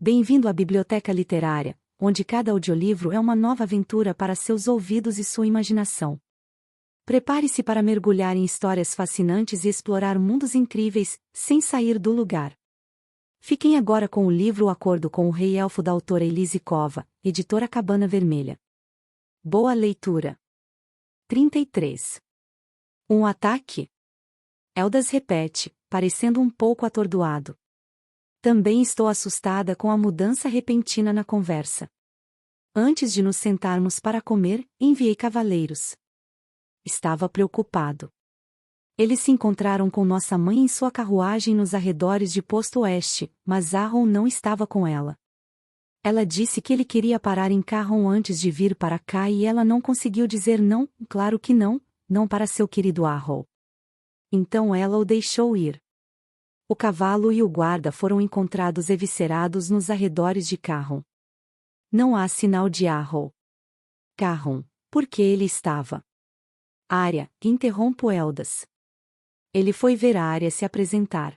Bem-vindo à Biblioteca Literária, onde cada audiolivro é uma nova aventura para seus ouvidos e sua imaginação. Prepare-se para mergulhar em histórias fascinantes e explorar mundos incríveis, sem sair do lugar. Fiquem agora com o livro O Acordo com o Rei Elfo da autora Elise Kova, editora Cabana Vermelha. Boa leitura. 33. Um ataque? Eldas repete, parecendo um pouco atordoado. Também estou assustada com a mudança repentina na conversa. Antes de nos sentarmos para comer, enviei cavaleiros. Estava preocupado. Eles se encontraram com nossa mãe em sua carruagem nos arredores de Posto Oeste, mas Arron não estava com ela. Ela disse que ele queria parar em Carron antes de vir para cá e ela não conseguiu dizer não, claro que não, não para seu querido Arron. Então ela o deixou ir. O cavalo e o guarda foram encontrados eviscerados nos arredores de Carron. Não há sinal de Arron. Carron, por que ele estava? Arya, interrompo Eldas. Ele foi ver Arya se apresentar.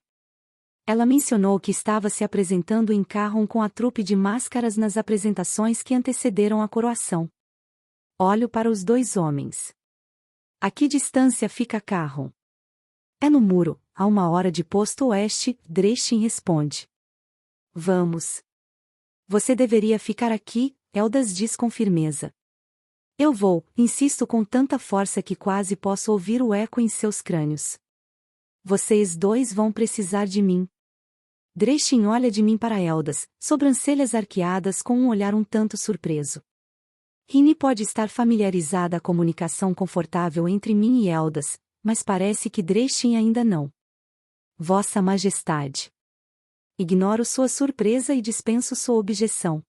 Ela mencionou que estava se apresentando em Carron com a trupe de máscaras nas apresentações que antecederam a coroação. Olho para os dois homens. A que distância fica Carron? É no muro, a 1 hora de Posto Oeste, Dreshin responde. Vamos. Você deveria ficar aqui, Eldas diz com firmeza. Eu vou, insisto com tanta força que quase posso ouvir o eco em seus crânios. Vocês dois vão precisar de mim. Dreshin olha de mim para Eldas, sobrancelhas arqueadas com um olhar um tanto surpreso. Rini pode estar familiarizada à comunicação confortável entre mim e Eldas, mas parece que Dreshin ainda não. Vossa Majestade. Ignoro sua surpresa e dispenso sua objeção.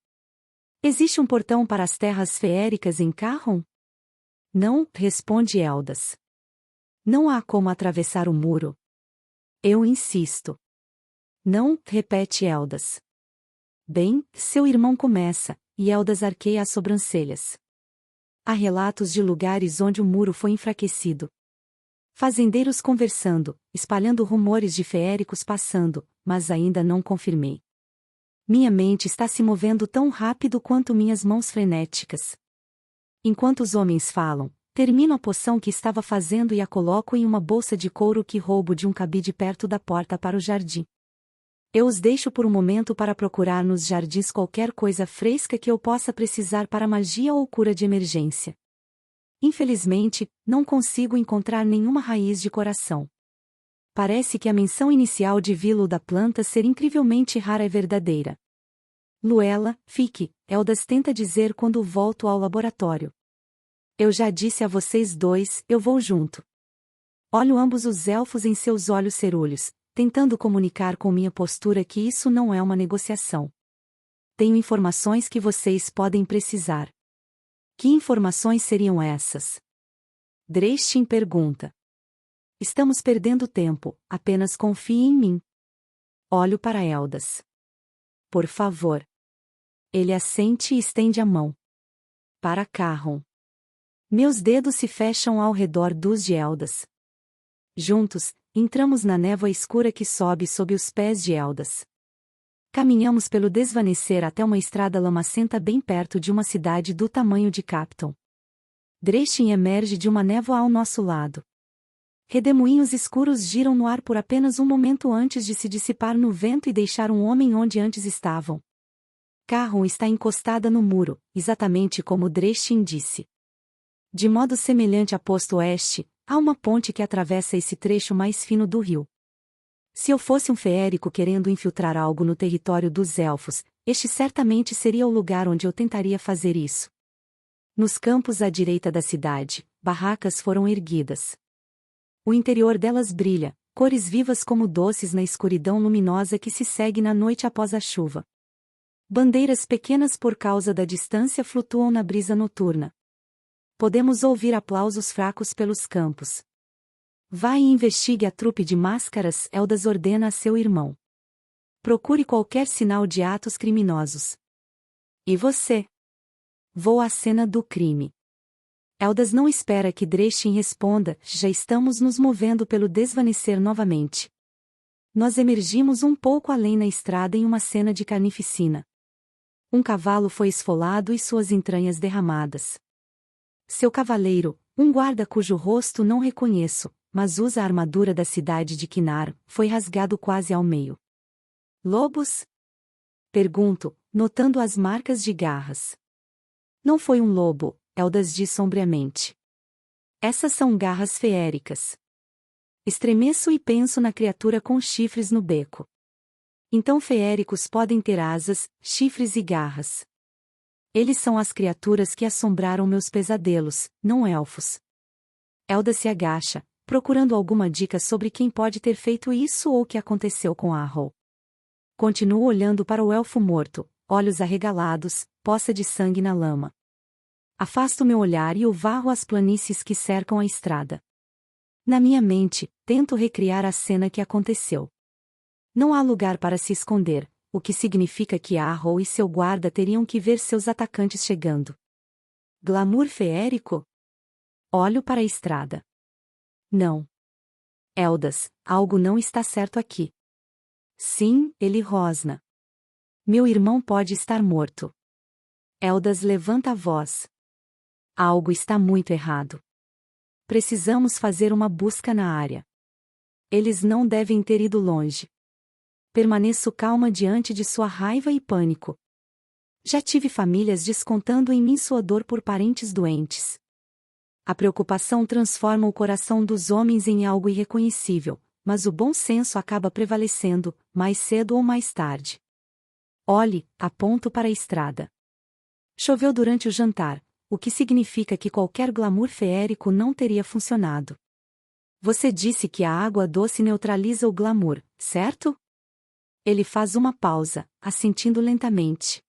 Existe um portão para as terras feéricas em Carron? Não, responde Eldas. Não há como atravessar o muro. Eu insisto. Não, repete Eldas. Bem, seu irmão começa, e Eldas arqueia as sobrancelhas. Há relatos de lugares onde o muro foi enfraquecido. Fazendeiros conversando, espalhando rumores de feéricos passando, mas ainda não confirmei. Minha mente está se movendo tão rápido quanto minhas mãos frenéticas. Enquanto os homens falam, termino a poção que estava fazendo e a coloco em uma bolsa de couro que roubo de um cabide perto da porta para o jardim. Eu os deixo por um momento para procurar nos jardins qualquer coisa fresca que eu possa precisar para magia ou cura de emergência. Infelizmente, não consigo encontrar nenhuma raiz de coração. Parece que a menção inicial de Vilo da planta ser incrivelmente rara é verdadeira. Luella, fique, Eldas tenta dizer quando volto ao laboratório. Eu já disse a vocês dois, eu vou junto. Olho ambos os elfos em seus olhos cerúleos, tentando comunicar com minha postura que isso não é uma negociação. Tenho informações que vocês podem precisar. Que informações seriam essas? Dreshin pergunta. Estamos perdendo tempo, apenas confie em mim. Olho para Eldas. Por favor. Ele assente e estende a mão. Para Carron. Meus dedos se fecham ao redor dos de Eldas. Juntos, entramos na névoa escura que sobe sob os pés de Eldas. Caminhamos pelo desvanecer até uma estrada lamacenta bem perto de uma cidade do tamanho de Capton. Dreshin emerge de uma névoa ao nosso lado. Redemoinhos escuros giram no ar por apenas um momento antes de se dissipar no vento e deixar um homem onde antes estavam. Carron está encostada no muro, exatamente como Dreshin disse. De modo semelhante a Posto Oeste, há uma ponte que atravessa esse trecho mais fino do rio. Se eu fosse um feérico querendo infiltrar algo no território dos elfos, este certamente seria o lugar onde eu tentaria fazer isso. Nos campos à direita da cidade, barracas foram erguidas. O interior delas brilha, cores vivas como doces na escuridão luminosa que se segue na noite após a chuva. Bandeiras pequenas por causa da distância flutuam na brisa noturna. Podemos ouvir aplausos fracos pelos campos. Vá e investigue a trupe de máscaras, Eldas ordena a seu irmão. Procure qualquer sinal de atos criminosos. E você? Vou à cena do crime. Eldas não espera que Dreshin responda, já estamos nos movendo pelo desvanecer novamente. Nós emergimos um pouco além na estrada em uma cena de carnificina. Um cavalo foi esfolado e suas entranhas derramadas. Seu cavaleiro, um guarda cujo rosto não reconheço, mas usa a armadura da cidade de Quinar, foi rasgado quase ao meio. Lobos? Pergunto, notando as marcas de garras. Não foi um lobo, Eldas diz sombriamente. Essas são garras feéricas. Estremeço e penso na criatura com chifres no beco. Então feéricos podem ter asas, chifres e garras. Eles são as criaturas que assombraram meus pesadelos, não elfos. Elda se agacha, procurando alguma dica sobre quem pode ter feito isso ou o que aconteceu com Arrow. Continuo olhando para o elfo morto, olhos arregalados, poça de sangue na lama. Afasto meu olhar e o varro às planícies que cercam a estrada. Na minha mente, tento recriar a cena que aconteceu. Não há lugar para se esconder, o que significa que Arrow e seu guarda teriam que ver seus atacantes chegando. Glamour feérico? Olho para a estrada. Não. Eldas, algo não está certo aqui. Sim, ele rosna. Meu irmão pode estar morto. Eldas levanta a voz. Algo está muito errado. Precisamos fazer uma busca na área. Eles não devem ter ido longe. Permaneço calma diante de sua raiva e pânico. Já tive famílias descontando em mim sua dor por parentes doentes. A preocupação transforma o coração dos homens em algo irreconhecível, mas o bom senso acaba prevalecendo, mais cedo ou mais tarde. Olhe, aponto para a estrada. Choveu durante o jantar, o que significa que qualquer glamour feérico não teria funcionado. Você disse que a água doce neutraliza o glamour, certo? Ele faz uma pausa, assentindo lentamente.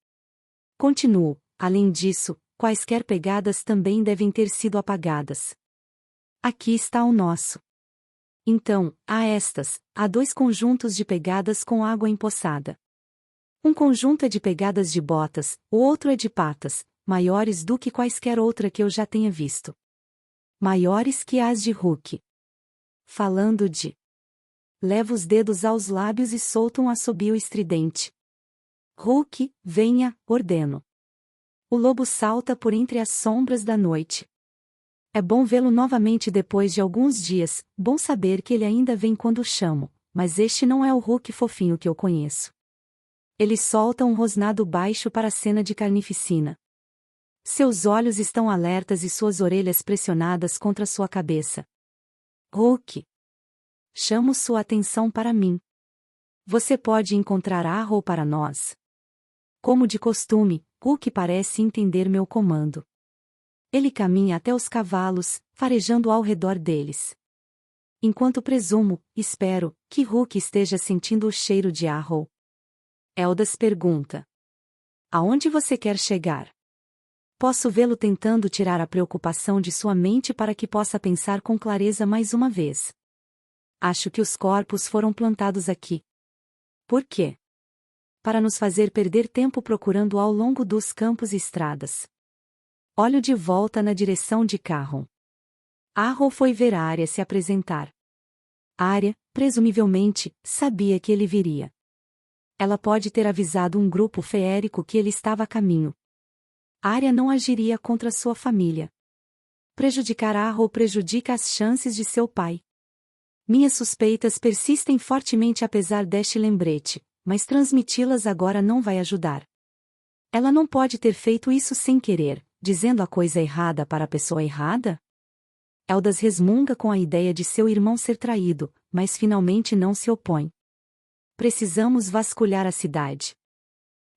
Continuo, além disso, quaisquer pegadas também devem ter sido apagadas. Aqui está o nosso. Então, há 2 conjuntos de pegadas com água empoçada. Um conjunto é de pegadas de botas, o outro é de patas, maiores do que quaisquer outra que eu já tenha visto. Maiores que as de Hulk. Falando de... Levo os dedos aos lábios e solto um assobio estridente. Hulk, venha, ordeno. O lobo salta por entre as sombras da noite. É bom vê-lo novamente depois de alguns dias, bom saber que ele ainda vem quando o chamo, mas este não é o Hulk fofinho que eu conheço. Ele solta um rosnado baixo para a cena de carnificina. Seus olhos estão alertas e suas orelhas pressionadas contra sua cabeça. Hulk. Chamo sua atenção para mim. Você pode encontrar Arrow para nós. Como de costume, Hulk parece entender meu comando. Ele caminha até os cavalos, farejando ao redor deles. Enquanto presumo, espero, que Hulk esteja sentindo o cheiro de Arrow. Eldas pergunta. Aonde você quer chegar? Posso vê-lo tentando tirar a preocupação de sua mente para que possa pensar com clareza mais uma vez. Acho que os corpos foram plantados aqui. Por quê? Para nos fazer perder tempo procurando ao longo dos campos e estradas. Olho de volta na direção de Carron. Arrow foi ver Arya se apresentar. Arya, presumivelmente, sabia que ele viria. Ela pode ter avisado um grupo feérico que ele estava a caminho. Arya não agiria contra sua família. Prejudicar Arrow prejudica as chances de seu pai. Minhas suspeitas persistem fortemente apesar deste lembrete, mas transmiti-las agora não vai ajudar. Ela não pode ter feito isso sem querer, dizendo a coisa errada para a pessoa errada? Eldas resmunga com a ideia de seu irmão ser traído, mas finalmente não se opõe. Precisamos vasculhar a cidade.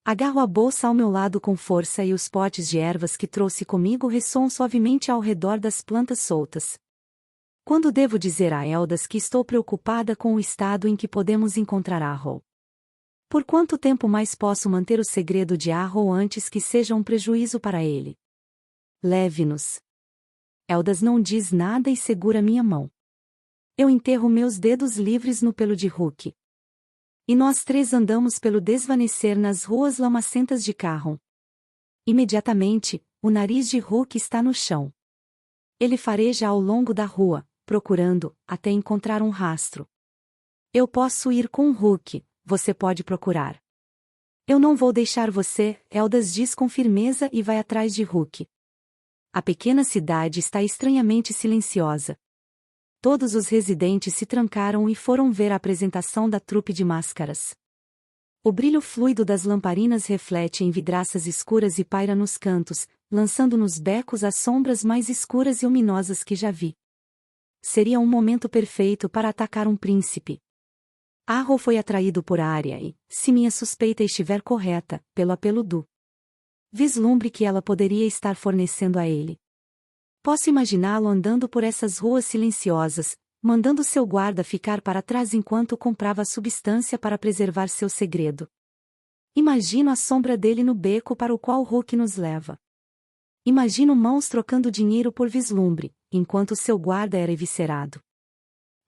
Agarro a bolsa ao meu lado com força e os potes de ervas que trouxe comigo ressoam suavemente ao redor das plantas soltas. Quando devo dizer a Eldas que estou preocupada com o estado em que podemos encontrar Arrow? Por quanto tempo mais posso manter o segredo de Arrow antes que seja um prejuízo para ele? Leve-nos. Eldas não diz nada e segura minha mão. Eu enterro meus dedos livres no pelo de Hulk. E nós 3 andamos pelo desvanecer nas ruas lamacentas de Carron. Imediatamente, o nariz de Hulk está no chão. Ele fareja ao longo da rua, procurando, até encontrar um rastro. Eu posso ir com o Hulk, você pode procurar. Eu não vou deixar você, Eldas diz com firmeza e vai atrás de Hulk. A pequena cidade está estranhamente silenciosa. Todos os residentes se trancaram e foram ver a apresentação da trupe de máscaras. O brilho fluido das lamparinas reflete em vidraças escuras e paira nos cantos, lançando nos becos as sombras mais escuras e luminosas que já vi. Seria um momento perfeito para atacar um príncipe. Arrow foi atraído por Arya e, se minha suspeita estiver correta, pelo apelo do vislumbre que ela poderia estar fornecendo a ele. Posso imaginá-lo andando por essas ruas silenciosas, mandando seu guarda ficar para trás enquanto comprava a substância para preservar seu segredo. Imagino a sombra dele no beco para o qual Hulk nos leva. Imagino mãos trocando dinheiro por vislumbre, enquanto seu guarda era eviscerado.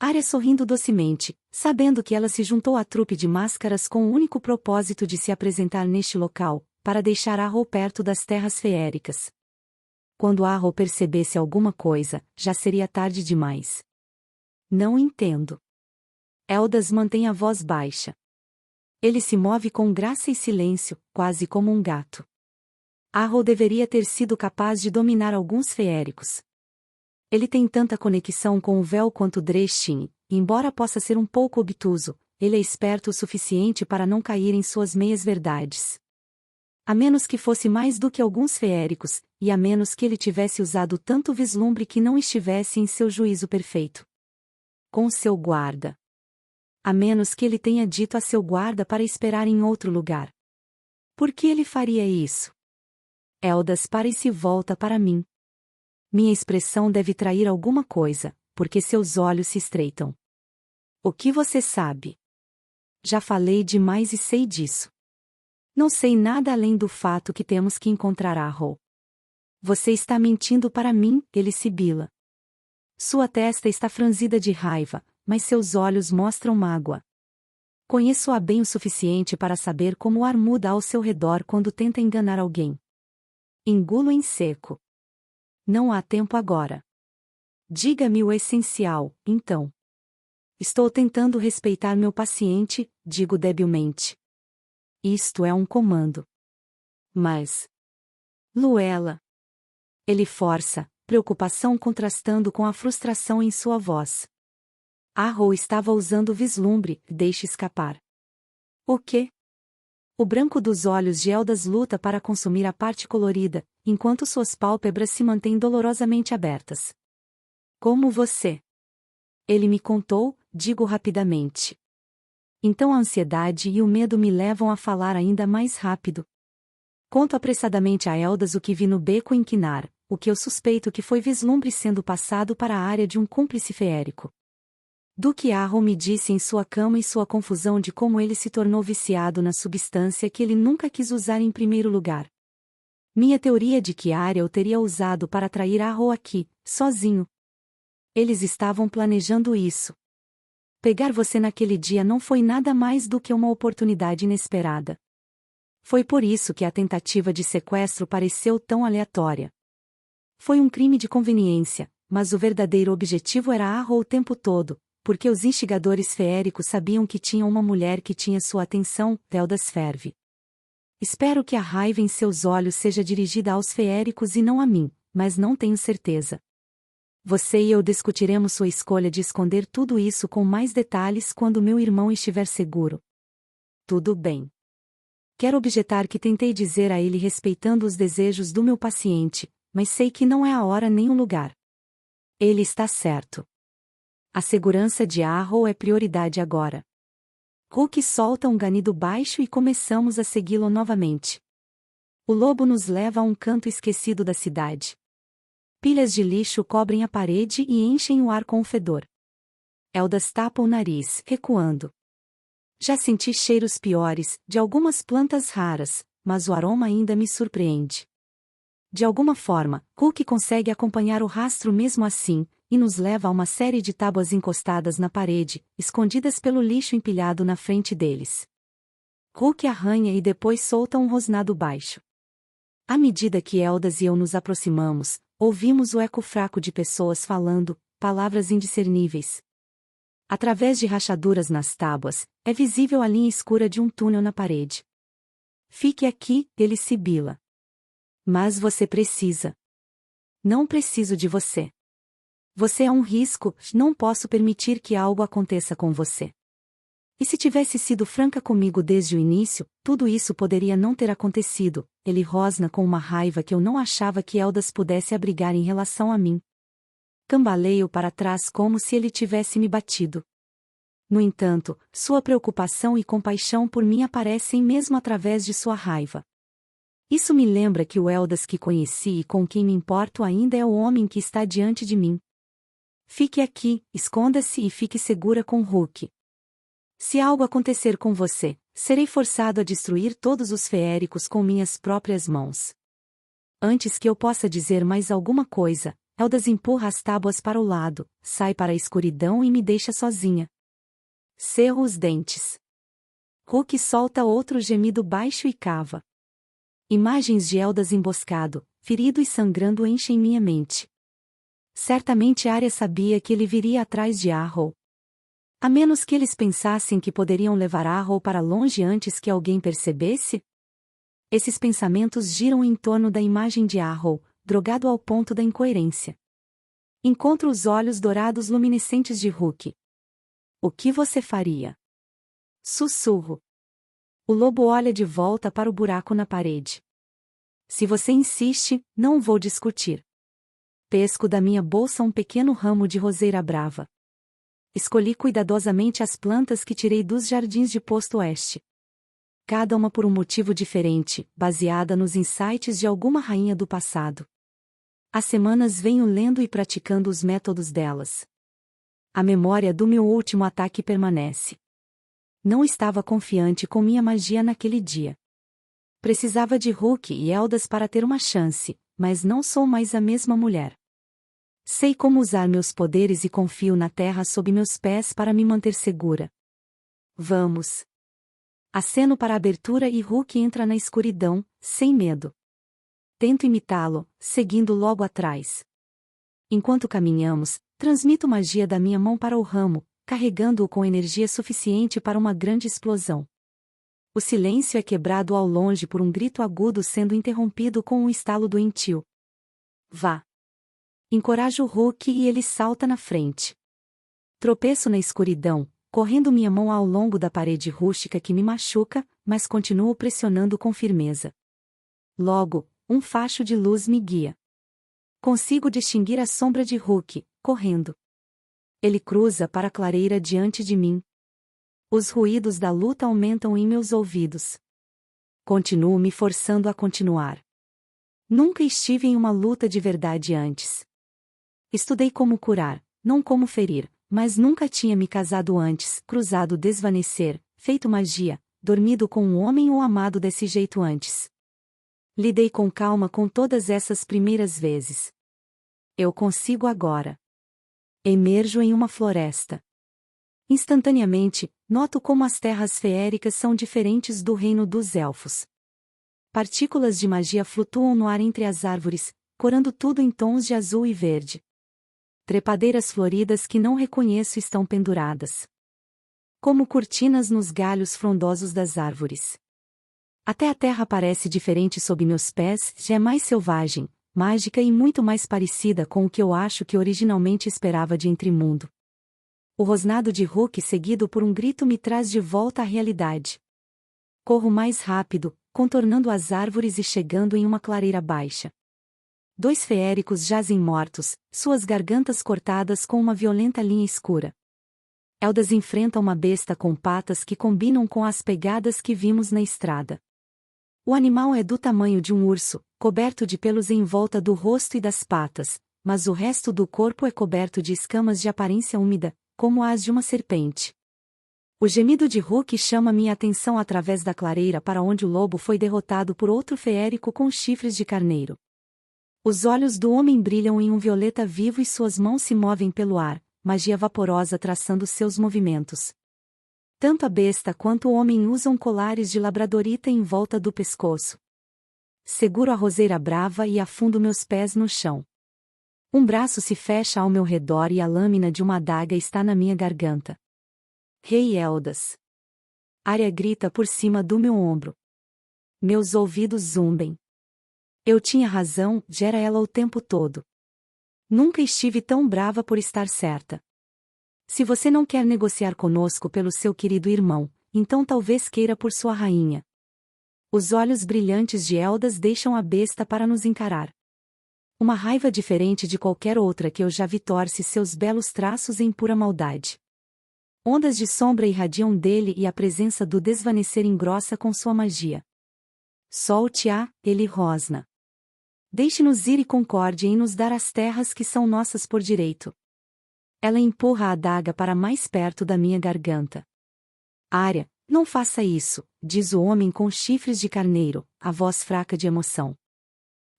Arya sorrindo docemente, sabendo que ela se juntou à trupe de máscaras com o único propósito de se apresentar neste local, para deixar Arrow perto das terras feéricas. Quando Arrow percebesse alguma coisa, já seria tarde demais. Não entendo. Eldas mantém a voz baixa. Ele se move com graça e silêncio, quase como um gato. Arrow deveria ter sido capaz de dominar alguns feéricos. Ele tem tanta conexão com o véu quanto Drestin, embora possa ser um pouco obtuso, ele é esperto o suficiente para não cair em suas meias-verdades. A menos que fosse mais do que alguns feéricos, e a menos que ele tivesse usado tanto vislumbre que não estivesse em seu juízo perfeito. Com seu guarda. A menos que ele tenha dito a seu guarda para esperar em outro lugar. Por que ele faria isso? Eldas para e se volta para mim. Minha expressão deve trair alguma coisa, porque seus olhos se estreitam. O que você sabe? Já falei demais e sei disso. Não sei nada além do fato que temos que encontrar Arrow. Você está mentindo para mim, ele sibila. Sua testa está franzida de raiva, mas seus olhos mostram mágoa. Conheço-a bem o suficiente para saber como o ar muda ao seu redor quando tenta enganar alguém. Engulo em seco. Não há tempo agora. Diga-me o essencial, então. Estou tentando respeitar meu paciente, digo debilmente. Isto é um comando. Mas... Luella. Ele força, preocupação contrastando com a frustração em sua voz. Arrow estava usando vislumbre, deixe escapar. O quê? O branco dos olhos de Eldas luta para consumir a parte colorida, enquanto suas pálpebras se mantêm dolorosamente abertas. Como você? Ele me contou, digo rapidamente. Então a ansiedade e o medo me levam a falar ainda mais rápido. Conto apressadamente a Eldas o que vi no beco em Quinar, o que eu suspeito que foi vislumbre sendo passado para a área de um cúmplice feérico. Do que Arrow me disse em sua cama e sua confusão de como ele se tornou viciado na substância que ele nunca quis usar em primeiro lugar. Minha teoria de que Arya o teria usado para atrair Arrow aqui, sozinho. Eles estavam planejando isso. Pegar você naquele dia não foi nada mais do que uma oportunidade inesperada. Foi por isso que a tentativa de sequestro pareceu tão aleatória. Foi um crime de conveniência, mas o verdadeiro objetivo era Arrow o tempo todo, porque os instigadores feéricos sabiam que tinham uma mulher que tinha sua atenção, Eldas ferve. Espero que a raiva em seus olhos seja dirigida aos feéricos e não a mim, mas não tenho certeza. Você e eu discutiremos sua escolha de esconder tudo isso com mais detalhes quando meu irmão estiver seguro. Tudo bem. Quero objetar que tentei dizer a ele respeitando os desejos do meu paciente, mas sei que não é a hora nem o lugar. Ele está certo. A segurança de Arrow é prioridade agora. Hulk solta um ganido baixo e começamos a segui-lo novamente. O lobo nos leva a um canto esquecido da cidade. Pilhas de lixo cobrem a parede e enchem o ar com o fedor. Eldas tapa o nariz, recuando. Já senti cheiros piores, de algumas plantas raras, mas o aroma ainda me surpreende. De alguma forma, Hulk consegue acompanhar o rastro mesmo assim, e nos leva a uma série de tábuas encostadas na parede, escondidas pelo lixo empilhado na frente deles. Hulk arranha e depois solta um rosnado baixo. À medida que Eldas e eu nos aproximamos, ouvimos o eco fraco de pessoas falando, palavras indiscerníveis. Através de rachaduras nas tábuas, é visível a linha escura de um túnel na parede. Fique aqui, ele sibila. Mas você precisa. Não preciso de você. Você é um risco, não posso permitir que algo aconteça com você. E se tivesse sido franca comigo desde o início, tudo isso poderia não ter acontecido, ele rosna com uma raiva que eu não achava que Eldas pudesse abrigar em relação a mim. Cambaleio para trás como se ele tivesse me batido. No entanto, sua preocupação e compaixão por mim aparecem mesmo através de sua raiva. Isso me lembra que o Eldas que conheci e com quem me importo ainda é o homem que está diante de mim. Fique aqui, esconda-se e fique segura com Hulk. Se algo acontecer com você, serei forçado a destruir todos os feéricos com minhas próprias mãos. Antes que eu possa dizer mais alguma coisa, Eldas empurra as tábuas para o lado, sai para a escuridão e me deixa sozinha. Cerro os dentes. Hulk solta outro gemido baixo e cava. Imagens de Eldas emboscado, ferido e sangrando enchem minha mente. Certamente Arya sabia que ele viria atrás de Arrow. A menos que eles pensassem que poderiam levar Arrow para longe antes que alguém percebesse? Esses pensamentos giram em torno da imagem de Arrow, drogado ao ponto da incoerência. Encontro os olhos dourados luminescentes de Hulk. O que você faria? Sussurro. O lobo olha de volta para o buraco na parede. Se você insiste, não vou discutir. Pesco da minha bolsa um pequeno ramo de roseira brava. Escolhi cuidadosamente as plantas que tirei dos jardins de Posto Oeste. Cada uma por um motivo diferente, baseada nos insights de alguma rainha do passado. Há semanas venho lendo e praticando os métodos delas. A memória do meu último ataque permanece. Não estava confiante com minha magia naquele dia. Precisava de Hulk e Eldas para ter uma chance, mas não sou mais a mesma mulher. Sei como usar meus poderes e confio na terra sob meus pés para me manter segura. Vamos. Aceno para a abertura e Hulk entra na escuridão, sem medo. Tento imitá-lo, seguindo logo atrás. Enquanto caminhamos, transmito magia da minha mão para o ramo, carregando-o com energia suficiente para uma grande explosão. O silêncio é quebrado ao longe por um grito agudo sendo interrompido com um estalo doentio. Vá! Encorajo o Hulk e ele salta na frente. Tropeço na escuridão, correndo minha mão ao longo da parede rústica que me machuca, mas continuo pressionando com firmeza. Logo, um facho de luz me guia. Consigo distinguir a sombra de Hulk, correndo. Ele cruza para a clareira diante de mim. Os ruídos da luta aumentam em meus ouvidos. Continuo me forçando a continuar. Nunca estive em uma luta de verdade antes. Estudei como curar, não como ferir, mas nunca tinha me casado antes, cruzado desvanecer, feito magia, dormido com um homem ou amado desse jeito antes. Lidei com calma com todas essas primeiras vezes. Eu consigo agora. Emerjo em uma floresta. Instantaneamente, noto como as terras feéricas são diferentes do reino dos elfos. Partículas de magia flutuam no ar entre as árvores, corando tudo em tons de azul e verde. Trepadeiras floridas que não reconheço estão penduradas. Como cortinas nos galhos frondosos das árvores. Até a terra parece diferente sob meus pés, já é mais selvagem, mágica e muito mais parecida com o que eu acho que originalmente esperava de Entremundo. O rosnado de Hulk seguido por um grito me traz de volta à realidade. Corro mais rápido, contornando as árvores e chegando em uma clareira baixa. 2 feéricos jazem mortos, suas gargantas cortadas com uma violenta linha escura. Eldas enfrenta uma besta com patas que combinam com as pegadas que vimos na estrada. O animal é do tamanho de um urso, coberto de pelos em volta do rosto e das patas, mas o resto do corpo é coberto de escamas de aparência úmida, como as de uma serpente. O gemido de Hulk chama minha atenção através da clareira para onde o lobo foi derrotado por outro feérico com chifres de carneiro. Os olhos do homem brilham em um violeta vivo e suas mãos se movem pelo ar, magia vaporosa traçando seus movimentos. Tanto a besta quanto o homem usam colares de labradorita em volta do pescoço. Seguro a roseira brava e afundo meus pés no chão. Um braço se fecha ao meu redor e a lâmina de uma adaga está na minha garganta. Rei Eldas! Arya grita por cima do meu ombro. Meus ouvidos zumbem. Eu tinha razão, gera ela o tempo todo. Nunca estive tão brava por estar certa. Se você não quer negociar conosco pelo seu querido irmão, então talvez queira por sua rainha. Os olhos brilhantes de Eldas deixam a besta para nos encarar. Uma raiva diferente de qualquer outra que eu já vi torce seus belos traços em pura maldade. Ondas de sombra irradiam dele e a presença do desvanecer engrossa com sua magia. Solte-a, ele rosna. Deixe-nos ir e concorde em nos dar as terras que são nossas por direito. Ela empurra a adaga para mais perto da minha garganta. Arya, não faça isso, diz o homem com chifres de carneiro, a voz fraca de emoção.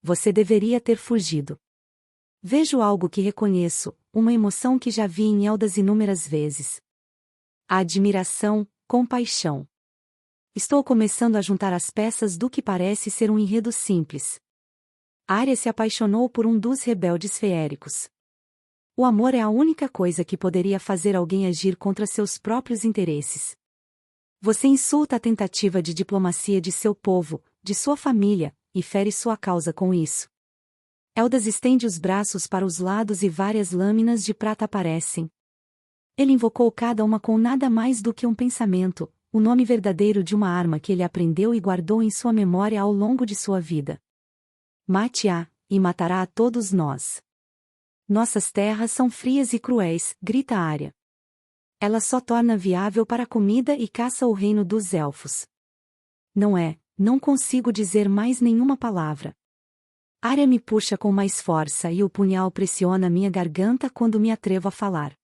Você deveria ter fugido. Vejo algo que reconheço, uma emoção que já vi em Eldas inúmeras vezes. A admiração, compaixão. Estou começando a juntar as peças do que parece ser um enredo simples. Arya se apaixonou por um dos rebeldes feéricos. O amor é a única coisa que poderia fazer alguém agir contra seus próprios interesses. Você insulta a tentativa de diplomacia de seu povo, de sua família, e fere sua causa com isso. Eldas estende os braços para os lados e várias lâminas de prata aparecem. Ele invocou cada uma com nada mais do que um pensamento, o nome verdadeiro de uma arma que ele aprendeu e guardou em sua memória ao longo de sua vida. Mate-a, e matará a todos nós. Nossas terras são frias e cruéis, grita Arya. Ela só torna viável para a comida e caça o reino dos elfos. Não consigo dizer mais nenhuma palavra. Arya me puxa com mais força e o punhal pressiona minha garganta quando me atrevo a falar.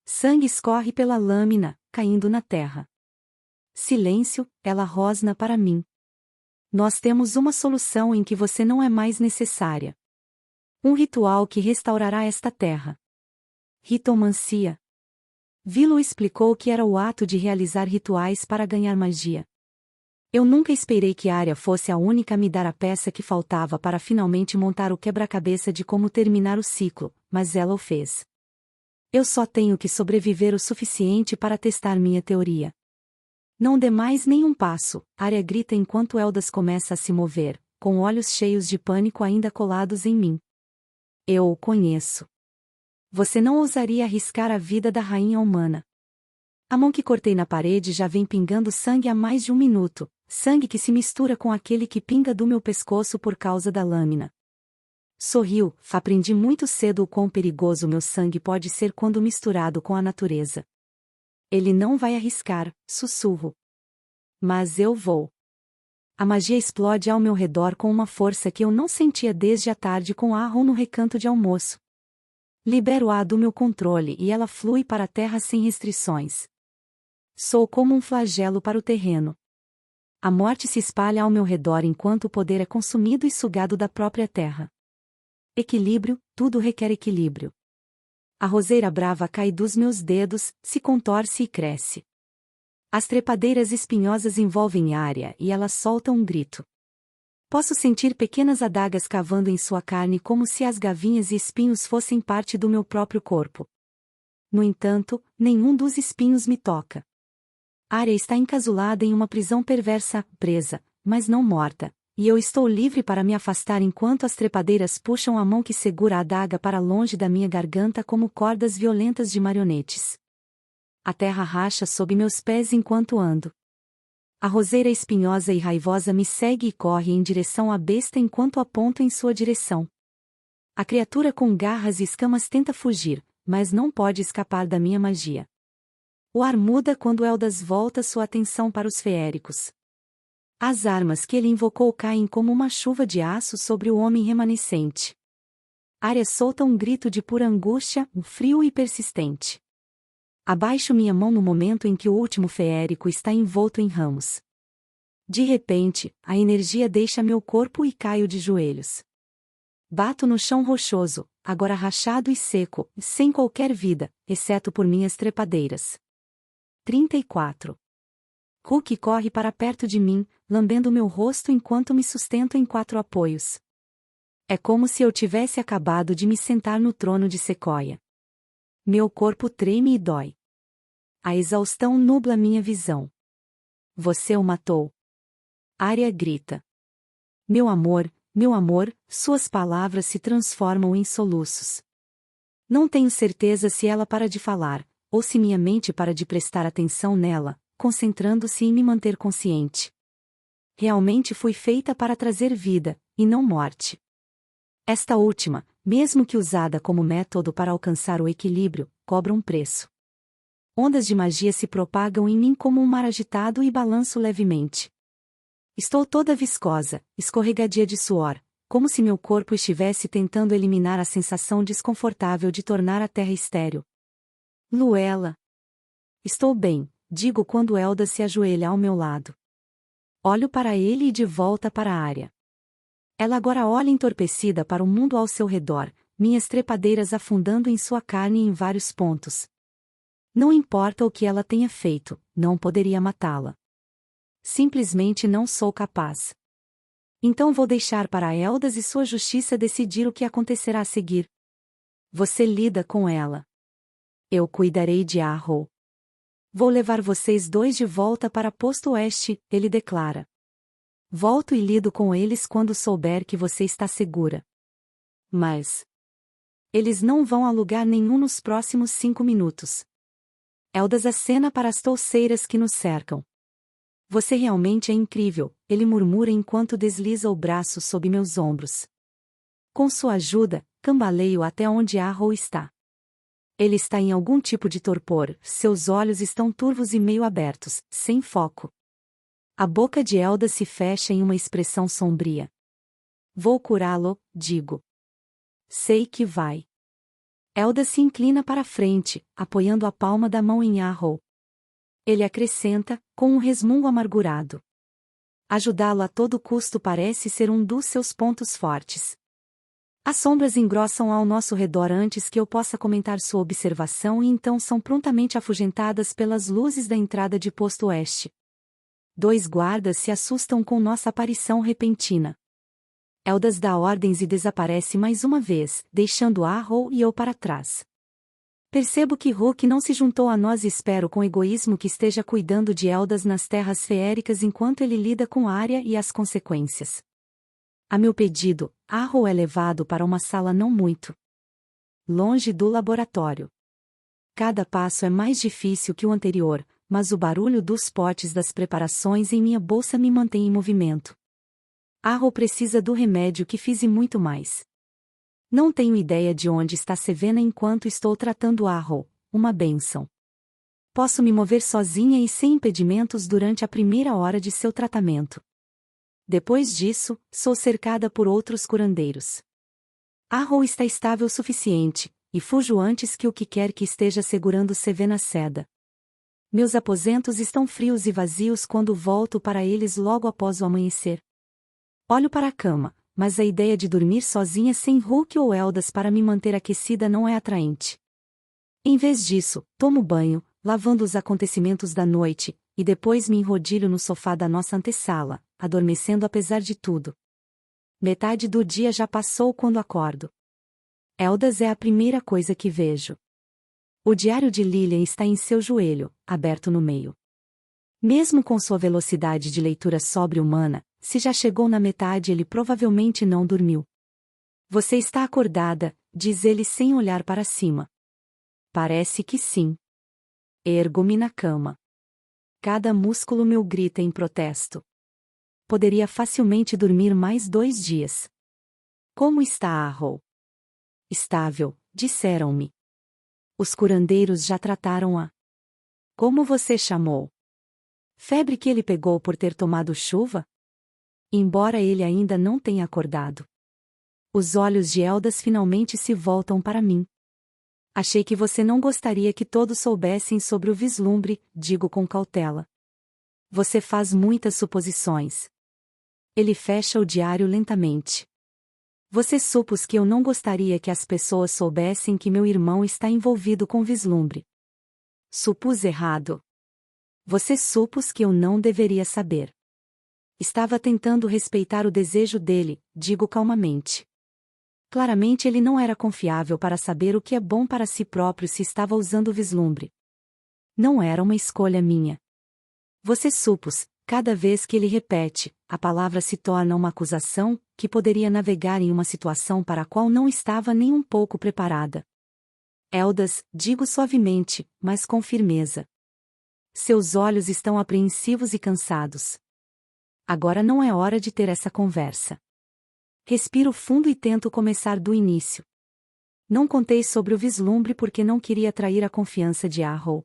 Sangue escorre pela lâmina, caindo na terra. Silêncio, ela rosna para mim. Nós temos uma solução em que você não é mais necessária. Um ritual que restaurará esta terra. Ritomancia. Vilo explicou que era o ato de realizar rituais para ganhar magia. Eu nunca esperei que Arya fosse a única a me dar a peça que faltava para finalmente montar o quebra-cabeça de como terminar o ciclo, mas ela o fez. Eu só tenho que sobreviver o suficiente para testar minha teoria. Não dê mais nenhum passo, Arya grita enquanto Eldas começa a se mover, com olhos cheios de pânico ainda colados em mim. Eu o conheço. Você não ousaria arriscar a vida da rainha humana. A mão que cortei na parede já vem pingando sangue há mais de um minuto, sangue que se mistura com aquele que pinga do meu pescoço por causa da lâmina. Sorriu, aprendi muito cedo o quão perigoso meu sangue pode ser quando misturado com a natureza. Ele não vai arriscar, sussurro. Mas eu vou. A magia explode ao meu redor com uma força que eu não sentia desde a tarde com Arron no recanto de almoço. Libero-a do meu controle e ela flui para a terra sem restrições. Sou como um flagelo para o terreno. A morte se espalha ao meu redor enquanto o poder é consumido e sugado da própria terra. Equilíbrio, tudo requer equilíbrio. A roseira brava cai dos meus dedos, se contorce e cresce. As trepadeiras espinhosas envolvem Arya e ela solta um grito. Posso sentir pequenas adagas cavando em sua carne como se as gavinhas e espinhos fossem parte do meu próprio corpo. No entanto, nenhum dos espinhos me toca. Arya está encasulada em uma prisão perversa, presa, mas não morta, e eu estou livre para me afastar enquanto as trepadeiras puxam a mão que segura a adaga para longe da minha garganta como cordas violentas de marionetes. A terra racha sob meus pés enquanto ando. A roseira espinhosa e raivosa me segue e corre em direção à besta enquanto aponto em sua direção. A criatura com garras e escamas tenta fugir, mas não pode escapar da minha magia. O ar muda quando Eldas volta sua atenção para os feéricos. As armas que ele invocou caem como uma chuva de aço sobre o homem remanescente. Arya solta um grito de pura angústia, frio e persistente. Abaixo minha mão no momento em que o último feérico está envolto em ramos. De repente, a energia deixa meu corpo e caio de joelhos. Bato no chão rochoso, agora rachado e seco, sem qualquer vida, exceto por minhas trepadeiras. 34. Hulk corre para perto de mim, lambendo meu rosto enquanto me sustento em 4 apoios. É como se eu tivesse acabado de me sentar no trono de Sequoia. Meu corpo treme e dói. A exaustão nubla minha visão. Você o matou. Arya grita. Meu amor, suas palavras se transformam em soluços. Não tenho certeza se ela para de falar, ou se minha mente para de prestar atenção nela, concentrando-se em me manter consciente. Realmente fui feita para trazer vida, e não morte. Esta última, mesmo que usada como método para alcançar o equilíbrio, cobra um preço. Ondas de magia se propagam em mim como um mar agitado e balanço levemente. Estou toda viscosa, escorregadia de suor, como se meu corpo estivesse tentando eliminar a sensação desconfortável de tornar a terra estéril. Luella. Estou bem, digo quando Elda se ajoelha ao meu lado. Olho para ele e de volta para a área. Ela agora olha entorpecida para o mundo ao seu redor, minhas trepadeiras afundando em sua carne em vários pontos. Não importa o que ela tenha feito, não poderia matá-la. Simplesmente não sou capaz. Então vou deixar para Eldas e sua justiça decidir o que acontecerá a seguir. Você lida com ela. Eu cuidarei de Arrow. Vou levar vocês dois de volta para Posto Oeste, ele declara. Volto e lido com eles quando souber que você está segura. Mas eles não vão a lugar nenhum nos próximos 5 minutos. Eldas acena para as touceiras que nos cercam. Você realmente é incrível, ele murmura enquanto desliza o braço sob meus ombros. Com sua ajuda, cambaleio até onde Arrow está. Ele está em algum tipo de torpor, seus olhos estão turvos e meio abertos, sem foco. A boca de Elda se fecha em uma expressão sombria. Vou curá-lo, digo. Sei que vai. Elda se inclina para frente, apoiando a palma da mão em Arrow. Ele acrescenta, com um resmungo amargurado. Ajudá-lo a todo custo parece ser um dos seus pontos fortes. As sombras engrossam ao nosso redor antes que eu possa comentar sua observação e então são prontamente afugentadas pelas luzes da entrada de Posto Oeste. 2 guardas se assustam com nossa aparição repentina. Eldas dá ordens e desaparece mais uma vez, deixando Arrow e eu para trás. Percebo que Rook não se juntou a nós e espero com egoísmo que esteja cuidando de Eldas nas terras feéricas enquanto ele lida com Arya e as consequências. A meu pedido, Arrow é levado para uma sala não muito longe do laboratório. Cada passo é mais difícil que o anterior, mas o barulho dos potes das preparações em minha bolsa me mantém em movimento. Arrow precisa do remédio que fiz e muito mais. Não tenho ideia de onde está Sevena enquanto estou tratando Arrow, uma bênção. Posso me mover sozinha e sem impedimentos durante a primeira hora de seu tratamento. Depois disso, sou cercada por outros curandeiros. Arrow está estável o suficiente, e fujo antes que o que quer que esteja segurando Sevena ceda. Meus aposentos estão frios e vazios quando volto para eles logo após o amanhecer. Olho para a cama, mas a ideia de dormir sozinha sem Rook ou Eldas para me manter aquecida não é atraente. Em vez disso, tomo banho, lavando os acontecimentos da noite, e depois me enrodilho no sofá da nossa antessala, adormecendo apesar de tudo. Metade do dia já passou quando acordo. Eldas é a primeira coisa que vejo. O diário de Lilian está em seu joelho, aberto no meio. Mesmo com sua velocidade de leitura sobre-humana, se já chegou na metade ele provavelmente não dormiu. Você está acordada, diz ele sem olhar para cima. Parece que sim. Ergo-me na cama. Cada músculo meu grita em protesto. Poderia facilmente dormir mais 2 dias. Como está Arrow? Estável, disseram-me. Os curandeiros já trataram-a. Como você chamou? Febre que ele pegou por ter tomado chuva? Embora ele ainda não tenha acordado. Os olhos de Eldas finalmente se voltam para mim. Achei que você não gostaria que todos soubessem sobre o vislumbre, digo com cautela. Você faz muitas suposições. Ele fecha o diário lentamente. Você supôs que eu não gostaria que as pessoas soubessem que meu irmão está envolvido com vislumbre. Supus errado. Você supôs que eu não deveria saber. Estava tentando respeitar o desejo dele, digo calmamente. Claramente ele não era confiável para saber o que é bom para si próprio se estava usando o vislumbre. Não era uma escolha minha. Você supôs, cada vez que ele repete, a palavra se torna uma acusação, que poderia navegar em uma situação para a qual não estava nem um pouco preparada. Eldas, digo suavemente, mas com firmeza. Seus olhos estão apreensivos e cansados. Agora não é hora de ter essa conversa. Respiro fundo e tento começar do início. Não contei sobre o vislumbre porque não queria atrair a confiança de Arrow.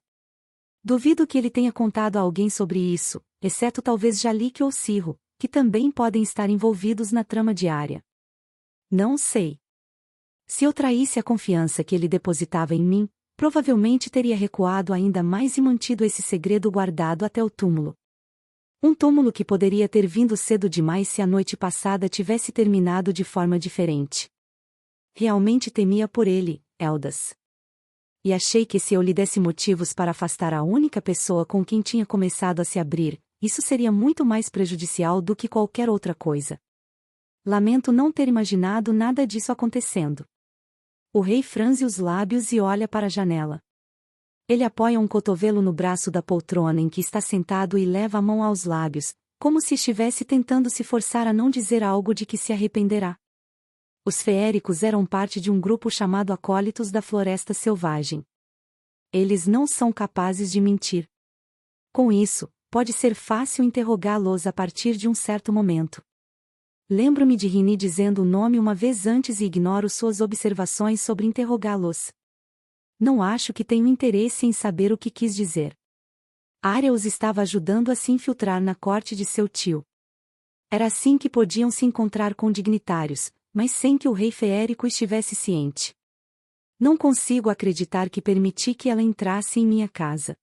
Duvido que ele tenha contado a alguém sobre isso, exceto talvez Jalik ou Cirro, que também podem estar envolvidos na trama diária. Não sei. Se eu traísse a confiança que ele depositava em mim, provavelmente teria recuado ainda mais e mantido esse segredo guardado até o túmulo. Um túmulo que poderia ter vindo cedo demais se a noite passada tivesse terminado de forma diferente. Realmente temia por ele, Eldas. E achei que se eu lhe desse motivos para afastar a única pessoa com quem tinha começado a se abrir, isso seria muito mais prejudicial do que qualquer outra coisa. Lamento não ter imaginado nada disso acontecendo. O rei franze os lábios e olha para a janela. Ele apoia um cotovelo no braço da poltrona em que está sentado e leva a mão aos lábios, como se estivesse tentando se forçar a não dizer algo de que se arrependerá. Os feéricos eram parte de um grupo chamado Acólitos da Floresta Selvagem. Eles não são capazes de mentir. Com isso, pode ser fácil interrogá-los a partir de um certo momento. Lembro-me de Rini dizendo o nome uma vez antes e ignoro suas observações sobre interrogá-los. Não acho que tenho interesse em saber o que quis dizer. Arya os estava ajudando a se infiltrar na corte de seu tio. Era assim que podiam se encontrar com dignitários, mas sem que o rei feérico estivesse ciente. Não consigo acreditar que permiti que ela entrasse em minha casa.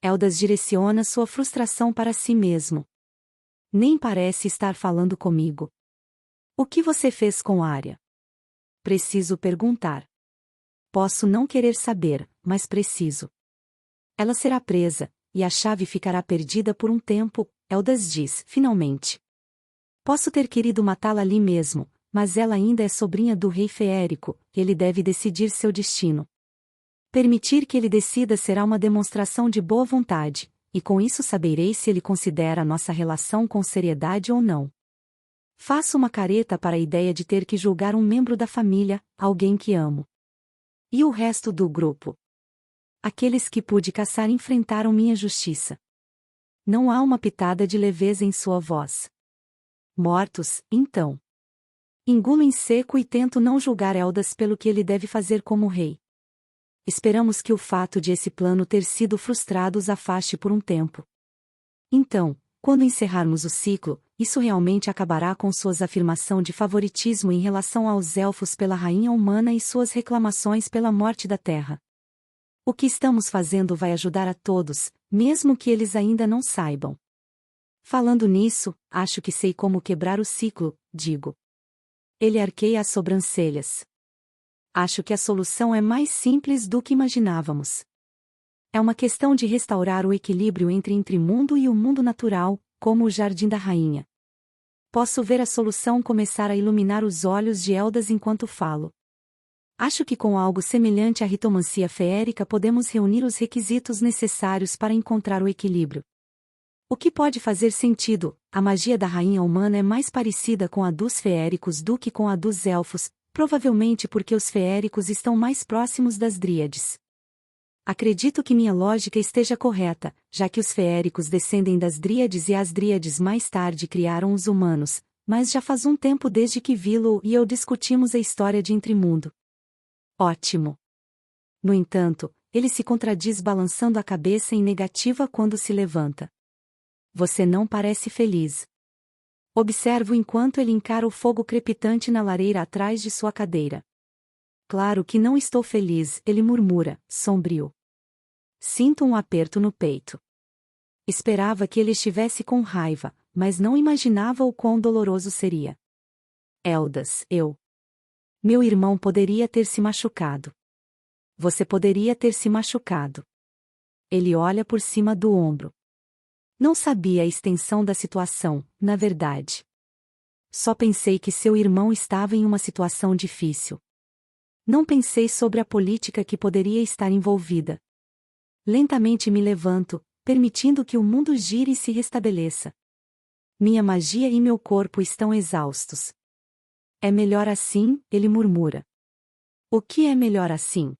Eldas direciona sua frustração para si mesmo. Nem parece estar falando comigo. O que você fez com Arya? Preciso perguntar. Posso não querer saber, mas preciso. Ela será presa, e a chave ficará perdida por um tempo, Eldas diz, finalmente. Posso ter querido matá-la ali mesmo, mas ela ainda é sobrinha do rei feérico, ele deve decidir seu destino. Permitir que ele decida será uma demonstração de boa vontade, e com isso saberei se ele considera nossa relação com seriedade ou não. Faço uma careta para a ideia de ter que julgar um membro da família, alguém que amo. E o resto do grupo? Aqueles que pude caçar enfrentaram minha justiça. Não há uma pitada de leveza em sua voz. Mortos, então. Engulo em seco e tento não julgar Eldas pelo que ele deve fazer como rei. Esperamos que o fato de esse plano ter sido frustrado os afaste por um tempo. Então, quando encerrarmos o ciclo, isso realmente acabará com suas afirmações de favoritismo em relação aos elfos pela rainha humana e suas reclamações pela morte da Terra. O que estamos fazendo vai ajudar a todos, mesmo que eles ainda não saibam. Falando nisso, acho que sei como quebrar o ciclo, digo. Ele arqueia as sobrancelhas. Acho que a solução é mais simples do que imaginávamos. É uma questão de restaurar o equilíbrio entre mundo e o mundo natural, como o Jardim da Rainha. Posso ver a solução começar a iluminar os olhos de Eldas enquanto falo. Acho que com algo semelhante à ritomancia feérica podemos reunir os requisitos necessários para encontrar o equilíbrio. O que pode fazer sentido, a magia da rainha humana é mais parecida com a dos feéricos do que com a dos elfos, provavelmente porque os feéricos estão mais próximos das dríades. Acredito que minha lógica esteja correta, já que os feéricos descendem das dríades e as dríades mais tarde criaram os humanos, mas já faz um tempo desde que Vilo e eu discutimos a história de Entremundo. Ótimo. No entanto, ele se contradiz balançando a cabeça em negativa quando se levanta. Você não parece feliz. Observo enquanto ele encara o fogo crepitante na lareira atrás de sua cadeira. Claro que não estou feliz, ele murmura, sombrio. Sinto um aperto no peito. Esperava que ele estivesse com raiva, mas não imaginava o quão doloroso seria. Eldas, Meu irmão poderia ter se machucado. Você poderia ter se machucado. Ele olha por cima do ombro. Não sabia a extensão da situação, na verdade. Só pensei que seu irmão estava em uma situação difícil. Não pensei sobre a política que poderia estar envolvida. Lentamente me levanto, permitindo que o mundo gire e se restabeleça. Minha magia e meu corpo estão exaustos. É melhor assim, ele murmura. O que é melhor assim?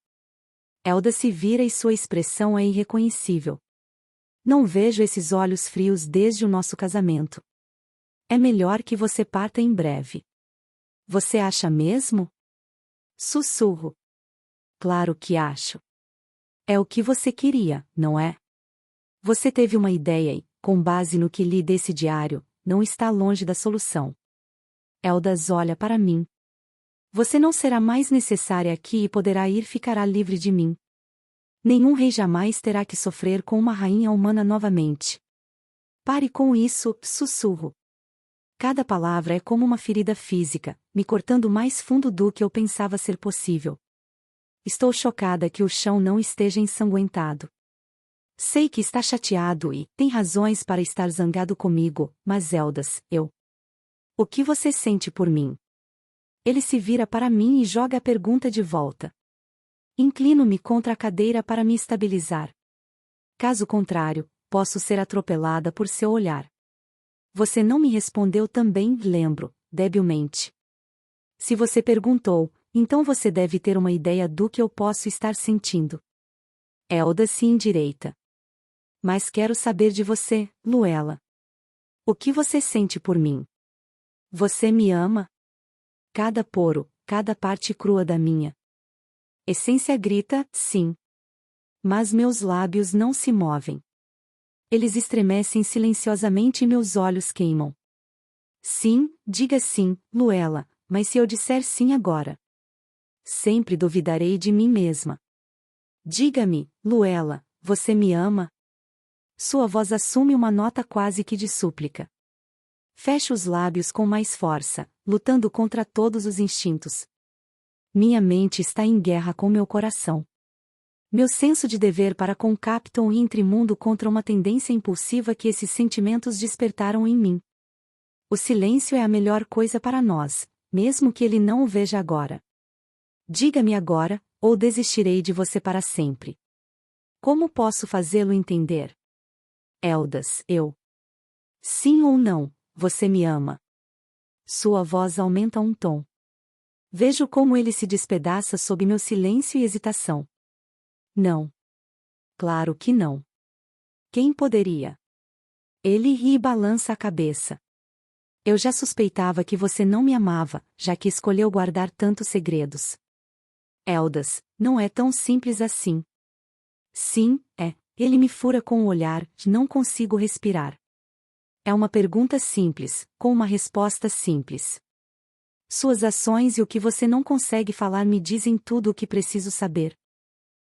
Elda se vira e sua expressão é irreconhecível. Não vejo esses olhos frios desde o nosso casamento. É melhor que você parta em breve. Você acha mesmo? Sussurro. Claro que acho. É o que você queria, não é? Você teve uma ideia e, com base no que li desse diário, não está longe da solução. Eldas olha para mim. Você não será mais necessária aqui e poderá ir ficará livre de mim. Nenhum rei jamais terá que sofrer com uma rainha humana novamente. Pare com isso, sussurro. Cada palavra é como uma ferida física, me cortando mais fundo do que eu pensava ser possível. Estou chocada que o chão não esteja ensanguentado. Sei que está chateado e tem razões para estar zangado comigo, mas Eldas, eu. O que você sente por mim? Ele se vira para mim e joga a pergunta de volta. Inclino-me contra a cadeira para me estabilizar. Caso contrário, posso ser atropelada por seu olhar. Você não me respondeu também, lembro, debilmente. Se você perguntou, então você deve ter uma ideia do que eu posso estar sentindo. Elda se endireita. Mas quero saber de você, Luella. O que você sente por mim? Você me ama? Cada poro, cada parte crua da minha essência grita, sim. Mas meus lábios não se movem. Eles estremecem silenciosamente e meus olhos queimam. Sim, diga sim, Luella, mas se eu disser sim agora, sempre duvidarei de mim mesma. Diga-me, Luella, você me ama? Sua voz assume uma nota quase que de súplica. Fecho os lábios com mais força, lutando contra todos os instintos. Minha mente está em guerra com meu coração. Meu senso de dever para com Captain e Intrimundo contra uma tendência impulsiva que esses sentimentos despertaram em mim. O silêncio é a melhor coisa para nós, mesmo que ele não o veja agora. Diga-me agora, ou desistirei de você para sempre. Como posso fazê-lo entender? Eldas, eu. Sim ou não, você me ama. Sua voz aumenta um tom. Vejo como ele se despedaça sob meu silêncio e hesitação. Não. Claro que não. Quem poderia? Ele ri e balança a cabeça. Eu já suspeitava que você não me amava, já que escolheu guardar tantos segredos. Eldas, não é tão simples assim. Sim, é. Ele me fura com o olhar, não consigo respirar. É uma pergunta simples, com uma resposta simples. Suas ações e o que você não consegue falar me dizem tudo o que preciso saber.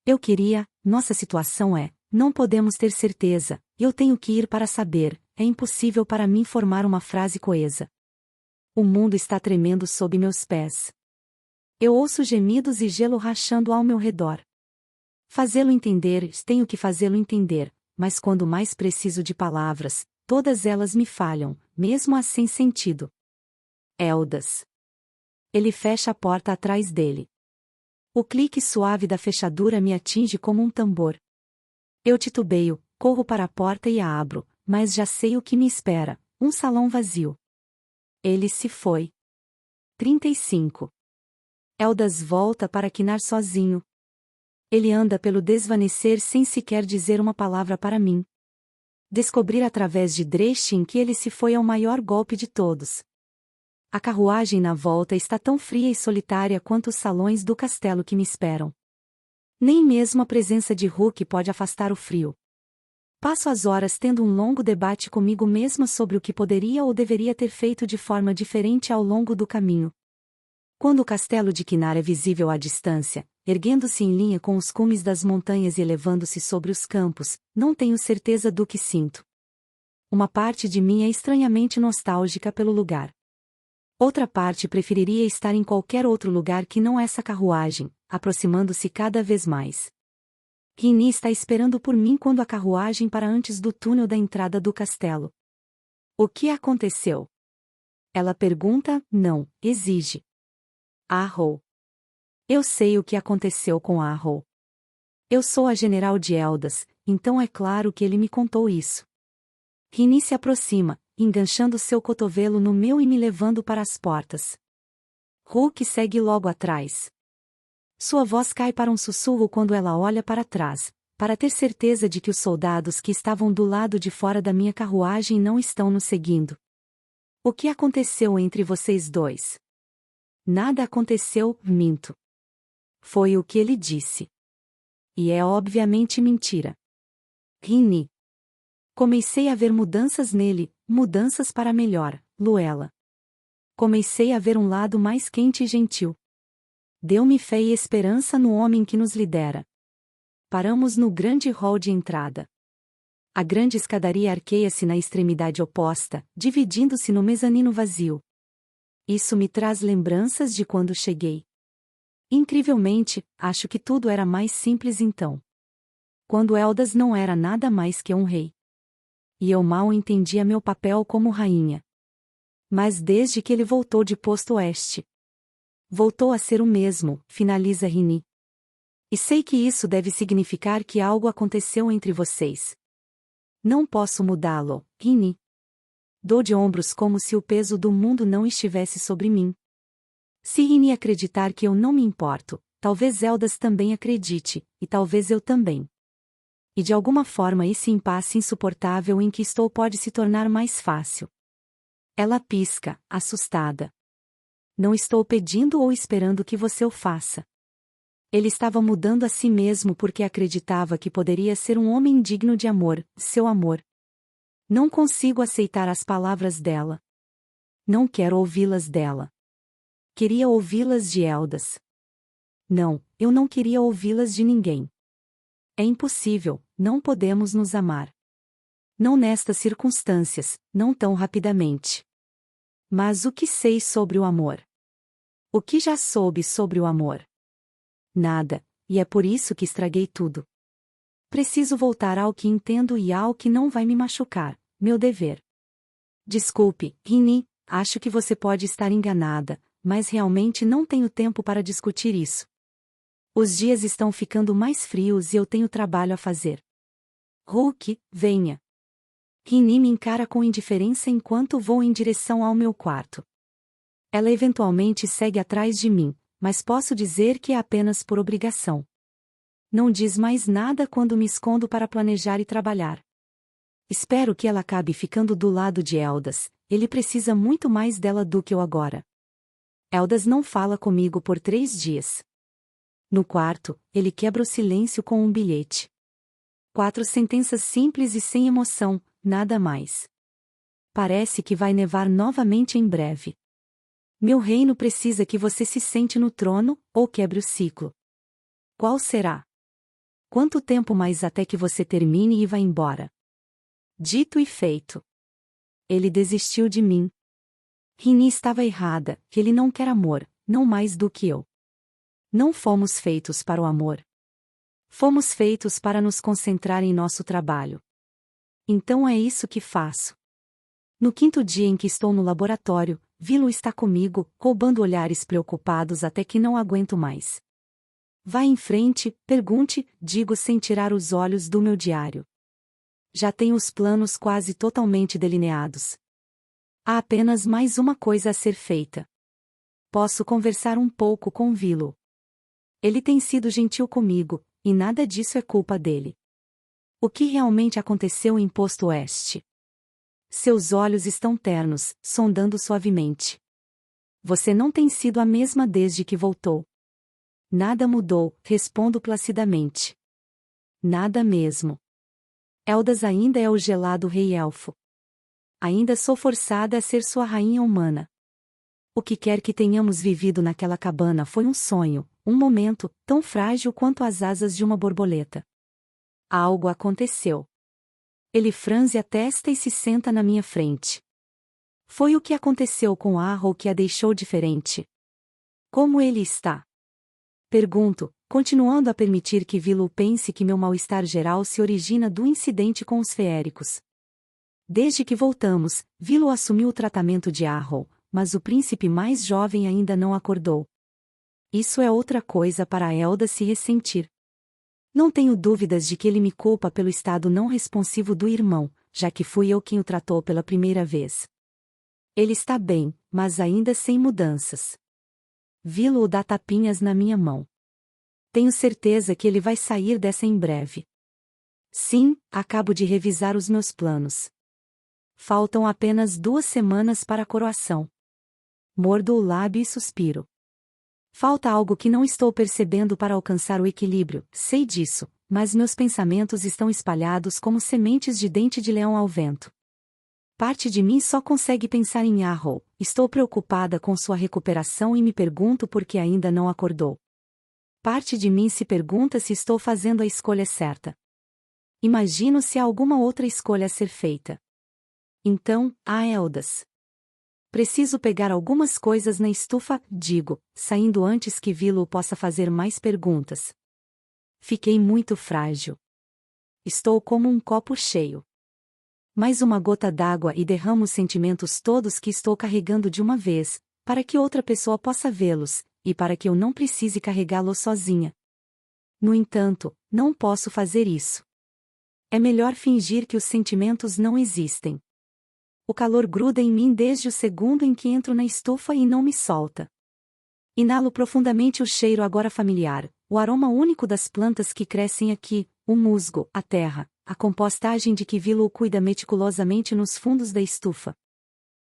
Eu queria, nossa situação é, não podemos ter certeza, eu tenho que ir para saber, é impossível para mim formar uma frase coesa. O mundo está tremendo sob meus pés. Eu ouço gemidos e gelo rachando ao meu redor. Fazê-lo entender, tenho que fazê-lo entender, mas quando mais preciso de palavras, todas elas me falham, mesmo a sem sentido. Eldas. Ele fecha a porta atrás dele. O clique suave da fechadura me atinge como um tambor. Eu titubeio, corro para a porta e a abro, mas já sei o que me espera, um salão vazio. Ele se foi. 35. Eldas volta para quinar sozinho. Ele anda pelo desvanecer sem sequer dizer uma palavra para mim. Descobrir através de Drestin que ele se foi ao maior golpe de todos. A carruagem na volta está tão fria e solitária quanto os salões do castelo que me esperam. Nem mesmo a presença de Hulk pode afastar o frio. Passo as horas tendo um longo debate comigo mesma sobre o que poderia ou deveria ter feito de forma diferente ao longo do caminho. Quando o castelo de Quinar é visível à distância, erguendo-se em linha com os cumes das montanhas e elevando-se sobre os campos, não tenho certeza do que sinto. Uma parte de mim é estranhamente nostálgica pelo lugar. Outra parte preferiria estar em qualquer outro lugar que não essa carruagem, aproximando-se cada vez mais. Rini está esperando por mim quando a carruagem para antes do túnel da entrada do castelo. O que aconteceu? Ela pergunta, não, exige. Arrow. Eu sei o que aconteceu com Arrow. Eu sou a general de Eldas, então é claro que ele me contou isso. Rini se aproxima, enganchando seu cotovelo no meu e me levando para as portas. Hulk segue logo atrás. Sua voz cai para um sussurro quando ela olha para trás, para ter certeza de que os soldados que estavam do lado de fora da minha carruagem não estão nos seguindo. O que aconteceu entre vocês dois? Nada aconteceu, minto. Foi o que ele disse. E é obviamente mentira. Rini. Comecei a ver mudanças nele, mudanças para melhor, Luella. Comecei a ver um lado mais quente e gentil. Deu-me fé e esperança no homem que nos lidera. Paramos no grande hall de entrada. A grande escadaria arqueia-se na extremidade oposta, dividindo-se no mezanino vazio. Isso me traz lembranças de quando cheguei. Incrivelmente, acho que tudo era mais simples então. Quando Eldas não era nada mais que um rei. E eu mal entendia meu papel como rainha. Mas desde que ele voltou de Posto Oeste. Voltou a ser o mesmo, finaliza Rini. E sei que isso deve significar que algo aconteceu entre vocês. Não posso mudá-lo, Rini. Dou de ombros como se o peso do mundo não estivesse sobre mim. Se Rini acreditar que eu não me importo, talvez Eldas também acredite, e talvez eu também. E de alguma forma esse impasse insuportável em que estou pode se tornar mais fácil. Ela pisca, assustada. Não estou pedindo ou esperando que você o faça. Ele estava mudando a si mesmo porque acreditava que poderia ser um homem digno de amor, seu amor. Não consigo aceitar as palavras dela. Não quero ouvi-las dela. Queria ouvi-las de Eldas. Não, eu não queria ouvi-las de ninguém. É impossível, não podemos nos amar. Não nestas circunstâncias, não tão rapidamente. Mas o que sei sobre o amor? O que já soube sobre o amor? Nada, e é por isso que estraguei tudo. Preciso voltar ao que entendo e ao que não vai me machucar, meu dever. Desculpe, Rini, acho que você pode estar enganada, mas realmente não tenho tempo para discutir isso. Os dias estão ficando mais frios e eu tenho trabalho a fazer. Hulk, venha. Rini me encara com indiferença enquanto vou em direção ao meu quarto. Ela eventualmente segue atrás de mim, mas posso dizer que é apenas por obrigação. Não diz mais nada quando me escondo para planejar e trabalhar. Espero que ela acabe ficando do lado de Eldas, ele precisa muito mais dela do que eu agora. Eldas não fala comigo por 3 dias. No quarto, ele quebra o silêncio com um bilhete. 4 sentenças simples e sem emoção, nada mais. Parece que vai nevar novamente em breve. Meu reino precisa que você se sente no trono, ou quebre o ciclo. Qual será? Quanto tempo mais até que você termine e vá embora? Dito e feito. Ele desistiu de mim. Rini estava errada, que ele não quer amor, não mais do que eu. Não fomos feitos para o amor. Fomos feitos para nos concentrar em nosso trabalho. Então é isso que faço. No 5º dia em que estou no laboratório, Vilo está comigo, roubando olhares preocupados até que não aguento mais. Vá em frente, pergunte, digo sem tirar os olhos do meu diário. Já tenho os planos quase totalmente delineados. Há apenas mais uma coisa a ser feita. Posso conversar um pouco com Vilo. Ele tem sido gentil comigo, e nada disso é culpa dele. O que realmente aconteceu em Posto Oeste? Seus olhos estão ternos, sondando suavemente. Você não tem sido a mesma desde que voltou. Nada mudou, respondo placidamente. Nada mesmo. Eldas ainda é o gelado rei elfo. Ainda sou forçada a ser sua rainha humana. O que quer que tenhamos vivido naquela cabana foi um sonho, um momento, tão frágil quanto as asas de uma borboleta. Algo aconteceu. Ele franze a testa e se senta na minha frente. Foi o que aconteceu com Arrow que a deixou diferente. Como ele está? Pergunto, continuando a permitir que Vilo pense que meu mal-estar geral se origina do incidente com os feéricos. Desde que voltamos, Vilo assumiu o tratamento de Arrow, mas o príncipe mais jovem ainda não acordou. Isso é outra coisa para Elda se ressentir. Não tenho dúvidas de que ele me culpa pelo estado não responsivo do irmão, já que fui eu quem o tratou pela primeira vez. Ele está bem, mas ainda sem mudanças. Vi-lo dá tapinhas na minha mão. Tenho certeza que ele vai sair dessa em breve. Sim, acabo de revisar os meus planos. Faltam apenas 2 semanas para a coroação. Mordo o lábio e suspiro. Falta algo que não estou percebendo para alcançar o equilíbrio, sei disso, mas meus pensamentos estão espalhados como sementes de dente de leão ao vento. Parte de mim só consegue pensar em Arrow, estou preocupada com sua recuperação e me pergunto por que ainda não acordou. Parte de mim se pergunta se estou fazendo a escolha certa. Imagino se há alguma outra escolha a ser feita. Então, há Eldas. Preciso pegar algumas coisas na estufa, digo, saindo antes que Vi-lo possa fazer mais perguntas. Fiquei muito frágil. Estou como um copo cheio. Mais uma gota d'água e derramo os sentimentos todos que estou carregando de uma vez, para que outra pessoa possa vê-los, e para que eu não precise carregá-los sozinha. No entanto, não posso fazer isso. É melhor fingir que os sentimentos não existem. O calor gruda em mim desde o segundo em que entro na estufa e não me solta. Inalo profundamente o cheiro agora familiar, o aroma único das plantas que crescem aqui, o musgo, a terra, a compostagem de que Vi-lo cuida meticulosamente nos fundos da estufa.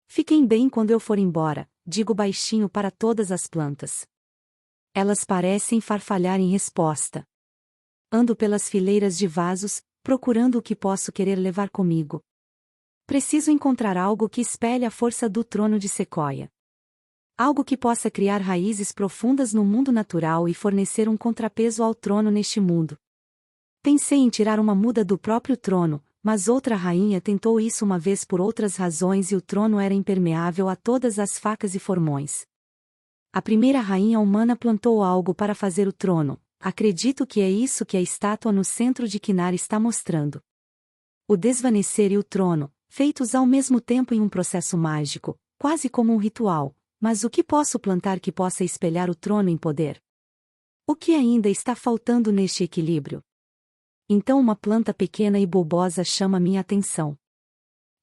Fiquem bem quando eu for embora, digo baixinho para todas as plantas. Elas parecem farfalhar em resposta. Ando pelas fileiras de vasos, procurando o que posso querer levar comigo. Preciso encontrar algo que espelhe a força do trono de sequoia. Algo que possa criar raízes profundas no mundo natural e fornecer um contrapeso ao trono neste mundo. Pensei em tirar uma muda do próprio trono, mas outra rainha tentou isso uma vez por outras razões e o trono era impermeável a todas as facas e formões. A primeira rainha humana plantou algo para fazer o trono. Acredito que é isso que a estátua no centro de Quinar está mostrando. O desvanecer e o trono, feitos ao mesmo tempo em um processo mágico, quase como um ritual, mas o que posso plantar que possa espelhar o trono em poder? O que ainda está faltando neste equilíbrio? Então uma planta pequena e bulbosa chama minha atenção.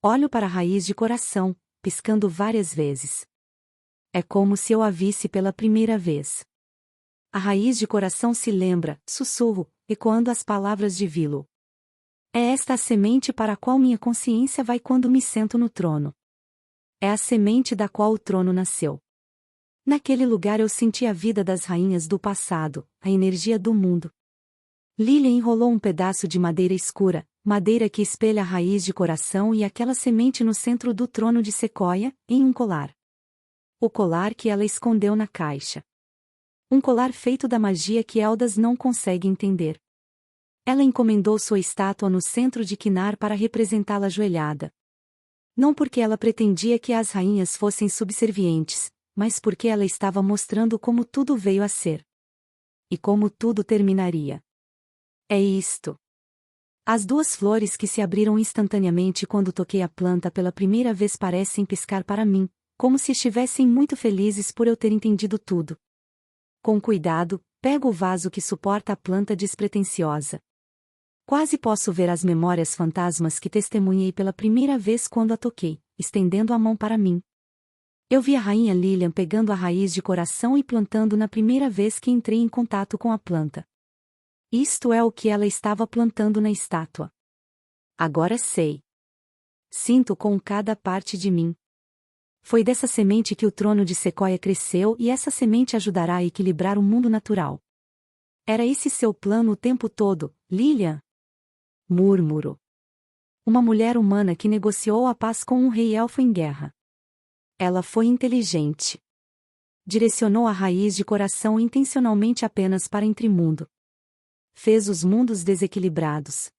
Olho para a raiz de coração, piscando várias vezes. É como se eu a visse pela primeira vez. A raiz de coração se lembra, sussurro, ecoando as palavras de Vi-lo. É esta a semente para a qual minha consciência vai quando me sento no trono. É a semente da qual o trono nasceu. Naquele lugar eu senti a vida das rainhas do passado, a energia do mundo. Lilia enrolou um pedaço de madeira escura, madeira que espelha a raiz de coração e aquela semente no centro do trono de sequoia, em um colar. O colar que ela escondeu na caixa. Um colar feito da magia que Eldas não consegue entender. Ela encomendou sua estátua no centro de Quinar para representá-la ajoelhada. Não porque ela pretendia que as rainhas fossem subservientes, mas porque ela estava mostrando como tudo veio a ser. E como tudo terminaria. É isto. As 2 flores que se abriram instantaneamente quando toquei a planta pela primeira vez parecem piscar para mim, como se estivessem muito felizes por eu ter entendido tudo. Com cuidado, pego o vaso que suporta a planta despretensiosa. Quase posso ver as memórias fantasmas que testemunhei pela primeira vez quando a toquei, estendendo a mão para mim. Eu vi a rainha Lilian pegando a raiz de coração e plantando na primeira vez que entrei em contato com a planta. Isto é o que ela estava plantando na estátua. Agora sei. Sinto com cada parte de mim. Foi dessa semente que o trono de sequoia cresceu e essa semente ajudará a equilibrar o mundo natural. Era esse seu plano o tempo todo, Lilian? Murmuro. Uma mulher humana que negociou a paz com um rei elfo em guerra. Ela foi inteligente. Direcionou a raiz de coração intencionalmente apenas para Entremundo. Fez os mundos desequilibrados.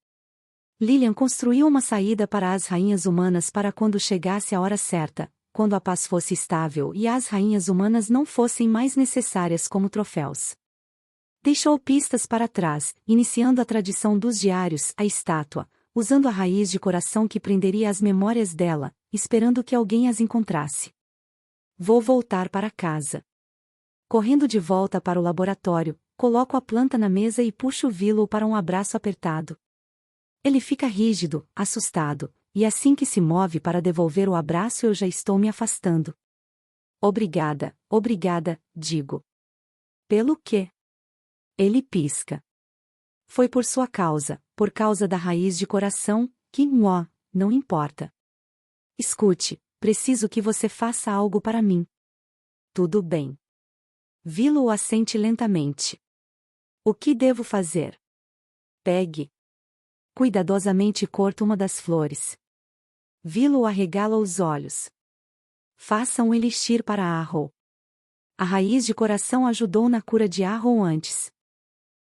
Lilian construiu uma saída para as rainhas humanas para quando chegasse a hora certa, quando a paz fosse estável e as rainhas humanas não fossem mais necessárias como troféus. Deixou pistas para trás, iniciando a tradição dos diários, a estátua, usando a raiz de coração que prenderia as memórias dela, esperando que alguém as encontrasse. Vou voltar para casa. Correndo de volta para o laboratório, coloco a planta na mesa e puxo Willow para um abraço apertado. Ele fica rígido, assustado, e assim que se move para devolver o abraço eu já estou me afastando. Obrigada, digo. Pelo quê? Ele pisca. Foi por sua causa, por causa da raiz de coração, que, não importa. Escute, preciso que você faça algo para mim. Tudo bem. Willow assente lentamente. O que devo fazer? Pegue. Cuidadosamente corto uma das flores. Willow arregala os olhos. Faça um elixir para Arrow. A raiz de coração ajudou na cura de Arrow antes.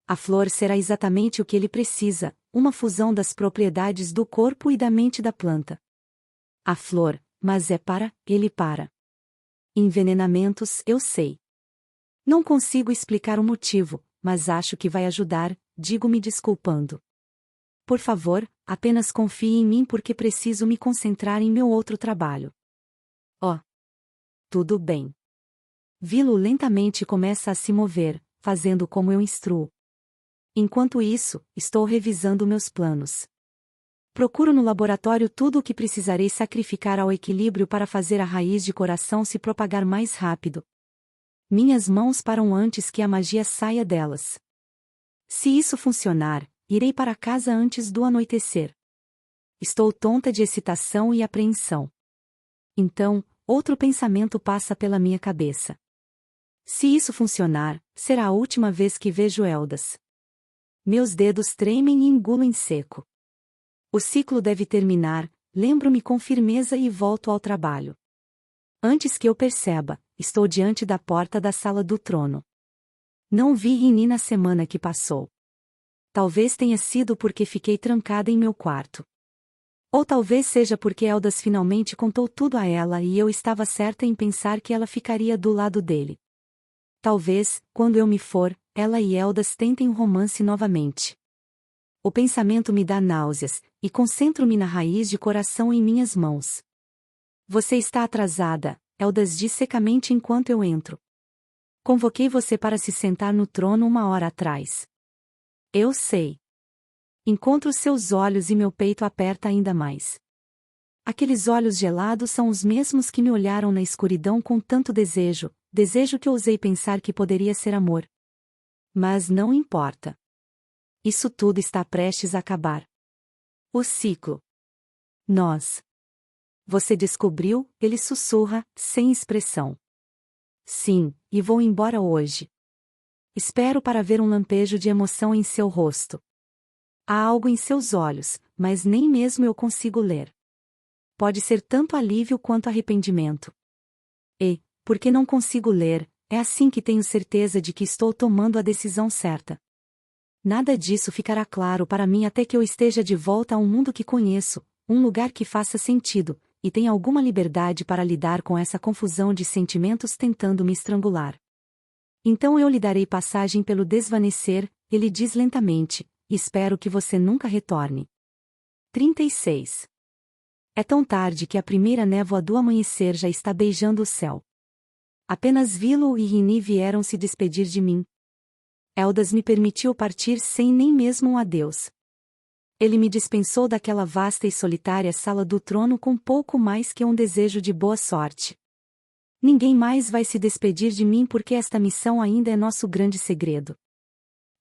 A flor será exatamente o que ele precisa, uma fusão das propriedades do corpo e da mente da planta. A flor, mas é para. Envenenamentos, eu sei. Não consigo explicar o motivo, mas acho que vai ajudar, digo me desculpando. Por favor, apenas confie em mim porque preciso me concentrar em meu outro trabalho. Tudo bem. Willow lentamente começa a se mover, fazendo como eu instruo. Enquanto isso, estou revisando meus planos. Procuro no laboratório tudo o que precisarei sacrificar ao equilíbrio para fazer a raiz de coração se propagar mais rápido. Minhas mãos param antes que a magia saia delas. Se isso funcionar, irei para casa antes do anoitecer. Estou tonta de excitação e apreensão. Então, outro pensamento passa pela minha cabeça. Se isso funcionar, será a última vez que vejo Eldas. Meus dedos tremem e engulo em seco. O ciclo deve terminar, lembro-me com firmeza e volto ao trabalho. Antes que eu perceba, estou diante da porta da sala do trono. Não vi Rini na semana que passou. Talvez tenha sido porque fiquei trancada em meu quarto. Ou talvez seja porque Eldas finalmente contou tudo a ela e eu estava certa em pensar que ela ficaria do lado dele. Talvez, quando eu me for, ela e Eldas tentem um romance novamente. O pensamento me dá náuseas, e concentro-me na raiz de coração em minhas mãos. Você está atrasada, Eldas diz secamente enquanto eu entro. Convoquei você para se sentar no trono 1 hora atrás. Eu sei. Encontro seus olhos e meu peito aperta ainda mais. Aqueles olhos gelados são os mesmos que me olharam na escuridão com tanto desejo que ousei pensar que poderia ser amor. Mas não importa. Isso tudo está prestes a acabar. O ciclo. Nós. Você descobriu, ele sussurra, sem expressão. Sim, e vou embora hoje. Espero para ver um lampejo de emoção em seu rosto. Há algo em seus olhos, mas nem mesmo eu consigo ler. Pode ser tanto alívio quanto arrependimento. E, porque não consigo ler, é assim que tenho certeza de que estou tomando a decisão certa. Nada disso ficará claro para mim até que eu esteja de volta a um mundo que conheço, um lugar que faça sentido, e tenha alguma liberdade para lidar com essa confusão de sentimentos tentando me estrangular. Então eu lhe darei passagem pelo desvanecer, ele diz lentamente, e espero que você nunca retorne. 36. É tão tarde que a primeira névoa do amanhecer já está beijando o céu. Apenas Willow e Rini vieram se despedir de mim. Eldas me permitiu partir sem nem mesmo um adeus. Ele me dispensou daquela vasta e solitária sala do trono com pouco mais que um desejo de boa sorte. Ninguém mais vai se despedir de mim porque esta missão ainda é nosso grande segredo.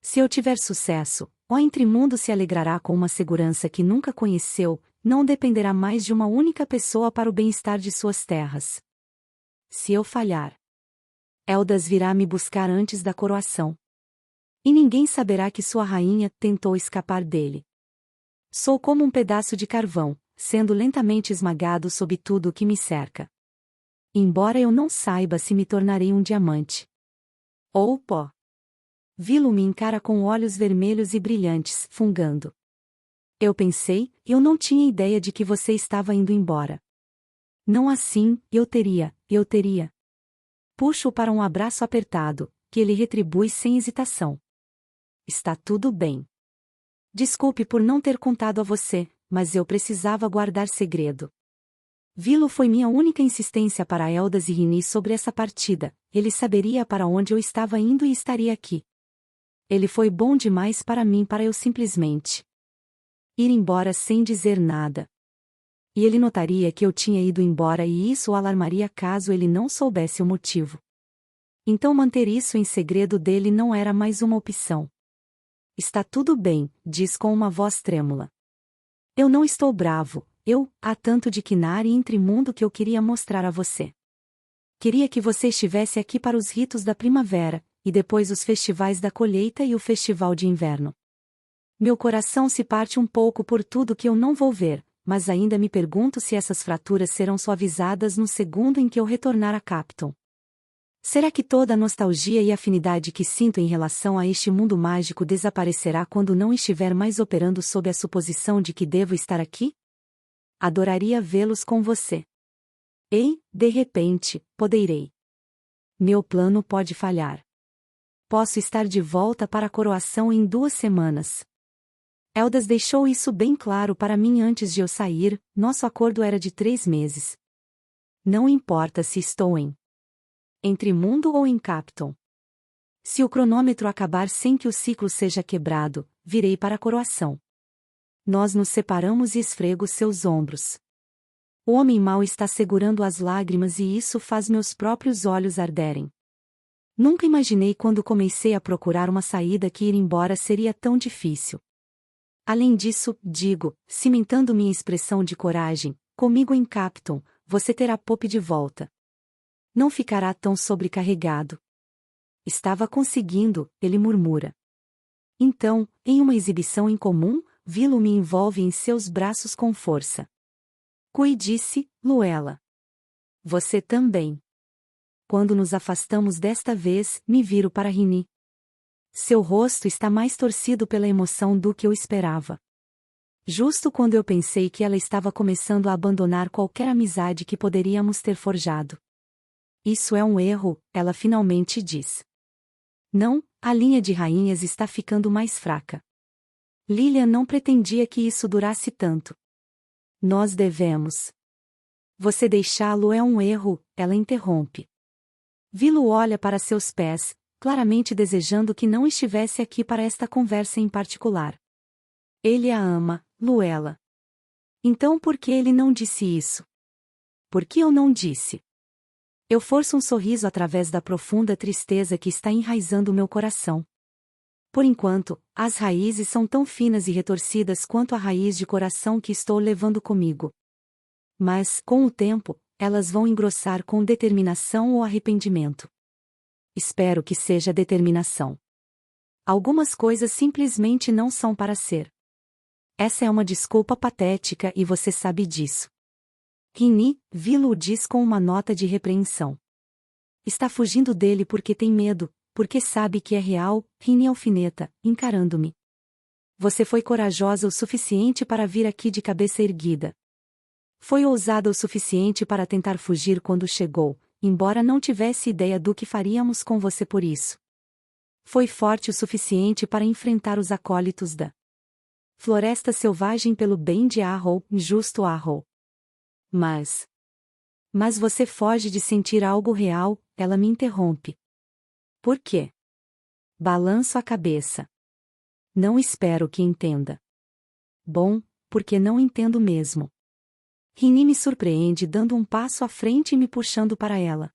Se eu tiver sucesso, o Entremundo se alegrará com uma segurança que nunca conheceu, não dependerá mais de uma única pessoa para o bem-estar de suas terras. Se eu falhar, Eldas virá me buscar antes da coroação. E ninguém saberá que sua rainha tentou escapar dele. Sou como um pedaço de carvão, sendo lentamente esmagado sob tudo o que me cerca. Embora eu não saiba se me tornarei um diamante. Ou pó. Willow me encara com olhos vermelhos e brilhantes, fungando. Eu pensei, eu não tinha ideia de que você estava indo embora. Não assim, eu teria. Puxo-o para um abraço apertado, que ele retribui sem hesitação. Está tudo bem. Desculpe por não ter contado a você, mas eu precisava guardar segredo. Vilo foi minha única insistência para Eldas e Rini sobre essa partida, ele saberia para onde eu estava indo e estaria aqui. Ele foi bom demais para mim para eu simplesmente ir embora sem dizer nada. E ele notaria que eu tinha ido embora e isso o alarmaria caso ele não soubesse o motivo. Então manter isso em segredo dele não era mais uma opção. Está tudo bem, diz com uma voz trêmula. Eu não estou bravo, há tanto de quinar e entremundo que eu queria mostrar a você. Queria que você estivesse aqui para os ritos da primavera, e depois os festivais da colheita e o festival de inverno. Meu coração se parte um pouco por tudo que eu não vou ver, mas ainda me pergunto se essas fraturas serão suavizadas no segundo em que eu retornar a Capton. Será que toda a nostalgia e afinidade que sinto em relação a este mundo mágico desaparecerá quando não estiver mais operando sob a suposição de que devo estar aqui? Adoraria vê-los com você. Ei, de repente, poderei. Meu plano pode falhar. Posso estar de volta para a coroação em 2 semanas. Eldas deixou isso bem claro para mim antes de eu sair, nosso acordo era de 3 meses. Não importa se estou em Entremundo ou em Capton. Se o cronômetro acabar sem que o ciclo seja quebrado, virei para a coroação. Nós nos separamos e esfrego seus ombros. O homem mau está segurando as lágrimas e isso faz meus próprios olhos arderem. Nunca imaginei quando comecei a procurar uma saída que ir embora seria tão difícil. Além disso, digo, cimentando minha expressão de coragem, comigo em Capton, você terá Pope de volta. Não ficará tão sobrecarregado. Estava conseguindo, ele murmura. Então, em uma exibição incomum, Vilo me envolve em seus braços com força. Disse, Luella. Você também. Quando nos afastamos desta vez, me viro para Rini. Seu rosto está mais torcido pela emoção do que eu esperava. Justo quando eu pensei que ela estava começando a abandonar qualquer amizade que poderíamos ter forjado. Isso é um erro, ela finalmente diz. Não, a linha de rainhas está ficando mais fraca. Lilian não pretendia que isso durasse tanto. Nós devemos. Você deixá-lo é um erro, ela interrompe. Vilo olha para seus pés, claramente desejando que não estivesse aqui para esta conversa em particular. Ele a ama, Luella. Então por que ele não disse isso? Por que eu não disse? Eu forço um sorriso através da profunda tristeza que está enraizando meu coração. Por enquanto, as raízes são tão finas e retorcidas quanto a raiz de coração que estou levando comigo. Mas, com o tempo, elas vão engrossar com determinação ou arrependimento. Espero que seja determinação. Algumas coisas simplesmente não são para ser. Essa é uma desculpa patética e você sabe disso. Rini, Vilo o diz com uma nota de repreensão. Está fugindo dele porque tem medo, porque sabe que é real, Rini alfineta, encarando-me. Você foi corajosa o suficiente para vir aqui de cabeça erguida. Foi ousada o suficiente para tentar fugir quando chegou, embora não tivesse ideia do que faríamos com você por isso. Foi forte o suficiente para enfrentar os acólitos da Floresta Selvagem pelo bem de Arrow, justo Arrow. Mas você foge de sentir algo real, ela me interrompe. Por quê? Balanço a cabeça. Não espero que entenda. Bom, porque não entendo mesmo. Rini me surpreende dando um passo à frente e me puxando para ela.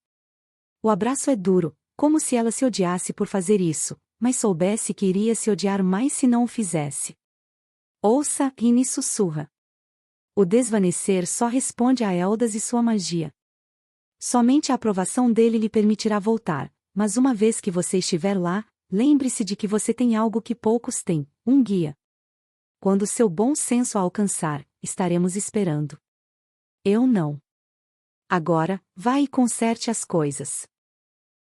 O abraço é duro, como se ela se odiasse por fazer isso, mas soubesse que iria se odiar mais se não o fizesse. Ouça, Rini sussurra. O desvanecer só responde a Eldas e sua magia. Somente a aprovação dele lhe permitirá voltar, mas uma vez que você estiver lá, lembre-se de que você tem algo que poucos têm, um guia. Quando seu bom senso a alcançar, estaremos esperando. Eu não. Agora, vá e conserte as coisas.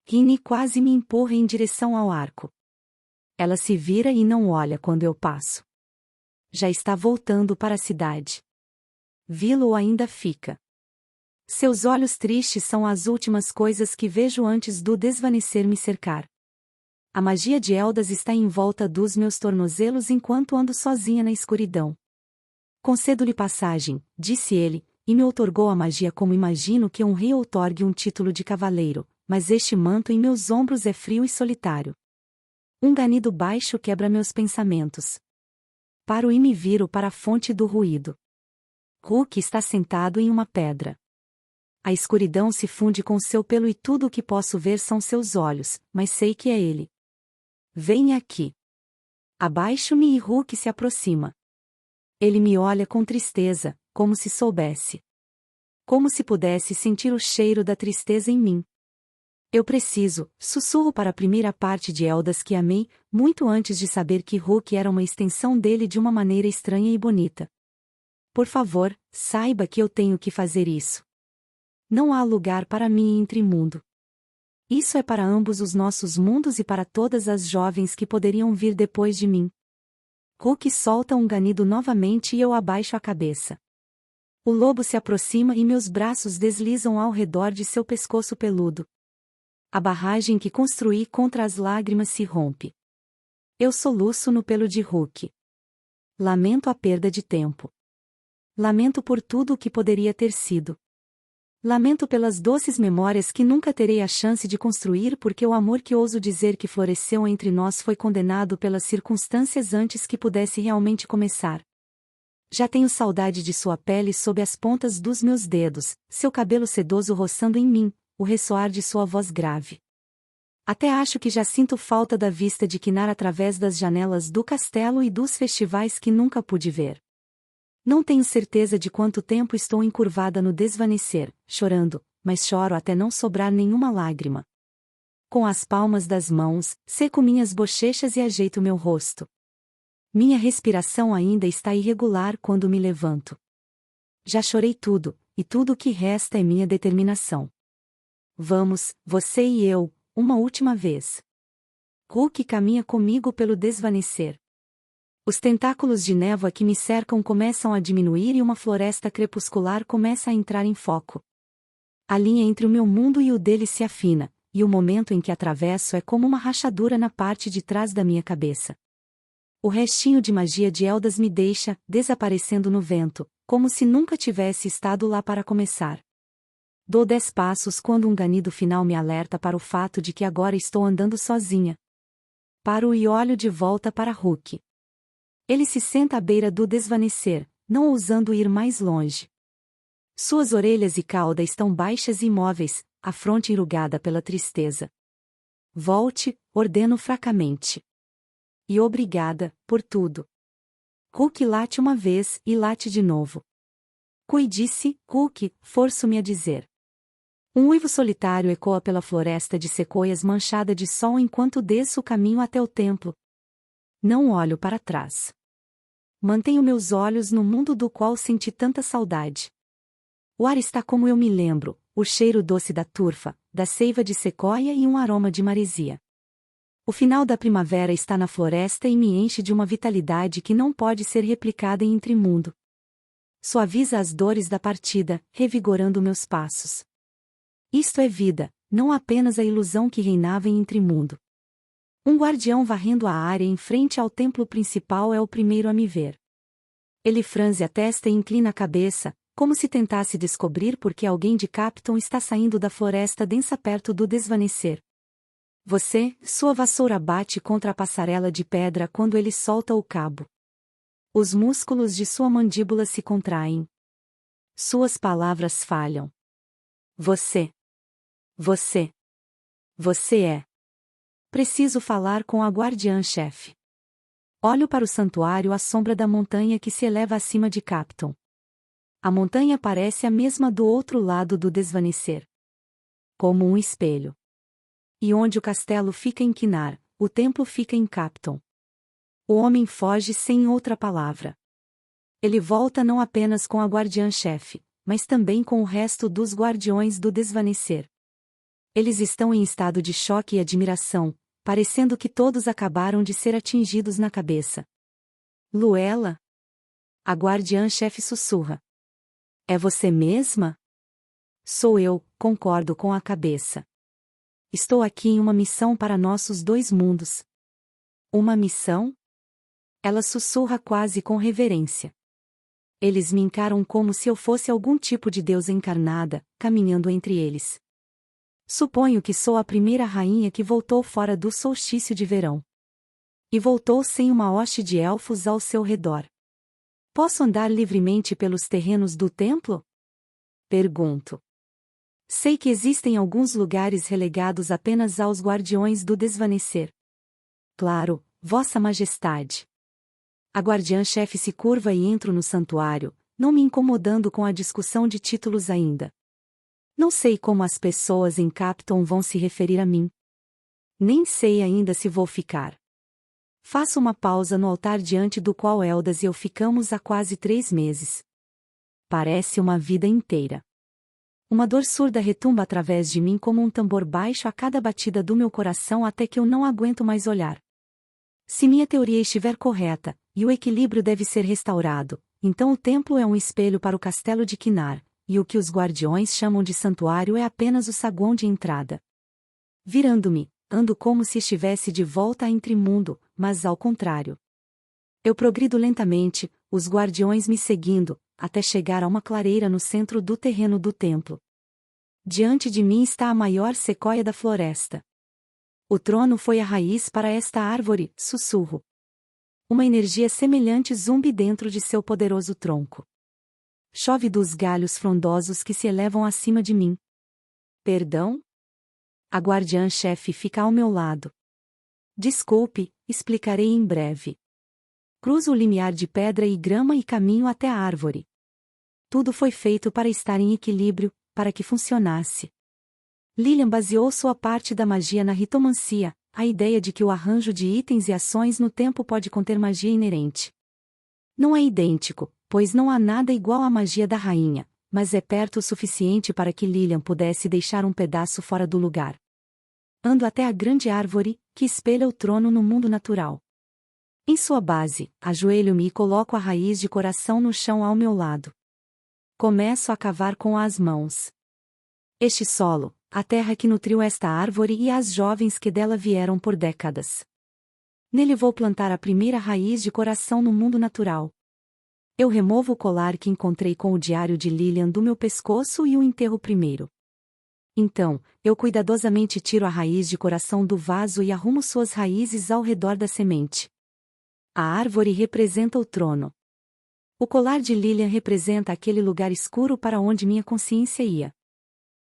Rini quase me empurra em direção ao arco. Ela se vira e não olha quando eu passo. Já está voltando para a cidade. Vilo ainda fica. Seus olhos tristes são as últimas coisas que vejo antes do desvanecer me cercar. A magia de Eldas está em volta dos meus tornozelos enquanto ando sozinha na escuridão. Concedo-lhe passagem, disse ele, e me outorgou a magia como imagino que um rei outorgue um título de cavaleiro, mas este manto em meus ombros é frio e solitário. Um ganido baixo quebra meus pensamentos. Paro e me viro para a fonte do ruído. Hulk está sentado em uma pedra. A escuridão se funde com seu pelo e tudo o que posso ver são seus olhos, mas sei que é ele. Venha aqui. Abaixo-me e Hulk se aproxima. Ele me olha com tristeza, como se soubesse. Como se pudesse sentir o cheiro da tristeza em mim. Eu preciso, sussurro para a primeira parte de Eldas que amei, muito antes de saber que Hulk era uma extensão dele de uma maneira estranha e bonita. Por favor, saiba que eu tenho que fazer isso. Não há lugar para mim entre mundo. Isso é para ambos os nossos mundos e para todas as jovens que poderiam vir depois de mim. Hulk solta um ganido novamente e eu abaixo a cabeça. O lobo se aproxima e meus braços deslizam ao redor de seu pescoço peludo. A barragem que construí contra as lágrimas se rompe. Eu soluço no pelo de Hulk. Lamento a perda de tempo. Lamento por tudo o que poderia ter sido. Lamento pelas doces memórias que nunca terei a chance de construir porque o amor que ouso dizer que floresceu entre nós foi condenado pelas circunstâncias antes que pudesse realmente começar. Já tenho saudade de sua pele sob as pontas dos meus dedos, seu cabelo sedoso roçando em mim, o ressoar de sua voz grave. Até acho que já sinto falta da vista de Quinar através das janelas do castelo e dos festivais que nunca pude ver. Não tenho certeza de quanto tempo estou encurvada no desvanecer, chorando, mas choro até não sobrar nenhuma lágrima. Com as palmas das mãos, seco minhas bochechas e ajeito meu rosto. Minha respiração ainda está irregular quando me levanto. Já chorei tudo, e tudo o que resta é minha determinação. Vamos, você e eu, uma última vez. Hulk caminha comigo pelo desvanecer. Os tentáculos de névoa que me cercam começam a diminuir e uma floresta crepuscular começa a entrar em foco. A linha entre o meu mundo e o dele se afina, e o momento em que atravesso é como uma rachadura na parte de trás da minha cabeça. O restinho de magia de Eldas me deixa, desaparecendo no vento, como se nunca tivesse estado lá para começar. Dou 10 passos quando um ganido final me alerta para o fato de que agora estou andando sozinha. Paro e olho de volta para Hulk. Ele se senta à beira do desvanecer, não ousando ir mais longe. Suas orelhas e cauda estão baixas e imóveis, a fronte enrugada pela tristeza. Volte, ordeno fracamente. E obrigada, por tudo. Hulk late uma vez e late de novo. Cuide-se, Hulk, forço-me a dizer. Um uivo solitário ecoa pela floresta de sequoias manchada de sol enquanto desço o caminho até o templo. Não olho para trás. Mantenho meus olhos no mundo do qual senti tanta saudade. O ar está como eu me lembro, o cheiro doce da turfa, da seiva de sequoia e um aroma de maresia. O final da primavera está na floresta e me enche de uma vitalidade que não pode ser replicada em Intrimundo. Suaviza as dores da partida, revigorando meus passos. Isto é vida, não apenas a ilusão que reinava em Intrimundo. Um guardião varrendo a área em frente ao templo principal é o primeiro a me ver. Ele franze a testa e inclina a cabeça, como se tentasse descobrir por que alguém de Capton está saindo da floresta densa perto do desvanecer. Sua vassoura bate contra a passarela de pedra quando ele solta o cabo. Os músculos de sua mandíbula se contraem. Suas palavras falham. Você é. Preciso falar com a guardiã-chefe. Olho para o santuário à sombra da montanha que se eleva acima de Capton. A montanha parece a mesma do outro lado do desvanecer. Como um espelho. E onde o castelo fica em Quinar, o templo fica em Capton. O homem foge sem outra palavra. Ele volta não apenas com a guardiã-chefe, mas também com o resto dos guardiões do desvanecer. Eles estão em estado de choque e admiração, parecendo que todos acabaram de ser atingidos na cabeça. Luella? A guardiã-chefe sussurra. É você mesma? Sou eu, concordo com a cabeça. Estou aqui em uma missão para nossos dois mundos. Uma missão? Ela sussurra quase com reverência. Eles me encaram como se eu fosse algum tipo de deusa encarnada, caminhando entre eles. Suponho que sou a primeira rainha que voltou fora do solstício de verão. E voltou sem uma hoste de elfos ao seu redor. Posso andar livremente pelos terrenos do templo? Pergunto. Sei que existem alguns lugares relegados apenas aos guardiões do desvanecer. Claro, Vossa Majestade. A guardiã-chefe se curva e entro no santuário, não me incomodando com a discussão de títulos ainda. Não sei como as pessoas em Capton vão se referir a mim. Nem sei ainda se vou ficar. Faço uma pausa no altar diante do qual Eldas e eu ficamos há quase 3 meses. Parece uma vida inteira. Uma dor surda retumba através de mim como um tambor baixo a cada batida do meu coração até que eu não aguento mais olhar. Se minha teoria estiver correta, e o equilíbrio deve ser restaurado, então o templo é um espelho para o castelo de Quinar, e o que os guardiões chamam de santuário é apenas o saguão de entrada. Virando-me, ando como se estivesse de volta a Entremundo, mas ao contrário. Eu progrido lentamente, os guardiões me seguindo, até chegar a uma clareira no centro do terreno do templo. Diante de mim está a maior sequoia da floresta. O trono foi a raiz para esta árvore, sussurro. Uma energia semelhante zumbi dentro de seu poderoso tronco. Chove dos galhos frondosos que se elevam acima de mim. Perdão? A guardiã-chefe fica ao meu lado. Desculpe, explicarei em breve. Cruzo o limiar de pedra e grama e caminho até a árvore. Tudo foi feito para estar em equilíbrio, para que funcionasse. Lilian baseou sua parte da magia na ritomancia, a ideia de que o arranjo de itens e ações no tempo pode conter magia inerente. Não é idêntico, pois não há nada igual à magia da rainha, mas é perto o suficiente para que Lilian pudesse deixar um pedaço fora do lugar. Ando até a grande árvore, que espelha o trono no mundo natural. Em sua base, ajoelho-me e coloco a raiz de coração no chão ao meu lado. Começo a cavar com as mãos. Este solo, a terra que nutriu esta árvore e as jovens que dela vieram por décadas. Nele vou plantar a primeira raiz de coração no mundo natural. Eu removo o colar que encontrei com o diário de Lilian do meu pescoço e o enterro primeiro. Então, eu cuidadosamente tiro a raiz de coração do vaso e arrumo suas raízes ao redor da semente. A árvore representa o trono. O colar de Lilian representa aquele lugar escuro para onde minha consciência ia.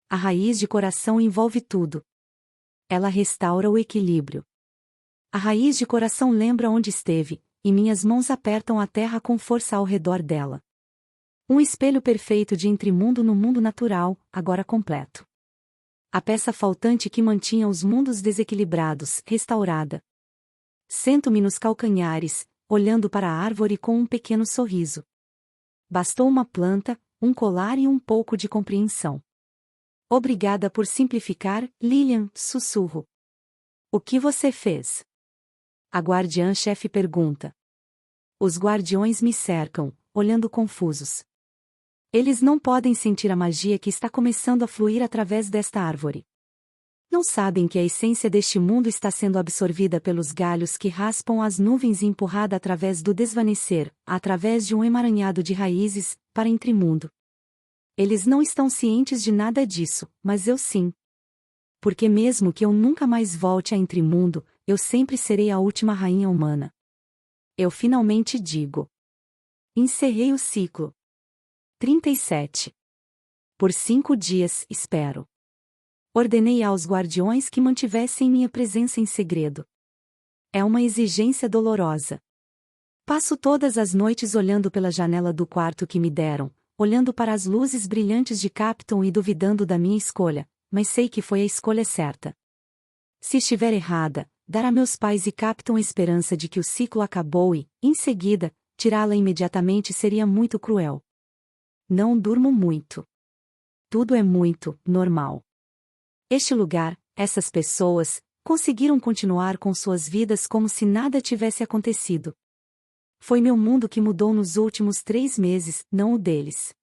A raiz de coração envolve tudo. Ela restaura o equilíbrio. A raiz de coração lembra onde esteve, e minhas mãos apertam a terra com força ao redor dela. Um espelho perfeito de entremundo no mundo natural, agora completo. A peça faltante que mantinha os mundos desequilibrados, restaurada. Sento-me nos calcanhares, olhando para a árvore com um pequeno sorriso. Bastou uma planta, um colar e um pouco de compreensão. Obrigada por simplificar, Lilian, sussurro. O que você fez? A guardiã-chefe pergunta. Os guardiões me cercam, olhando confusos. Eles não podem sentir a magia que está começando a fluir através desta árvore. Não sabem que a essência deste mundo está sendo absorvida pelos galhos que raspam as nuvens e empurrada através do desvanecer, através de um emaranhado de raízes, para Entremundo. Eles não estão cientes de nada disso, mas eu sim. Porque mesmo que eu nunca mais volte a Entremundo, eu sempre serei a última rainha humana. Eu finalmente digo. Encerrei o ciclo. 37. Por 5 dias, espero. Ordenei aos guardiões que mantivessem minha presença em segredo. É uma exigência dolorosa. Passo todas as noites olhando pela janela do quarto que me deram, olhando para as luzes brilhantes de Capton e duvidando da minha escolha, mas sei que foi a escolha certa. Se estiver errada, dar a meus pais e Capton a esperança de que o ciclo acabou e, em seguida, tirá-la imediatamente seria muito cruel. Não durmo muito. Tudo é muito normal. Este lugar, essas pessoas, conseguiram continuar com suas vidas como se nada tivesse acontecido. Foi meu mundo que mudou nos últimos 3 meses, não o deles.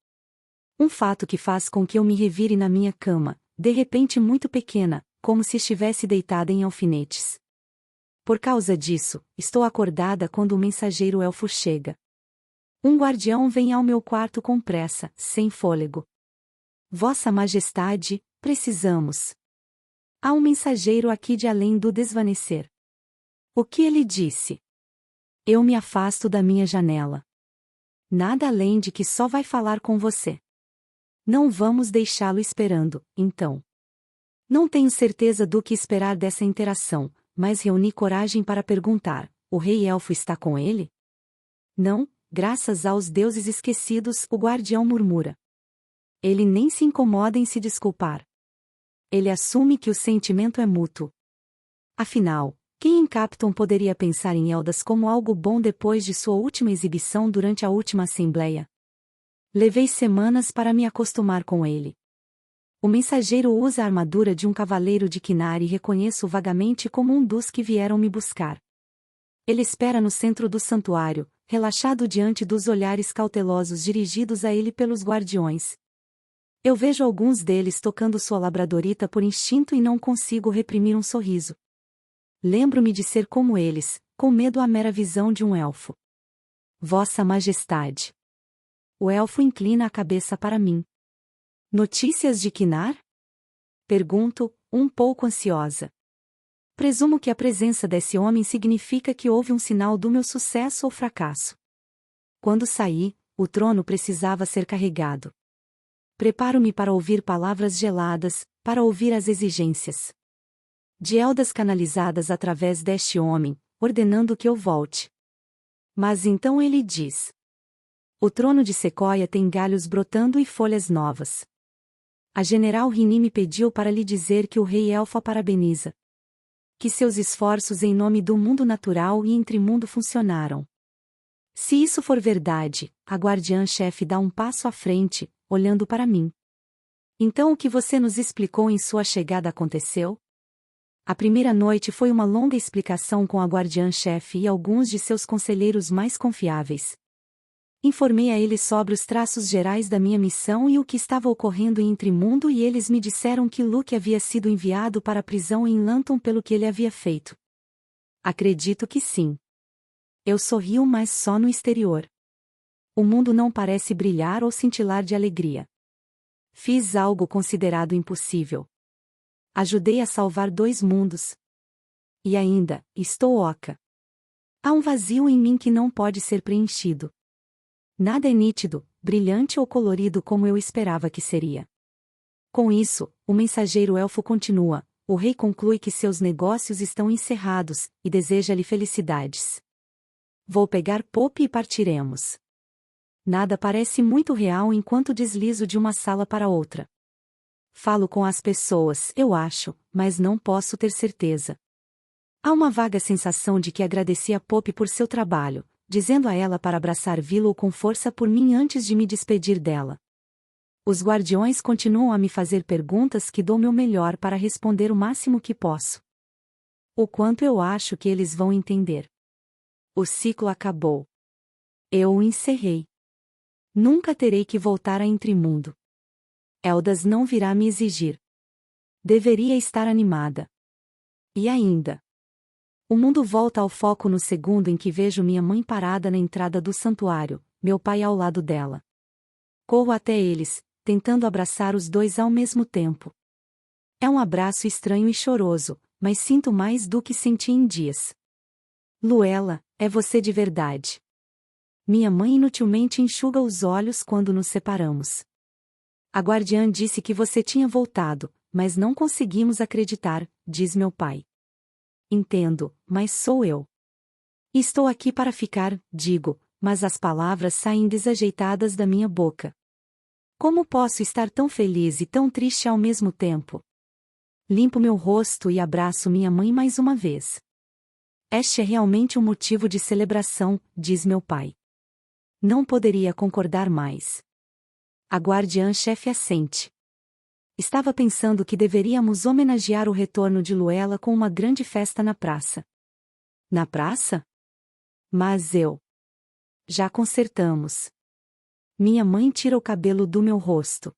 Um fato que faz com que eu me revire na minha cama, de repente muito pequena, como se estivesse deitada em alfinetes. Por causa disso, estou acordada quando o mensageiro elfo chega. Um guardião vem ao meu quarto com pressa, sem fôlego. Vossa Majestade, precisamos. Há um mensageiro aqui de além do desvanecer. O que ele disse? Eu me afasto da minha janela. Nada além de que só vai falar com você. Não vamos deixá-lo esperando, então. Não tenho certeza do que esperar dessa interação, mas reuni coragem para perguntar: o rei elfo está com ele? Não, graças aos deuses esquecidos, o guardião murmura. Ele nem se incomoda em se desculpar. Ele assume que o sentimento é mútuo. Afinal, quem em Capton poderia pensar em Eldas como algo bom depois de sua última exibição durante a última assembleia? Levei semanas para me acostumar com ele. O mensageiro usa a armadura de um cavaleiro de Quinar e reconheço vagamente como um dos que vieram me buscar. Ele espera no centro do santuário, relaxado diante dos olhares cautelosos dirigidos a ele pelos guardiões. Eu vejo alguns deles tocando sua labradorita por instinto e não consigo reprimir um sorriso. Lembro-me de ser como eles, com medo à mera visão de um elfo. Vossa Majestade. O elfo inclina a cabeça para mim. Notícias de Quinar? Pergunto, um pouco ansiosa. Presumo que a presença desse homem significa que houve um sinal do meu sucesso ou fracasso. Quando saí, o trono precisava ser carregado. Preparo-me para ouvir palavras geladas, para ouvir as exigências de Eldas canalizadas através deste homem, ordenando que eu volte. Mas então ele diz: o trono de Sequoia tem galhos brotando e folhas novas. A general Rini me pediu para lhe dizer que o rei elfo a parabeniza. Que seus esforços em nome do mundo natural e entre mundo funcionaram. Se isso for verdade, a guardiã-chefe dá um passo à frente, olhando para mim. Então o que você nos explicou em sua chegada aconteceu? A primeira noite foi uma longa explicação com a guardiã-chefe e alguns de seus conselheiros mais confiáveis. Informei a eles sobre os traços gerais da minha missão e o que estava ocorrendo em Entremundo e eles me disseram que Luke havia sido enviado para a prisão em Lanton pelo que ele havia feito. Acredito que sim. Eu sorrio, mas só no exterior. O mundo não parece brilhar ou cintilar de alegria. Fiz algo considerado impossível. Ajudei a salvar 2 mundos. E ainda, estou oca. Há um vazio em mim que não pode ser preenchido. Nada é nítido, brilhante ou colorido como eu esperava que seria. Com isso, o mensageiro elfo continua: o rei conclui que seus negócios estão encerrados, e deseja-lhe felicidades. Vou pegar Pope e partiremos. Nada parece muito real enquanto deslizo de uma sala para outra. Falo com as pessoas, eu acho, mas não posso ter certeza. Há uma vaga sensação de que agradeci a Pope por seu trabalho, dizendo a ela para abraçar Willow com força por mim antes de me despedir dela. Os guardiões continuam a me fazer perguntas que dou meu melhor para responder o máximo que posso. O quanto eu acho que eles vão entender. O ciclo acabou. Eu o encerrei. Nunca terei que voltar a Entremundo. Eldas não virá me exigir. Deveria estar animada. E ainda. O mundo volta ao foco no segundo em que vejo minha mãe parada na entrada do santuário, meu pai ao lado dela. Corro até eles, tentando abraçar os 2 ao mesmo tempo. É um abraço estranho e choroso, mas sinto mais do que senti em dias. Luella, é você de verdade. Minha mãe inutilmente enxuga os olhos quando nos separamos. A guardiã disse que você tinha voltado, mas não conseguimos acreditar, diz meu pai. Entendo, mas sou eu. Estou aqui para ficar, digo, mas as palavras saem desajeitadas da minha boca. Como posso estar tão feliz e tão triste ao mesmo tempo? Limpo meu rosto e abraço minha mãe mais uma vez. Este é realmente um motivo de celebração, diz meu pai. Não poderia concordar mais. A guardiã-chefe assente. Estava pensando que deveríamos homenagear o retorno de Luella com uma grande festa na praça. Na praça? Mas eu. Já consertamos. Minha mãe tira o cabelo do meu rosto.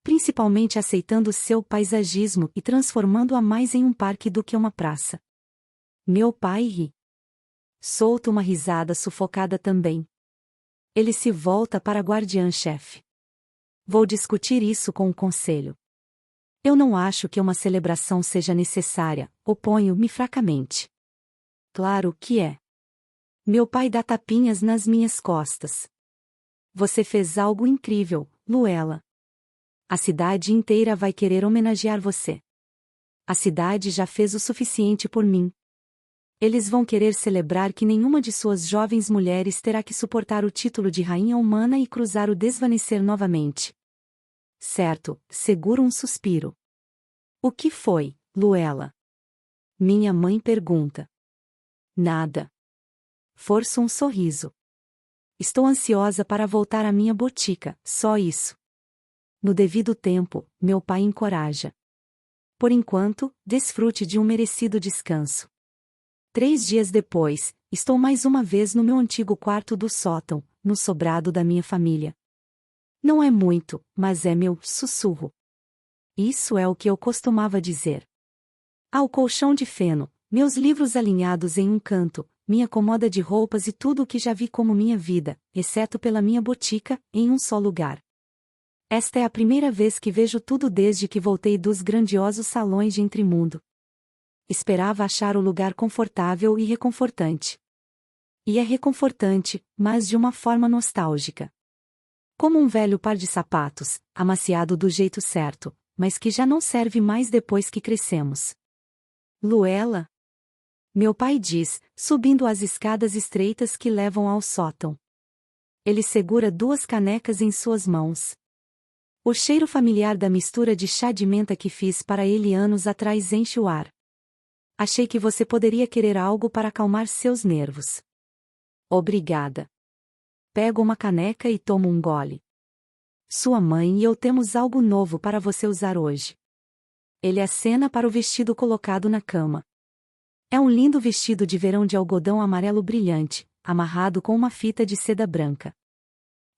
Principalmente aceitando seu paisagismo e transformando-a mais em um parque do que uma praça. Meu pai ri. Solto uma risada sufocada também. Ele se volta para a guardiã-chefe. Vou discutir isso com o conselho. Eu não acho que uma celebração seja necessária, oponho-me fracamente. Claro que é. Meu pai dá tapinhas nas minhas costas. Você fez algo incrível, Luella. A cidade inteira vai querer homenagear você. A cidade já fez o suficiente por mim. Eles vão querer celebrar que nenhuma de suas jovens mulheres terá que suportar o título de rainha humana e cruzar o desvanecer novamente. Certo, seguro um suspiro. O que foi, Luella? Minha mãe pergunta. Nada. Forço um sorriso. Estou ansiosa para voltar à minha botica, só isso. No devido tempo, meu pai encoraja. Por enquanto, desfrute de um merecido descanso. 3 dias depois, estou mais uma vez no meu antigo quarto do sótão, no sobrado da minha família. Não é muito, mas é meu sussurro. Isso é o que eu costumava dizer. Há o colchão de feno, meus livros alinhados em um canto, minha comoda de roupas e tudo o que já vi como minha vida, exceto pela minha botica, em um só lugar. Esta é a primeira vez que vejo tudo desde que voltei dos grandiosos salões de entremundo. Esperava achar o lugar confortável e reconfortante. E é reconfortante, mas de uma forma nostálgica. Como um velho par de sapatos, amaciado do jeito certo, mas que já não serve mais depois que crescemos. Luella? Meu pai diz, subindo as escadas estreitas que levam ao sótão. Ele segura 2 canecas em suas mãos. O cheiro familiar da mistura de chá de menta que fiz para ele anos atrás enche o ar. Achei que você poderia querer algo para acalmar seus nervos. Obrigada. Pego uma caneca e tomo um gole. Sua mãe e eu temos algo novo para você usar hoje. Ele acena para o vestido colocado na cama. É um lindo vestido de verão de algodão amarelo brilhante, amarrado com uma fita de seda branca.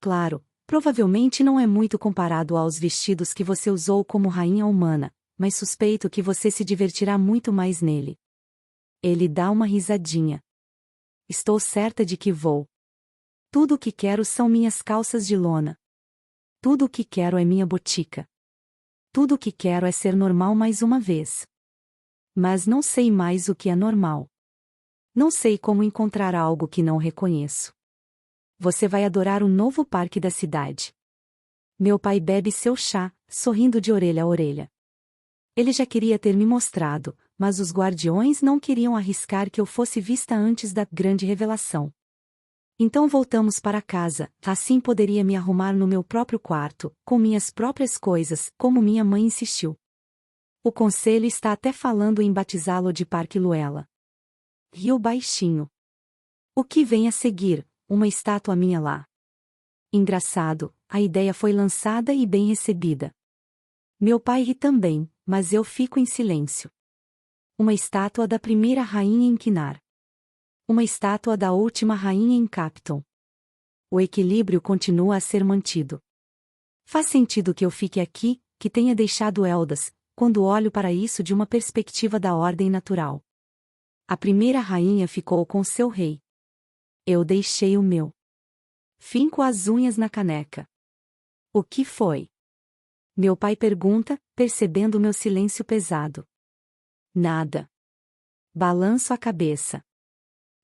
Claro, provavelmente não é muito comparado aos vestidos que você usou como rainha humana, mas suspeito que você se divertirá muito mais nele. Ele dá uma risadinha. Estou certa de que vou. Tudo o que quero são minhas calças de lona. Tudo o que quero é minha botica. Tudo o que quero é ser normal mais uma vez. Mas não sei mais o que é normal. Não sei como encontrar algo que não reconheço. Você vai adorar o novo parque da cidade. Meu pai bebe seu chá, sorrindo de orelha a orelha. Ele já queria ter me mostrado, mas os guardiões não queriam arriscar que eu fosse vista antes da grande revelação. Então voltamos para casa, assim poderia me arrumar no meu próprio quarto, com minhas próprias coisas, como minha mãe insistiu. O conselho está até falando em batizá-lo de Parque Luella. Riu baixinho. O que vem a seguir? Uma estátua minha lá. Engraçado, a ideia foi lançada e bem recebida. Meu pai ri também, mas eu fico em silêncio. Uma estátua da primeira rainha em Quinar. Uma estátua da última rainha em Capton. O equilíbrio continua a ser mantido. Faz sentido que eu fique aqui, que tenha deixado Eldas, quando olho para isso de uma perspectiva da ordem natural. A primeira rainha ficou com seu rei. Eu deixei o meu. Finco as unhas na caneca. O que foi? Meu pai pergunta, percebendo meu silêncio pesado. Nada. Balanço a cabeça.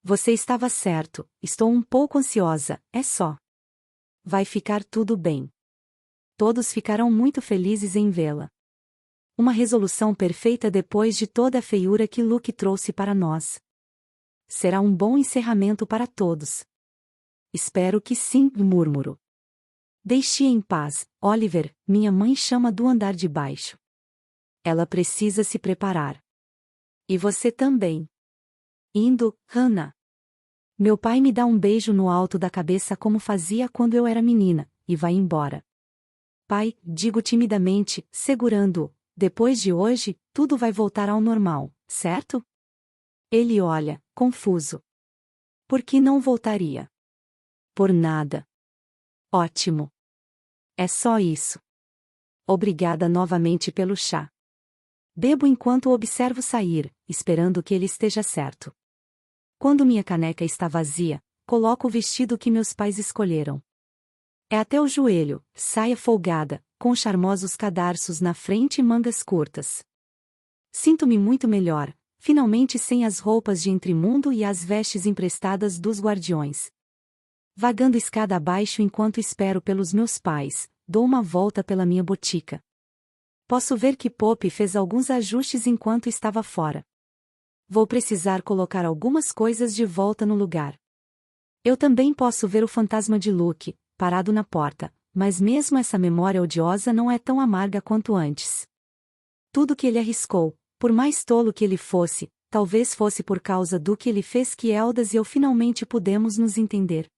Você estava certo, estou um pouco ansiosa, é só. Vai ficar tudo bem. Todos ficarão muito felizes em vê-la. Uma resolução perfeita depois de toda a feiura que Luke trouxe para nós. Será um bom encerramento para todos. Espero que sim, murmuro. Deixe em paz, Oliver, minha mãe chama do andar de baixo. Ela precisa se preparar. E você também. Indo, Hannah. Meu pai me dá um beijo no alto da cabeça como fazia quando eu era menina, e vai embora. Pai, digo timidamente, segurando-o, depois de hoje, tudo vai voltar ao normal, certo? Ele olha, confuso. Por que não voltaria? Por nada. Ótimo. É só isso. Obrigada novamente pelo chá. Bebo enquanto o observo sair, esperando que ele esteja certo. Quando minha caneca está vazia, coloco o vestido que meus pais escolheram. É até o joelho, saia folgada, com charmosos cadarços na frente e mangas curtas. Sinto-me muito melhor, finalmente sem as roupas de entremundo e as vestes emprestadas dos guardiões. Vagando escada abaixo enquanto espero pelos meus pais, dou uma volta pela minha botica. Posso ver que Poppy fez alguns ajustes enquanto estava fora. Vou precisar colocar algumas coisas de volta no lugar. Eu também posso ver o fantasma de Luke, parado na porta, mas mesmo essa memória odiosa não é tão amarga quanto antes. Tudo que ele arriscou, por mais tolo que ele fosse, talvez fosse por causa do que ele fez que Eldas e eu finalmente pudemos nos entender.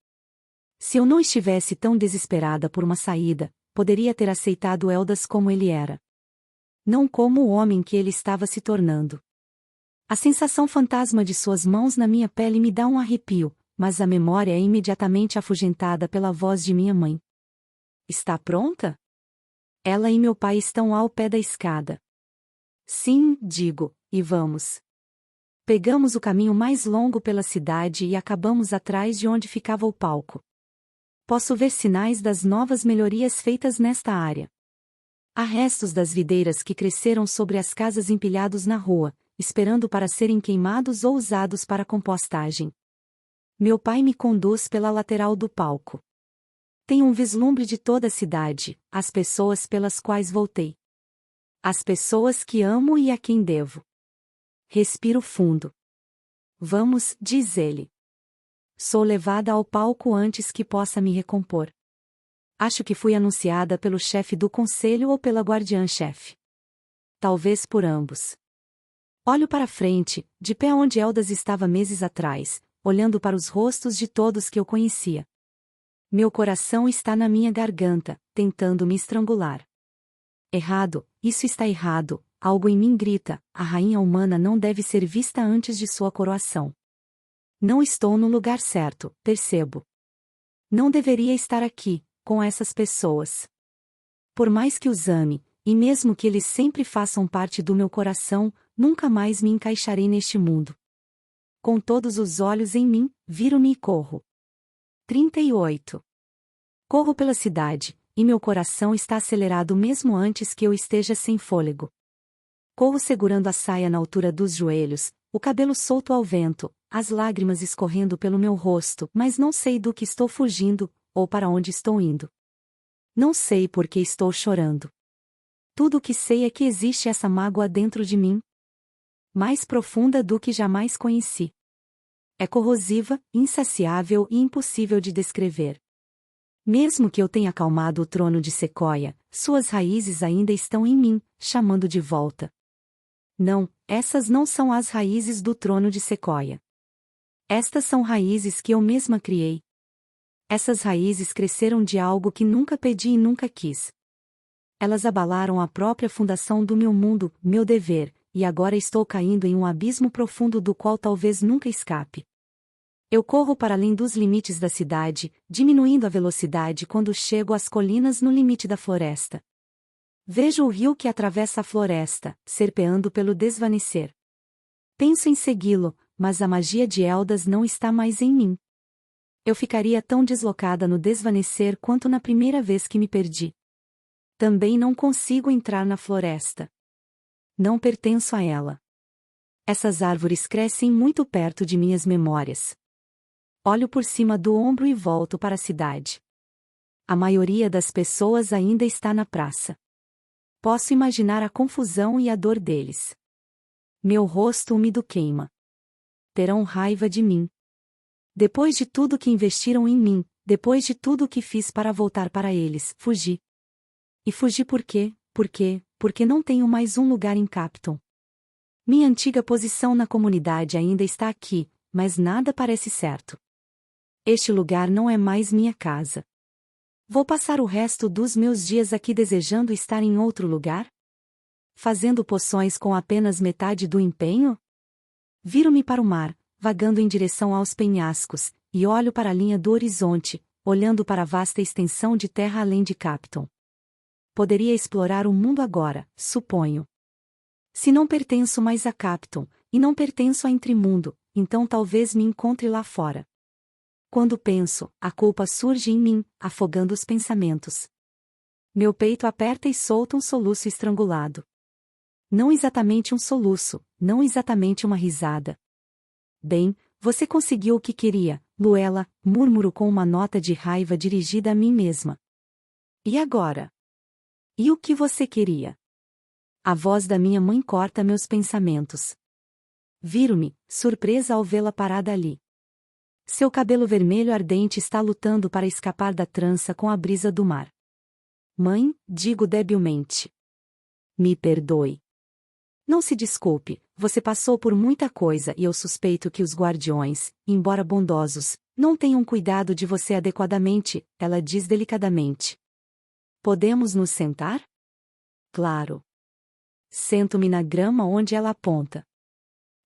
Se eu não estivesse tão desesperada por uma saída, poderia ter aceitado Eldas como ele era. Não como o homem que ele estava se tornando. A sensação fantasma de suas mãos na minha pele me dá um arrepio, mas a memória é imediatamente afugentada pela voz de minha mãe. Está pronta? Ela e meu pai estão ao pé da escada. Sim, digo, e vamos. Pegamos o caminho mais longo pela cidade e acabamos atrás de onde ficava o palco. Posso ver sinais das novas melhorias feitas nesta área. Há restos das videiras que cresceram sobre as casas empilhados na rua, esperando para serem queimados ou usados para compostagem. Meu pai me conduz pela lateral do palco. Tenho um vislumbre de toda a cidade, as pessoas pelas quais voltei. As pessoas que amo e a quem devo. Respiro fundo. Vamos, diz ele. Sou levada ao palco antes que possa me recompor. Acho que fui anunciada pelo chefe do conselho ou pela guardiã-chefe. Talvez por ambos. Olho para frente, de pé onde Eldas estava meses atrás, olhando para os rostos de todos que eu conhecia. Meu coração está na minha garganta, tentando me estrangular. Errado, isso está errado, algo em mim grita, a rainha humana não deve ser vista antes de sua coroação. Não estou no lugar certo, percebo. Não deveria estar aqui, com essas pessoas. Por mais que os ame, e mesmo que eles sempre façam parte do meu coração, nunca mais me encaixarei neste mundo. Com todos os olhos em mim, viro-me e corro. 38. Corro pela cidade, e meu coração está acelerado mesmo antes que eu esteja sem fôlego. Corro segurando a saia na altura dos joelhos, o cabelo solto ao vento, as lágrimas escorrendo pelo meu rosto, mas não sei do que estou fugindo, ou para onde estou indo. Não sei por que estou chorando. Tudo o que sei é que existe essa mágoa dentro de mim, mais profunda do que jamais conheci. É corrosiva, insaciável e impossível de descrever. Mesmo que eu tenha acalmado o trono de Sequoia, suas raízes ainda estão em mim, chamando de volta. Não, essas não são as raízes do trono de Sequoia. Estas são raízes que eu mesma criei. Essas raízes cresceram de algo que nunca pedi e nunca quis. Elas abalaram a própria fundação do meu mundo, meu dever, e agora estou caindo em um abismo profundo do qual talvez nunca escape. Eu corro para além dos limites da cidade, diminuindo a velocidade quando chego às colinas no limite da floresta. Vejo o rio que atravessa a floresta, serpeando pelo desvanecer. Penso em segui-lo, mas a magia de Eldas não está mais em mim. Eu ficaria tão deslocada no desvanecer quanto na primeira vez que me perdi. Também não consigo entrar na floresta. Não pertenço a ela. Essas árvores crescem muito perto de minhas memórias. Olho por cima do ombro e volto para a cidade. A maioria das pessoas ainda está na praça. Posso imaginar a confusão e a dor deles. Meu rosto úmido queima. Terão raiva de mim. Depois de tudo que investiram em mim, depois de tudo o que fiz para voltar para eles, fugi. E fugi por quê? Porque não tenho mais um lugar em Capton. Minha antiga posição na comunidade ainda está aqui, mas nada parece certo. Este lugar não é mais minha casa. Vou passar o resto dos meus dias aqui desejando estar em outro lugar? Fazendo poções com apenas metade do empenho? Viro-me para o mar, vagando em direção aos penhascos, e olho para a linha do horizonte, olhando para a vasta extensão de terra além de Capton. Poderia explorar o mundo agora, suponho. Se não pertenço mais a Capton, e não pertenço a Entremundo, então talvez me encontre lá fora. Quando penso, a culpa surge em mim, afogando os pensamentos. Meu peito aperta e solta um soluço estrangulado. Não exatamente um soluço, não exatamente uma risada. Bem, você conseguiu o que queria, Luella, murmuro com uma nota de raiva dirigida a mim mesma. E agora? E o que você queria? A voz da minha mãe corta meus pensamentos. Viro-me, surpresa ao vê-la parada ali. Seu cabelo vermelho ardente está lutando para escapar da trança com a brisa do mar. Mãe, digo debilmente. Me perdoe. Não se desculpe, você passou por muita coisa e eu suspeito que os guardiões, embora bondosos, não tenham cuidado de você adequadamente, ela diz delicadamente. Podemos nos sentar? Claro. Sento-me na grama onde ela aponta.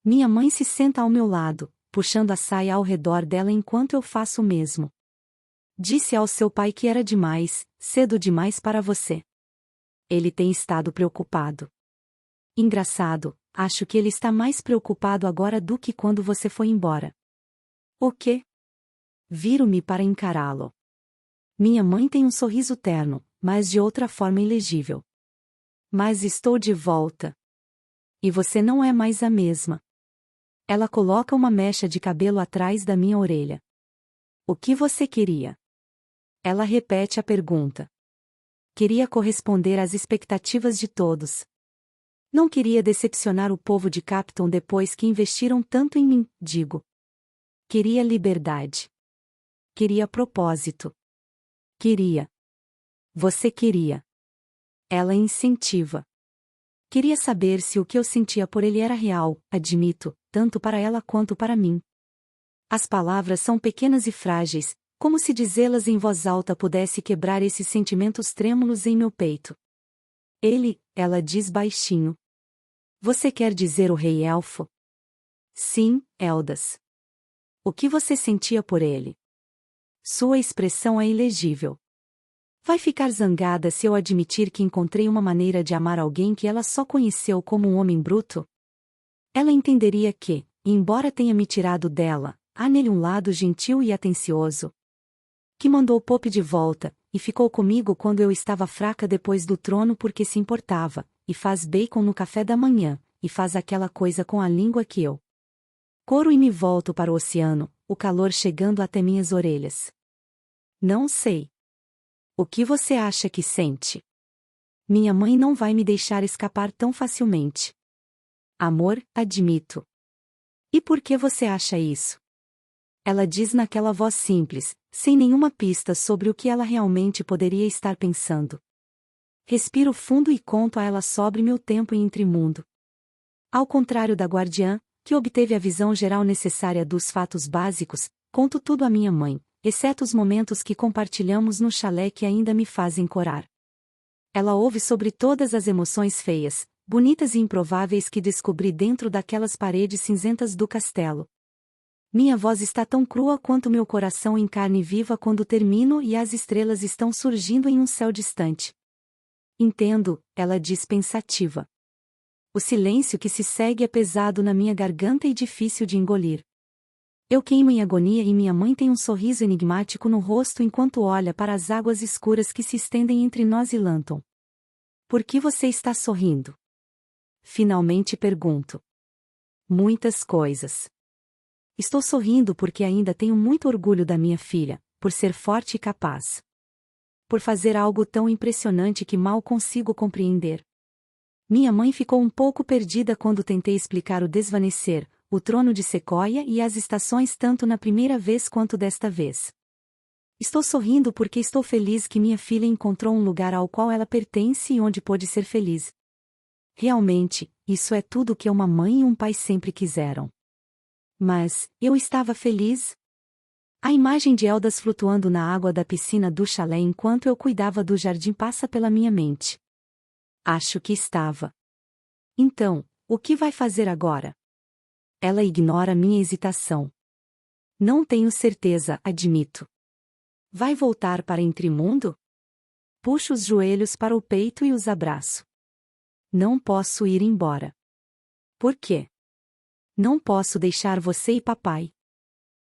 Minha mãe se senta ao meu lado, puxando a saia ao redor dela enquanto eu faço o mesmo. Disse ao seu pai que era demais, cedo demais para você. Ele tem estado preocupado. Engraçado, acho que ele está mais preocupado agora do que quando você foi embora. O quê? Viro-me para encará-lo. Minha mãe tem um sorriso terno, mas de outra forma ilegível. Mas estou de volta. E você não é mais a mesma. Ela coloca uma mecha de cabelo atrás da minha orelha. O que você queria? Ela repete a pergunta. Queria corresponder às expectativas de todos. Não queria decepcionar o povo de Capton depois que investiram tanto em mim, digo. Queria liberdade. Queria propósito. Queria. Você queria. Ela incentiva. Queria saber se o que eu sentia por ele era real, admito, tanto para ela quanto para mim. As palavras são pequenas e frágeis, como se dizê-las em voz alta pudesse quebrar esses sentimentos trêmulos em meu peito. Ela diz baixinho. Você quer dizer o rei elfo? Sim, Eldas. O que você sentia por ele? Sua expressão é ilegível. Vai ficar zangada se eu admitir que encontrei uma maneira de amar alguém que ela só conheceu como um homem bruto? Ela entenderia que, embora tenha me tirado dela, há nele um lado gentil e atencioso. Que mandou Pope de volta, e ficou comigo quando eu estava fraca depois do trono porque se importava, e faz bacon no café da manhã, e faz aquela coisa com a língua que eu coro e me volto para o oceano, o calor chegando até minhas orelhas. Não sei. O que você acha que sente? Minha mãe não vai me deixar escapar tão facilmente. Amor, admito. E por que você acha isso? Ela diz naquela voz simples, sem nenhuma pista sobre o que ela realmente poderia estar pensando. Respiro fundo e conto a ela sobre meu tempo em Intrimundo. Ao contrário da guardiã, que obteve a visão geral necessária dos fatos básicos, conto tudo à minha mãe, exceto os momentos que compartilhamos no chalé que ainda me fazem corar. Ela ouve sobre todas as emoções feias, bonitas e improváveis que descobri dentro daquelas paredes cinzentas do castelo. Minha voz está tão crua quanto meu coração em carne viva quando termino e as estrelas estão surgindo em um céu distante. Entendo, ela diz pensativa. O silêncio que se segue é pesado na minha garganta e difícil de engolir. Eu queimo em agonia e minha mãe tem um sorriso enigmático no rosto enquanto olha para as águas escuras que se estendem entre nós e Lanton. Por que você está sorrindo? Finalmente pergunto. Muitas coisas. Estou sorrindo porque ainda tenho muito orgulho da minha filha, por ser forte e capaz. Por fazer algo tão impressionante que mal consigo compreender. Minha mãe ficou um pouco perdida quando tentei explicar o desvanecer, o trono de Sequoia e as estações tanto na primeira vez quanto desta vez. Estou sorrindo porque estou feliz que minha filha encontrou um lugar ao qual ela pertence e onde pôde ser feliz. Realmente, isso é tudo o que uma mãe e um pai sempre quiseram. Mas, eu estava feliz? A imagem de Eldas flutuando na água da piscina do chalé enquanto eu cuidava do jardim passa pela minha mente. Acho que estava. Então, o que vai fazer agora? Ela ignora minha hesitação. Não tenho certeza, admito. Vai voltar para Intrimundo? Puxo os joelhos para o peito e os abraço. Não posso ir embora. Por quê? Não posso deixar você e papai.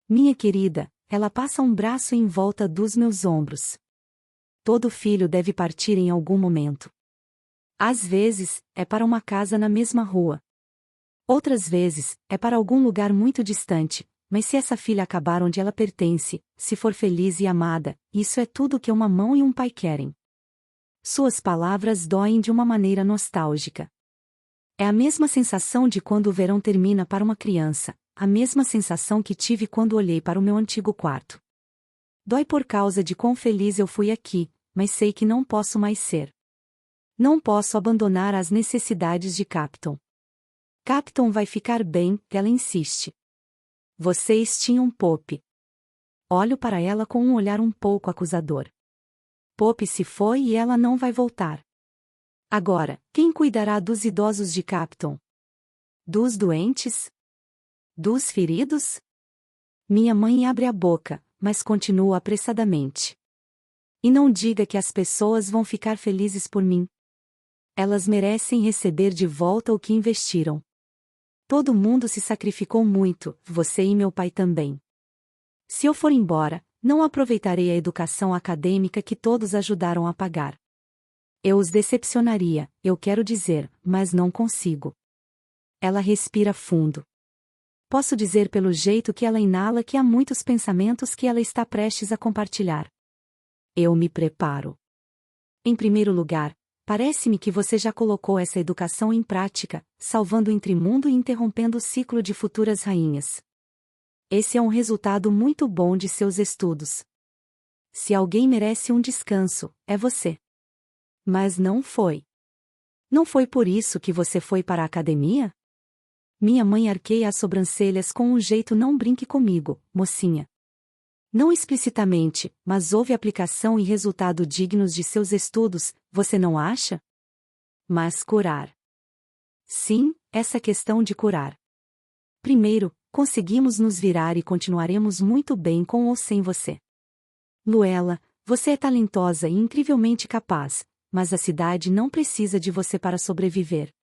Minha querida, ela passa um braço em volta dos meus ombros. Todo filho deve partir em algum momento. Às vezes, é para uma casa na mesma rua. Outras vezes, é para algum lugar muito distante, mas se essa filha acabar onde ela pertence, se for feliz e amada, isso é tudo que uma mãe e um pai querem. Suas palavras doem de uma maneira nostálgica. É a mesma sensação de quando o verão termina para uma criança, a mesma sensação que tive quando olhei para o meu antigo quarto. Dói por causa de quão feliz eu fui aqui, mas sei que não posso mais ser. Não posso abandonar as necessidades de Captain. Captain vai ficar bem, ela insiste. Vocês tinham Poppy. Olho para ela com um olhar um pouco acusador. Poppy se foi e ela não vai voltar. Agora, quem cuidará dos idosos de Captain? Dos doentes? Dos feridos? Minha mãe abre a boca, mas continua apressadamente. E não diga que as pessoas vão ficar felizes por mim. Elas merecem receber de volta o que investiram. Todo mundo se sacrificou muito, você e meu pai também. Se eu for embora, não aproveitarei a educação acadêmica que todos ajudaram a pagar. Eu os decepcionaria, eu quero dizer, mas não consigo. Ela respira fundo. Posso dizer pelo jeito que ela inala que há muitos pensamentos que ela está prestes a compartilhar. Eu me preparo. Em primeiro lugar, parece-me que você já colocou essa educação em prática, salvando o Intrimundo e interrompendo o ciclo de futuras rainhas. Esse é um resultado muito bom de seus estudos. Se alguém merece um descanso, é você. Mas não foi. Não foi por isso que você foi para a academia? Minha mãe arqueia as sobrancelhas com um jeito não brinque comigo, mocinha. Não explicitamente, mas houve aplicação e resultado dignos de seus estudos, você não acha? Mas curar. Sim, essa questão de curar. Primeiro, conseguimos nos virar e continuaremos muito bem com ou sem você. Luella, você é talentosa e incrivelmente capaz, mas a cidade não precisa de você para sobreviver.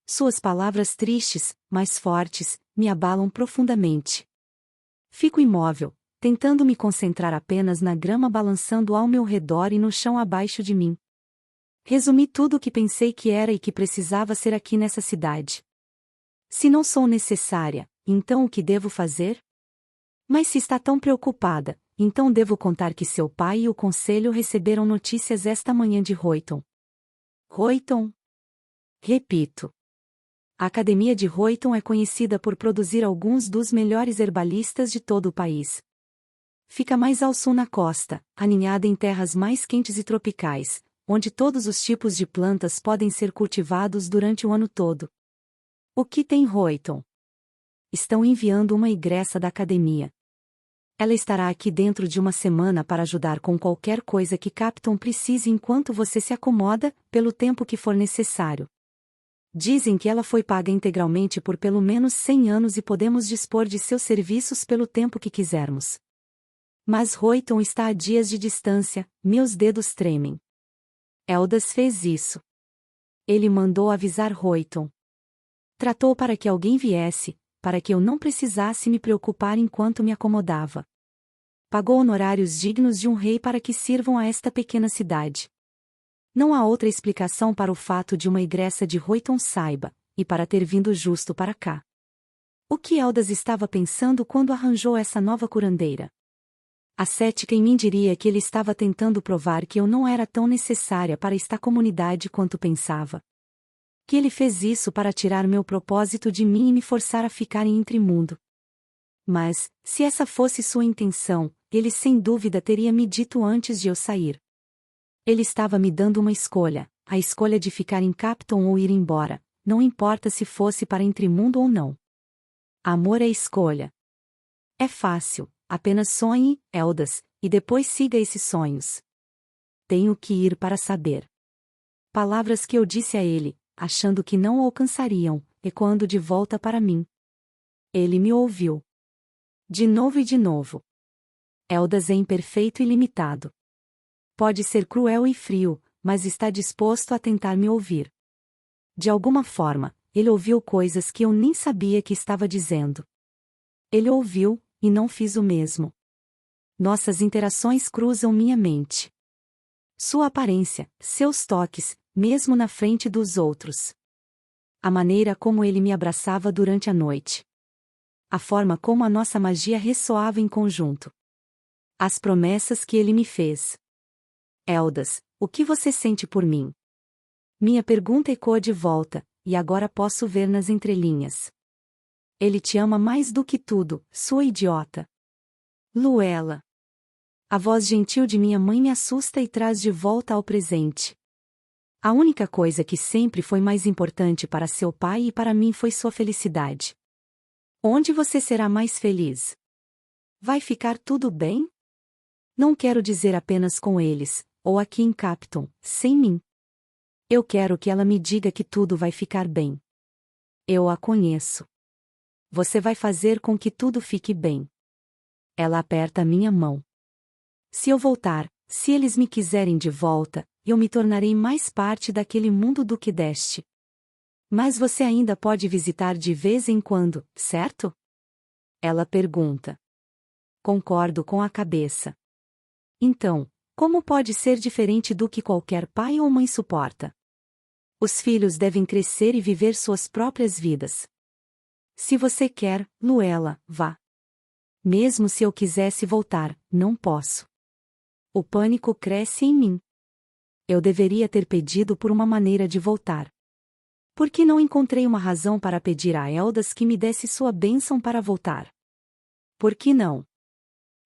Suas palavras tristes, mas fortes, me abalam profundamente. Fico imóvel, tentando me concentrar apenas na grama balançando ao meu redor e no chão abaixo de mim. Resumi tudo o que pensei que era e que precisava ser aqui nessa cidade. Se não sou necessária, então o que devo fazer? Mas se está tão preocupada, então devo contar que seu pai e o conselho receberam notícias esta manhã de Royton. Royton? Repito. A Academia de Royton é conhecida por produzir alguns dos melhores herbalistas de todo o país. Fica mais ao sul na costa, aninhada em terras mais quentes e tropicais, onde todos os tipos de plantas podem ser cultivados durante o ano todo. O que tem Royton? Estão enviando uma egressa da academia. Ela estará aqui dentro de uma semana para ajudar com qualquer coisa que Captain precise enquanto você se acomoda, pelo tempo que for necessário. Dizem que ela foi paga integralmente por pelo menos 100 anos e podemos dispor de seus serviços pelo tempo que quisermos. Mas Royton está a dias de distância, meus dedos tremem. Eldas fez isso. Ele mandou avisar Royton. Tratou para que alguém viesse, para que eu não precisasse me preocupar enquanto me acomodava. Pagou honorários dignos de um rei para que sirvam a esta pequena cidade. Não há outra explicação para o fato de uma egressa de Royton saiba, e para ter vindo justo para cá. O que Eldas estava pensando quando arranjou essa nova curandeira? A cética em mim diria que ele estava tentando provar que eu não era tão necessária para esta comunidade quanto pensava. Que ele fez isso para tirar meu propósito de mim e me forçar a ficar em Intrimundo. Mas, se essa fosse sua intenção, ele sem dúvida teria me dito antes de eu sair. Ele estava me dando uma escolha, a escolha de ficar em Captain ou ir embora, não importa se fosse para Intrimundo ou não. Amor é escolha. É fácil, apenas sonhe, Eldas, e depois siga esses sonhos. Tenho que ir para saber. Palavras que eu disse a ele, achando que não o alcançariam, ecoando de volta para mim. Ele me ouviu. De novo e de novo. Eldas é imperfeito e limitado. Pode ser cruel e frio, mas está disposto a tentar me ouvir. De alguma forma, ele ouviu coisas que eu nem sabia que estava dizendo. Ele ouviu, e não fiz o mesmo. Nossas interações cruzam minha mente. Sua aparência, seus toques, mesmo na frente dos outros. A maneira como ele me abraçava durante a noite. A forma como a nossa magia ressoava em conjunto. As promessas que ele me fez. Eldas, o que você sente por mim? Minha pergunta ecoa de volta, e agora posso ver nas entrelinhas. Ele te ama mais do que tudo, sua idiota. Luella. A voz gentil de minha mãe me assusta e traz de volta ao presente. A única coisa que sempre foi mais importante para seu pai e para mim foi sua felicidade. Onde você será mais feliz? Vai ficar tudo bem? Não quero dizer apenas com eles, ou aqui em Capton, sem mim. Eu quero que ela me diga que tudo vai ficar bem. Eu a conheço. Você vai fazer com que tudo fique bem. Ela aperta minha mão. Se eu voltar, se eles me quiserem de volta, eu me tornarei mais parte daquele mundo do que deste. Mas você ainda pode visitar de vez em quando, certo? Ela pergunta. Concordo com a cabeça. Então, como pode ser diferente do que qualquer pai ou mãe suporta? Os filhos devem crescer e viver suas próprias vidas. Se você quer, Luella, vá. Mesmo se eu quisesse voltar, não posso. O pânico cresce em mim. Eu deveria ter pedido por uma maneira de voltar. Por que não encontrei uma razão para pedir a Eldas que me desse sua bênção para voltar? Por que não?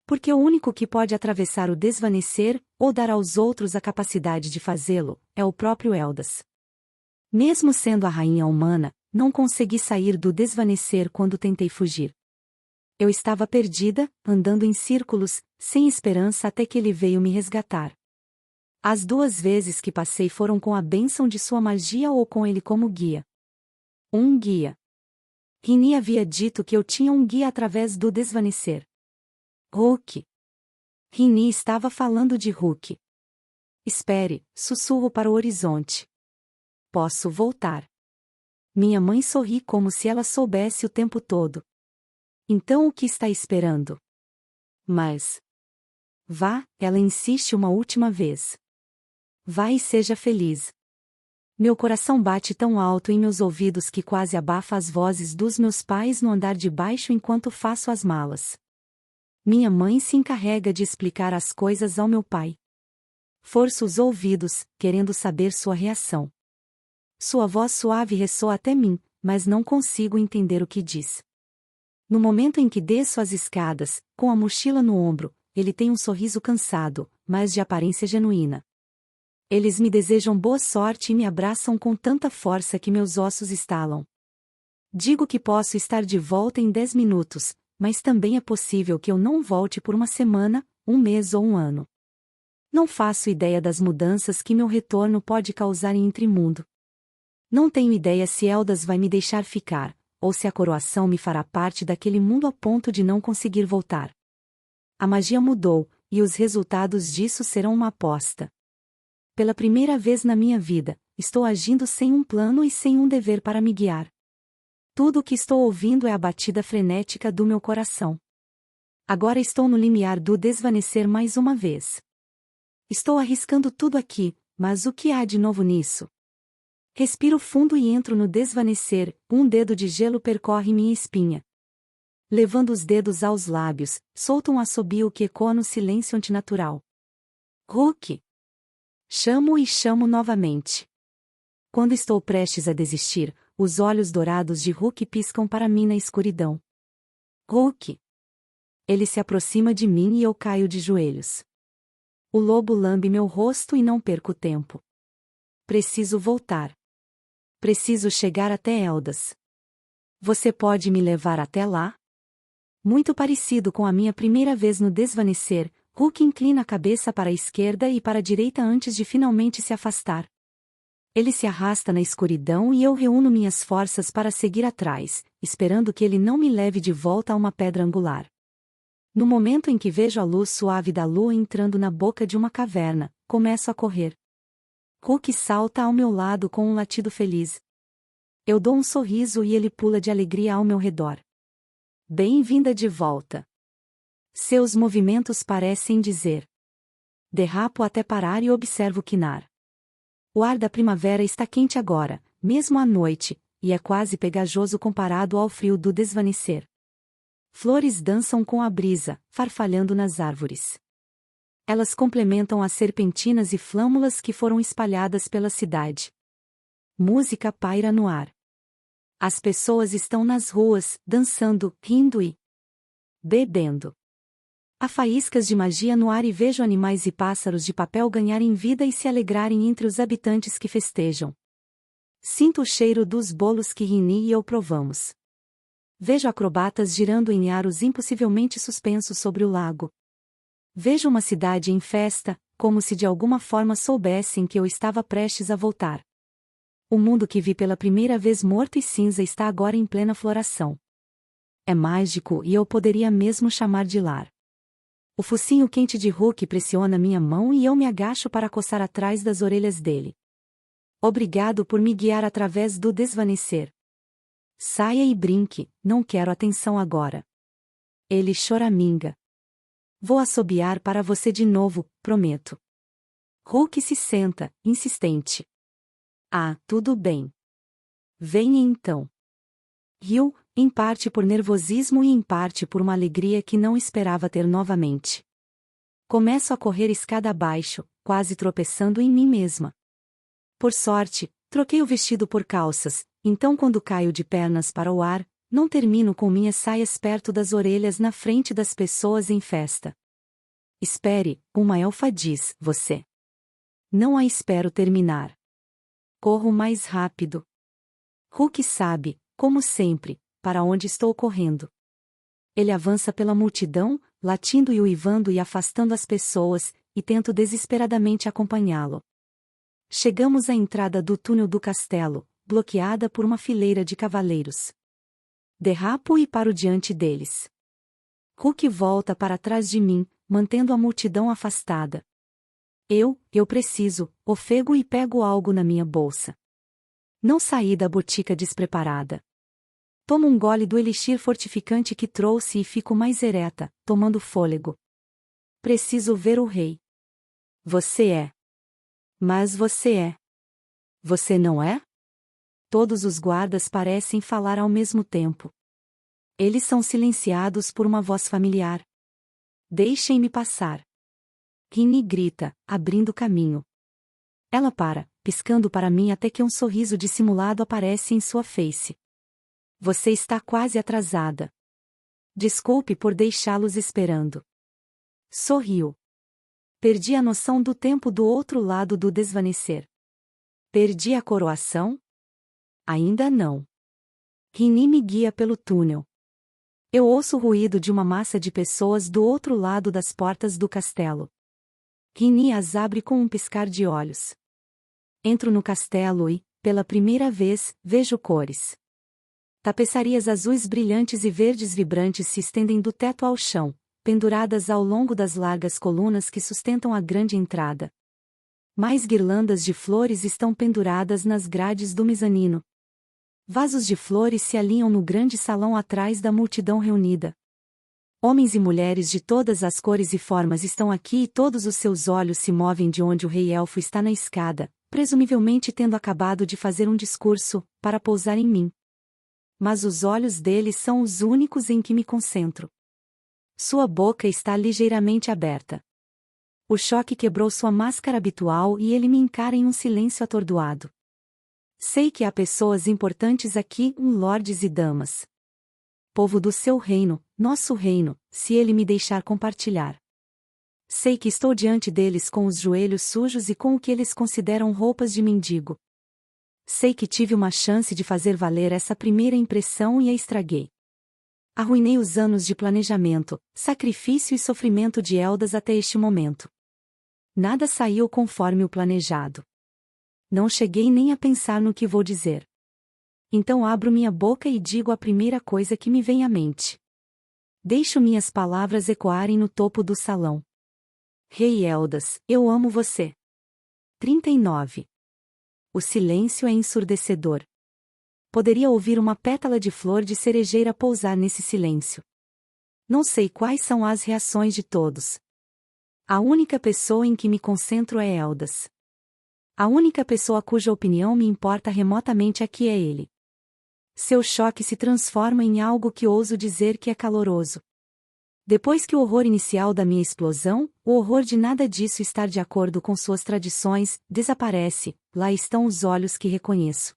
Porque o único que pode atravessar o desvanecer, ou dar aos outros a capacidade de fazê-lo, é o próprio Eldas. Mesmo sendo a rainha humana, não consegui sair do desvanecer quando tentei fugir. Eu estava perdida, andando em círculos, sem esperança até que ele veio me resgatar. As 2 vezes que passei foram com a bênção de sua magia ou com ele como guia. Um guia. Rini havia dito que eu tinha um guia através do desvanecer. Hulk. Rini estava falando de Hulk. Espere, sussurro para o horizonte. Posso voltar. Minha mãe sorri como se ela soubesse o tempo todo. Então o que está esperando? Mas. Vá, ela insiste uma última vez. Vá e seja feliz. Meu coração bate tão alto em meus ouvidos que quase abafa as vozes dos meus pais no andar de baixo enquanto faço as malas. Minha mãe se encarrega de explicar as coisas ao meu pai. Forço os ouvidos, querendo saber sua reação. Sua voz suave ressoa até mim, mas não consigo entender o que diz. No momento em que desço as escadas, com a mochila no ombro, ele tem um sorriso cansado, mas de aparência genuína. Eles me desejam boa sorte e me abraçam com tanta força que meus ossos estalam. Digo que posso estar de volta em 10 minutos, mas também é possível que eu não volte por uma semana, um mês ou um ano. Não faço ideia das mudanças que meu retorno pode causar em Intrimundo. Não tenho ideia se Eldas vai me deixar ficar, ou se a coroação me fará parte daquele mundo a ponto de não conseguir voltar. A magia mudou, e os resultados disso serão uma aposta. Pela primeira vez na minha vida, estou agindo sem um plano e sem um dever para me guiar. Tudo o que estou ouvindo é a batida frenética do meu coração. Agora estou no limiar do desvanecer mais uma vez. Estou arriscando tudo aqui, mas o que há de novo nisso? Respiro fundo e entro no desvanecer, um dedo de gelo percorre minha espinha. Levando os dedos aos lábios, solto um assobio que ecoa no silêncio antinatural. Hulk! Chamo e chamo novamente. Quando estou prestes a desistir, os olhos dourados de Hulk piscam para mim na escuridão. Hulk! Ele se aproxima de mim e eu caio de joelhos. O lobo lambe meu rosto e não perco tempo. Preciso voltar. Preciso chegar até Eldas. Você pode me levar até lá? Muito parecido com a minha primeira vez no desvanecer, Hulk inclina a cabeça para a esquerda e para a direita antes de finalmente se afastar. Ele se arrasta na escuridão e eu reúno minhas forças para seguir atrás, esperando que ele não me leve de volta a uma pedra angular. No momento em que vejo a luz suave da lua entrando na boca de uma caverna, começo a correr. Hulk salta ao meu lado com um latido feliz. Eu dou um sorriso e ele pula de alegria ao meu redor. Bem-vinda de volta. Seus movimentos parecem dizer. Derrapo até parar e observo quinar. O ar da primavera está quente agora, mesmo à noite, e é quase pegajoso comparado ao frio do desvanecer. Flores dançam com a brisa, farfalhando nas árvores. Elas complementam as serpentinas e flâmulas que foram espalhadas pela cidade. Música paira no ar. As pessoas estão nas ruas, dançando, rindo e bebendo. Há faíscas de magia no ar e vejo animais e pássaros de papel ganharem vida e se alegrarem entre os habitantes que festejam. Sinto o cheiro dos bolos que Rini e eu provamos. Vejo acrobatas girando em aros impossivelmente suspensos sobre o lago. Vejo uma cidade em festa, como se de alguma forma soubessem que eu estava prestes a voltar. O mundo que vi pela primeira vez morto e cinza está agora em plena floração. É mágico e eu poderia mesmo chamar de lar. O focinho quente de Hulk pressiona minha mão e eu me agacho para coçar atrás das orelhas dele. Obrigado por me guiar através do desvanecer. Saia e brinque, não quero atenção agora. Ele choraminga. Vou assobiar para você de novo, prometo. Hulk se senta, insistente. Ah, tudo bem. Venha então. Riu, em parte por nervosismo e em parte por uma alegria que não esperava ter novamente. Começo a correr escada abaixo, quase tropeçando em mim mesma. Por sorte, troquei o vestido por calças, então quando caio de pernas para o ar, não termino com minhas saias perto das orelhas na frente das pessoas em festa. Espere, uma elfa diz, você. Não a espero terminar. Corro mais rápido. Hulk sabe, como sempre, para onde estou correndo. Ele avança pela multidão, latindo e uivando e afastando as pessoas, e tento desesperadamente acompanhá-lo. Chegamos à entrada do túnel do castelo, bloqueada por uma fileira de cavaleiros. Derrapo e paro diante deles. Hulk volta para trás de mim, mantendo a multidão afastada. Eu preciso, ofego e pego algo na minha bolsa. Não saí da botica despreparada. Tomo um gole do elixir fortificante que trouxe e fico mais ereta, tomando fôlego. Preciso ver o rei. Você é. Mas você é. Você não é? Todos os guardas parecem falar ao mesmo tempo. Eles são silenciados por uma voz familiar. Deixem-me passar. Rini grita, abrindo caminho. Ela para, piscando para mim até que um sorriso dissimulado aparece em sua face. Você está quase atrasada. Desculpe por deixá-los esperando. Sorriu. Perdi a noção do tempo do outro lado do desvanecer. Perdi a coroação? Ainda não. Rini me guia pelo túnel. Eu ouço o ruído de uma massa de pessoas do outro lado das portas do castelo. Rini as abre com um piscar de olhos. Entro no castelo e, pela primeira vez, vejo cores. Tapeçarias azuis brilhantes e verdes vibrantes se estendem do teto ao chão, penduradas ao longo das largas colunas que sustentam a grande entrada. Mais guirlandas de flores estão penduradas nas grades do mezanino. Vasos de flores se alinham no grande salão atrás da multidão reunida. Homens e mulheres de todas as cores e formas estão aqui e todos os seus olhos se movem de onde o rei elfo está na escada, presumivelmente tendo acabado de fazer um discurso, para pousar em mim. Mas os olhos dele são os únicos em que me concentro. Sua boca está ligeiramente aberta. O choque quebrou sua máscara habitual e ele me encara em um silêncio atordoado. Sei que há pessoas importantes aqui, lordes e damas. Povo do seu reino, nosso reino, se ele me deixar compartilhar. Sei que estou diante deles com os joelhos sujos e com o que eles consideram roupas de mendigo. Sei que tive uma chance de fazer valer essa primeira impressão e a estraguei. Arruinei os anos de planejamento, sacrifício e sofrimento de Eldas até este momento. Nada saiu conforme o planejado. Não cheguei nem a pensar no que vou dizer. Então abro minha boca e digo a primeira coisa que me vem à mente. Deixo minhas palavras ecoarem no topo do salão. Rei Eldas, eu amo você. 39. O silêncio é ensurdecedor. Poderia ouvir uma pétala de flor de cerejeira pousar nesse silêncio. Não sei quais são as reações de todos. A única pessoa em que me concentro é Eldas. A única pessoa cuja opinião me importa remotamente aqui é ele. Seu choque se transforma em algo que ouso dizer que é caloroso. Depois que o horror inicial da minha explosão, o horror de nada disso estar de acordo com suas tradições, desaparece. Lá estão os olhos que reconheço.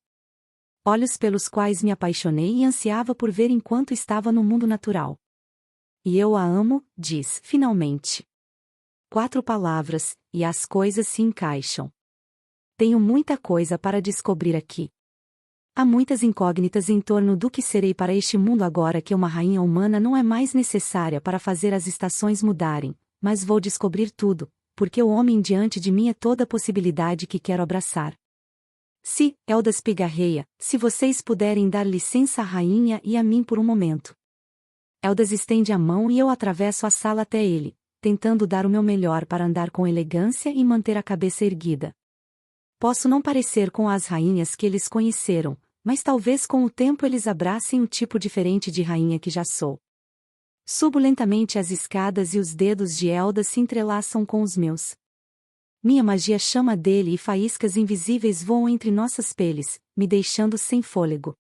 Olhos pelos quais me apaixonei e ansiava por ver enquanto estava no mundo natural. E eu a amo, diz, finalmente. 4 palavras, e as coisas se encaixam. Tenho muita coisa para descobrir aqui. Há muitas incógnitas em torno do que serei para este mundo agora que uma rainha humana não é mais necessária para fazer as estações mudarem, mas vou descobrir tudo, porque o homem diante de mim é toda a possibilidade que quero abraçar. Se, Eldas pigarreia, se vocês puderem dar licença à rainha e a mim por um momento. Eldas estende a mão e eu atravesso a sala até ele, tentando dar o meu melhor para andar com elegância e manter a cabeça erguida. Posso não parecer com as rainhas que eles conheceram, mas talvez com o tempo eles abracem o tipo diferente de rainha que já sou. Subo lentamente as escadas e os dedos de Eldas se entrelaçam com os meus. Minha magia chama dele e faíscas invisíveis voam entre nossas peles, me deixando sem fôlego.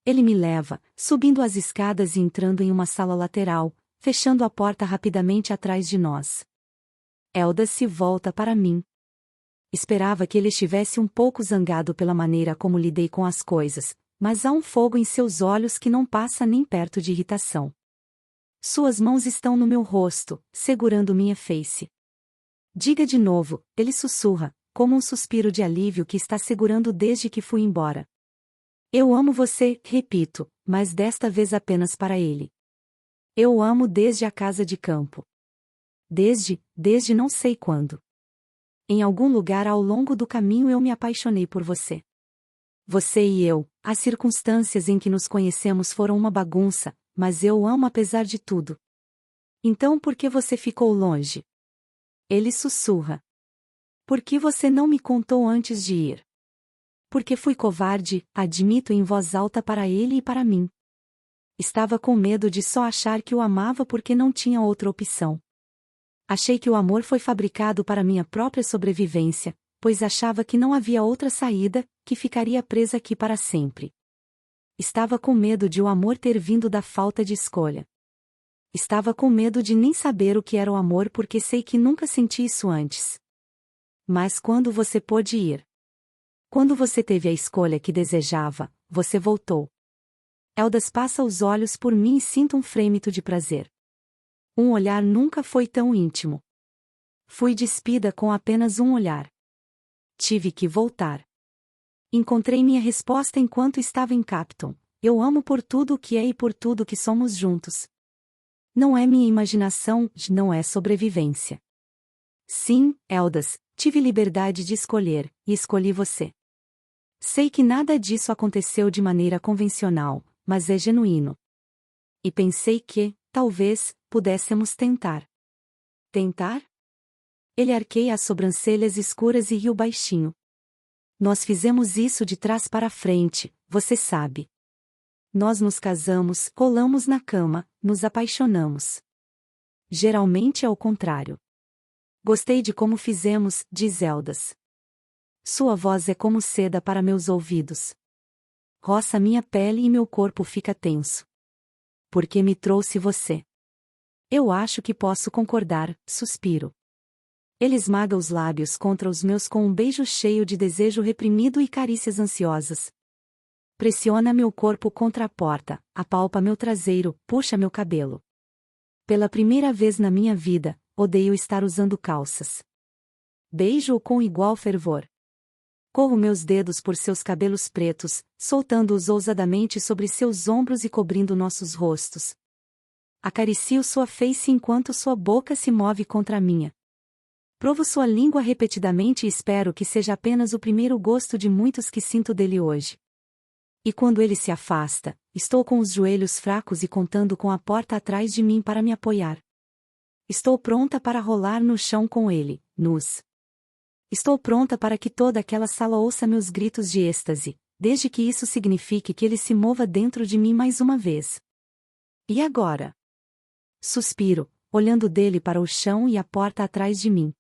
Ele me leva, subindo as escadas e entrando em uma sala lateral, fechando a porta rapidamente atrás de nós. Eldas se volta para mim. Esperava que ele estivesse um pouco zangado pela maneira como lidei com as coisas, mas há um fogo em seus olhos que não passa nem perto de irritação. Suas mãos estão no meu rosto, segurando minha face. Diga de novo, ele sussurra, como um suspiro de alívio que está segurando desde que fui embora. Eu amo você, repito, mas desta vez apenas para ele. Eu o amo desde a casa de campo. Desde não sei quando. Em algum lugar ao longo do caminho eu me apaixonei por você. Você e eu, as circunstâncias em que nos conhecemos foram uma bagunça, mas eu o amo apesar de tudo. Então por que você ficou longe? Ele sussurra. Por que você não me contou antes de ir? Porque fui covarde, admito em voz alta para ele e para mim. Estava com medo de só achar que o amava porque não tinha outra opção. Achei que o amor foi fabricado para minha própria sobrevivência, pois achava que não havia outra saída, que ficaria presa aqui para sempre. Estava com medo de o amor ter vindo da falta de escolha. Estava com medo de nem saber o que era o amor porque sei que nunca senti isso antes. Mas quando você pôde ir? Quando você teve a escolha que desejava, você voltou. Eldas passa os olhos por mim e sinto um frêmito de prazer. Um olhar nunca foi tão íntimo. Fui despida com apenas um olhar. Tive que voltar. Encontrei minha resposta enquanto estava em Capton. Eu amo por tudo o que é e por tudo que somos juntos. Não é minha imaginação, não é sobrevivência. Sim, Eldas, tive liberdade de escolher, e escolhi você. Sei que nada disso aconteceu de maneira convencional, mas é genuíno. E pensei que, talvez, pudéssemos tentar. Tentar? Ele arqueia as sobrancelhas escuras e riu baixinho. Nós fizemos isso de trás para frente, você sabe. Nós nos casamos, colamos na cama, nos apaixonamos. Geralmente é o contrário. Gostei de como fizemos, diz Eldas. Sua voz é como seda para meus ouvidos. Roça minha pele e meu corpo fica tenso. Porque me trouxe você. Eu acho que posso concordar, suspiro. Ele esmaga os lábios contra os meus com um beijo cheio de desejo reprimido e carícias ansiosas. Pressiona meu corpo contra a porta, apalpa meu traseiro, puxa meu cabelo. Pela primeira vez na minha vida, odeio estar usando calças. Beijo-o com igual fervor. Corro meus dedos por seus cabelos pretos, soltando-os ousadamente sobre seus ombros e cobrindo nossos rostos. Acaricio sua face enquanto sua boca se move contra a minha. Provo sua língua repetidamente e espero que seja apenas o primeiro gosto de muitos que sinto dele hoje. E quando ele se afasta, estou com os joelhos fracos e contando com a porta atrás de mim para me apoiar. Estou pronta para rolar no chão com ele, nus. Estou pronta para que toda aquela sala ouça meus gritos de êxtase, desde que isso signifique que ele se mova dentro de mim mais uma vez. E agora? Suspiro, olhando dele para o chão e a porta atrás de mim.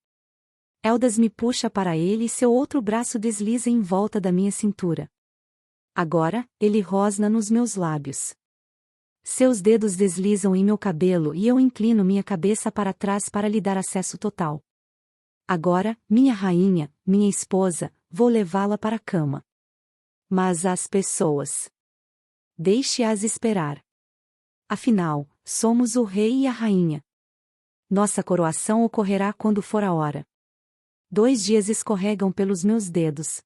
Eldas me puxa para ele e seu outro braço desliza em volta da minha cintura. Agora, ele rosna nos meus lábios. Seus dedos deslizam em meu cabelo e eu inclino minha cabeça para trás para lhe dar acesso total. Agora, minha rainha, minha esposa, vou levá-la para a cama. Mas as pessoas. Deixe-as esperar. Afinal, somos o rei e a rainha. Nossa coroação ocorrerá quando for a hora. 2 dias escorregam pelos meus dedos.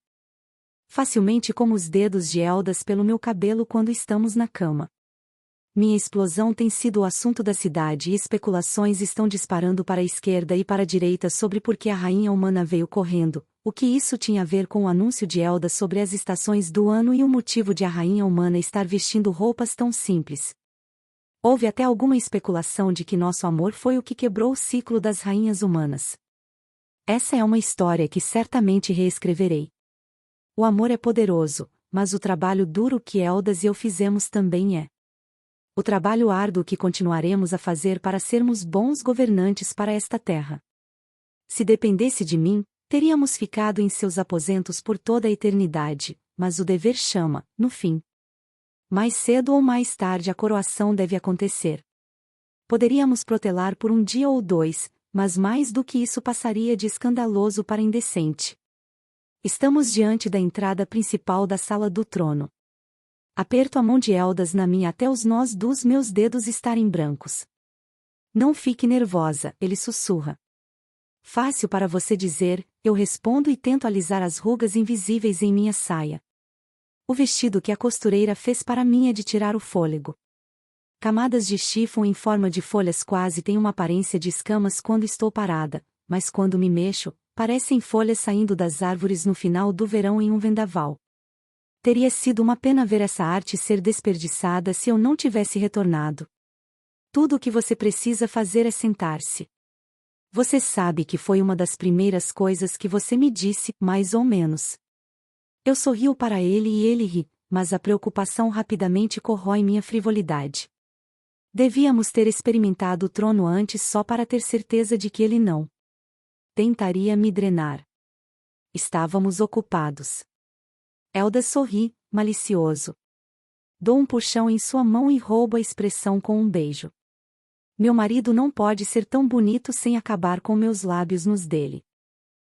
Facilmente como os dedos de Eldas pelo meu cabelo quando estamos na cama. Minha explosão tem sido o assunto da cidade e especulações estão disparando para a esquerda e para a direita sobre por que a rainha humana veio correndo, o que isso tinha a ver com o anúncio de Eldas sobre as estações do ano e o motivo de a rainha humana estar vestindo roupas tão simples. Houve até alguma especulação de que nosso amor foi o que quebrou o ciclo das rainhas humanas. Essa é uma história que certamente reescreverei. O amor é poderoso, mas o trabalho duro que Eldas e eu fizemos também é. O trabalho árduo que continuaremos a fazer para sermos bons governantes para esta terra. Se dependesse de mim, teríamos ficado em seus aposentos por toda a eternidade, mas o dever chama, no fim. Mais cedo ou mais tarde a coroação deve acontecer. Poderíamos protelar por um dia ou 2, mas mais do que isso passaria de escandaloso para indecente. Estamos diante da entrada principal da sala do trono. Aperto a mão de Eldas na minha até os nós dos meus dedos estarem brancos. Não fique nervosa, ele sussurra. Fácil para você dizer, eu respondo e tento alisar as rugas invisíveis em minha saia. O vestido que a costureira fez para mim é de tirar o fôlego. Camadas de chifon em forma de folhas quase têm uma aparência de escamas quando estou parada, mas quando me mexo, parecem folhas saindo das árvores no final do verão em um vendaval. Teria sido uma pena ver essa arte ser desperdiçada se eu não tivesse retornado. Tudo o que você precisa fazer é sentar-se. Você sabe que foi uma das primeiras coisas que você me disse, mais ou menos. Eu sorrio para ele e ele ri, mas a preocupação rapidamente corrói minha frivolidade. Devíamos ter experimentado o trono antes só para ter certeza de que ele não tentaria me drenar. Estávamos ocupados. Eldas sorri, malicioso. Dou um puxão em sua mão e roubo a expressão com um beijo. Meu marido não pode ser tão bonito sem acabar com meus lábios nos dele.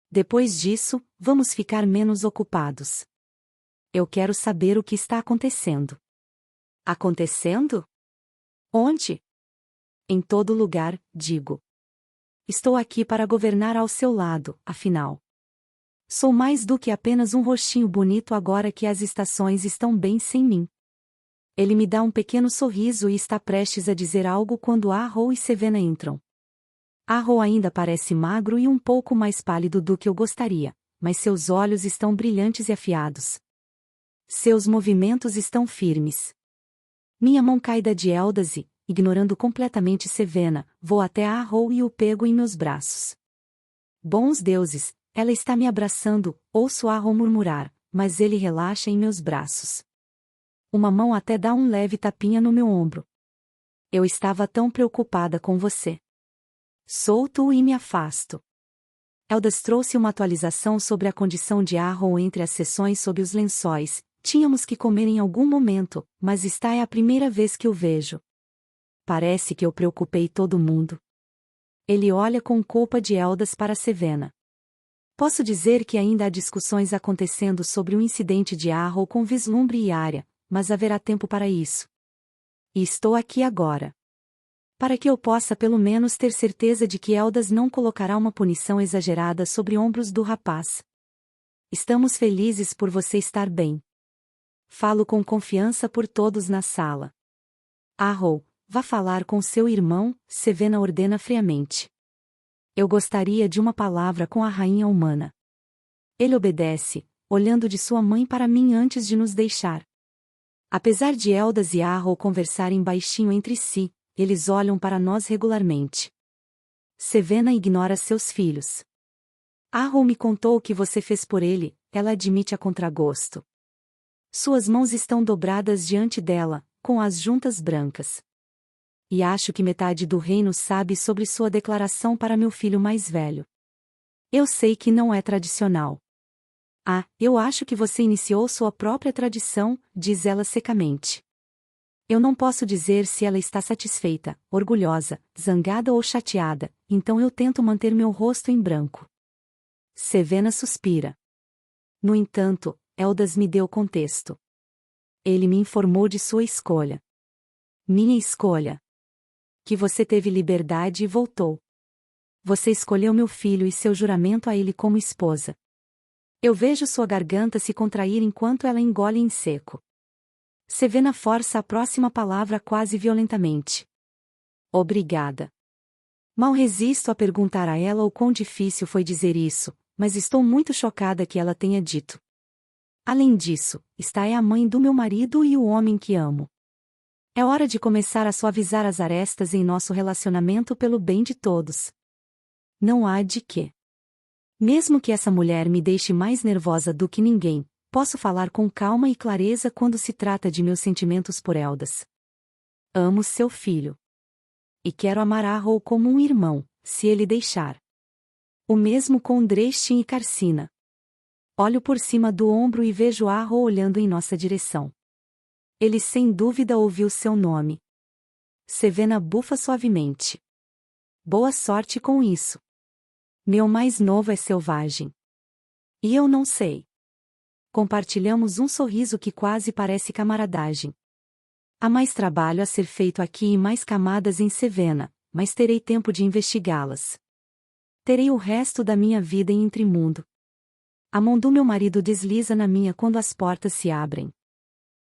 Depois disso, vamos ficar menos ocupados. Eu quero saber o que está acontecendo. Acontecendo? Onde? Em todo lugar, digo. Estou aqui para governar ao seu lado, afinal. Sou mais do que apenas um rostinho bonito agora que as estações estão bem sem mim. Ele me dá um pequeno sorriso e está prestes a dizer algo quando Arrow e Sevena entram. Arrow ainda parece magro e um pouco mais pálido do que eu gostaria, mas seus olhos estão brilhantes e afiados. Seus movimentos estão firmes. Minha mão cai da de Eldas e, ignorando completamente Sevena, vou até Arrow e o pego em meus braços. Bons deuses! Ela está me abraçando, ouço Arrow murmurar, mas ele relaxa em meus braços. Uma mão até dá um leve tapinha no meu ombro. Eu estava tão preocupada com você. Solto-o e me afasto. Eldas trouxe uma atualização sobre a condição de Arrow entre as sessões sob os lençóis. Tínhamos que comer em algum momento, mas esta é a primeira vez que o vejo. Parece que eu preocupei todo mundo. Ele olha com culpa de Eldas para Sevena. Posso dizer que ainda há discussões acontecendo sobre o incidente de Arrow com Vislumbre e Arya, mas haverá tempo para isso. E estou aqui agora. Para que eu possa pelo menos ter certeza de que Eldas não colocará uma punição exagerada sobre ombros do rapaz. Estamos felizes por você estar bem. Falo com confiança por todos na sala. Arrow, vá falar com seu irmão, Sevena ordena friamente. Eu gostaria de uma palavra com a rainha humana. Ele obedece, olhando de sua mãe para mim antes de nos deixar. Apesar de Eldas e Arrow conversarem baixinho entre si, eles olham para nós regularmente. Sevena ignora seus filhos. Arrow me contou o que você fez por ele, ela admite a contragosto. Suas mãos estão dobradas diante dela, com as juntas brancas. e acho que metade do reino sabe sobre sua declaração para meu filho mais velho. Eu sei que não é tradicional. Ah, eu acho que você iniciou sua própria tradição, diz ela secamente. Eu não posso dizer se ela está satisfeita, orgulhosa, zangada ou chateada, então eu tento manter meu rosto em branco. Sevena suspira. No entanto, Eldas me deu contexto. Ele me informou de sua escolha. Minha escolha. Que você teve liberdade e voltou. Você escolheu meu filho e seu juramento a ele como esposa. Eu vejo sua garganta se contrair enquanto ela engole em seco. Sevena força a próxima palavra quase violentamente. Obrigada. Mal resisto a perguntar a ela o quão difícil foi dizer isso, mas estou muito chocada que ela tenha dito. Além disso, esta é a mãe do meu marido e o homem que amo. É hora de começar a suavizar as arestas em nosso relacionamento pelo bem de todos. Não há de quê. Mesmo que essa mulher me deixe mais nervosa do que ninguém, posso falar com calma e clareza quando se trata de meus sentimentos por Eldas. Amo seu filho. E quero amar Arrow como um irmão, se ele deixar. O mesmo com Drestin e Carcina. Olho por cima do ombro e vejo Arrow olhando em nossa direção. Ele sem dúvida ouviu seu nome. Sevena bufa suavemente. Boa sorte com isso. Meu mais novo é selvagem. E eu não sei. Compartilhamos um sorriso que quase parece camaradagem. Há mais trabalho a ser feito aqui e mais camadas em Sevena, mas terei tempo de investigá-las. Terei o resto da minha vida em Entremundo. A mão do meu marido desliza na minha quando as portas se abrem.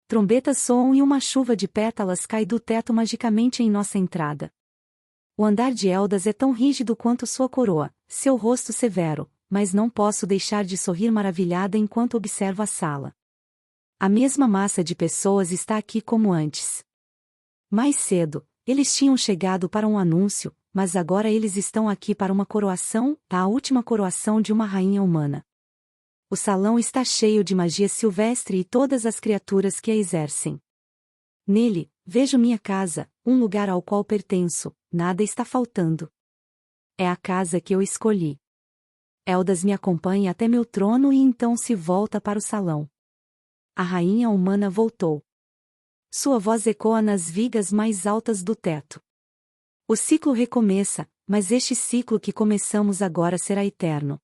Trombetas soam e uma chuva de pétalas cai do teto magicamente em nossa entrada. O andar de Eldas é tão rígido quanto sua coroa, seu rosto severo, mas não posso deixar de sorrir maravilhada enquanto observo a sala. A mesma massa de pessoas está aqui como antes. Mais cedo, eles tinham chegado para um anúncio, mas agora eles estão aqui para uma coroação, a última coroação de uma rainha humana. O salão está cheio de magia silvestre e todas as criaturas que a exercem. Nele, vejo minha casa, um lugar ao qual pertenço, nada está faltando. É a casa que eu escolhi. Eldas me acompanha até meu trono e então se volta para o salão. A rainha humana voltou. Sua voz ecoa nas vigas mais altas do teto. O ciclo recomeça, mas este ciclo que começamos agora será eterno.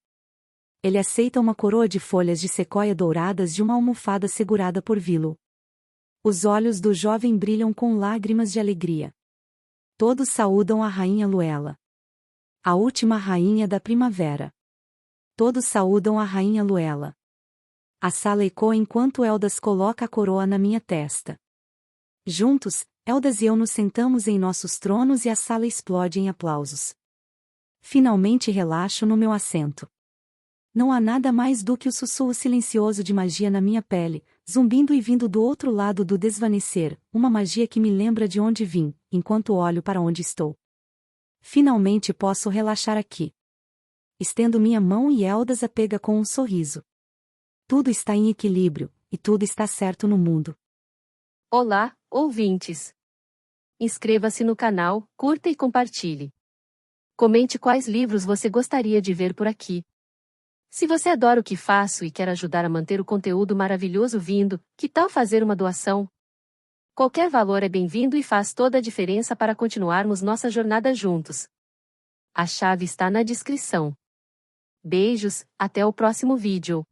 Ele aceita uma coroa de folhas de sequoia douradas de uma almofada segurada por Willow. Os olhos do jovem brilham com lágrimas de alegria. Todos saúdam a rainha Luella. A última rainha da primavera. Todos saúdam a rainha Luella. A sala ecoa enquanto Eldas coloca a coroa na minha testa. Juntos, Eldas e eu nos sentamos em nossos tronos e a sala explode em aplausos. Finalmente relaxo no meu assento. Não há nada mais do que o sussurro silencioso de magia na minha pele, zumbindo e vindo do outro lado do desvanecer, uma magia que me lembra de onde vim, enquanto olho para onde estou. Finalmente posso relaxar aqui. Estendo minha mão e Eldas a pega com um sorriso. Tudo está em equilíbrio, e tudo está certo no mundo. Olá, ouvintes! Inscreva-se no canal, curta e compartilhe. Comente quais livros você gostaria de ver por aqui. Se você adora o que faço e quer ajudar a manter o conteúdo maravilhoso vindo, que tal fazer uma doação? Qualquer valor é bem-vindo e faz toda a diferença para continuarmos nossa jornada juntos. A chave está na descrição. Beijos, até o próximo vídeo.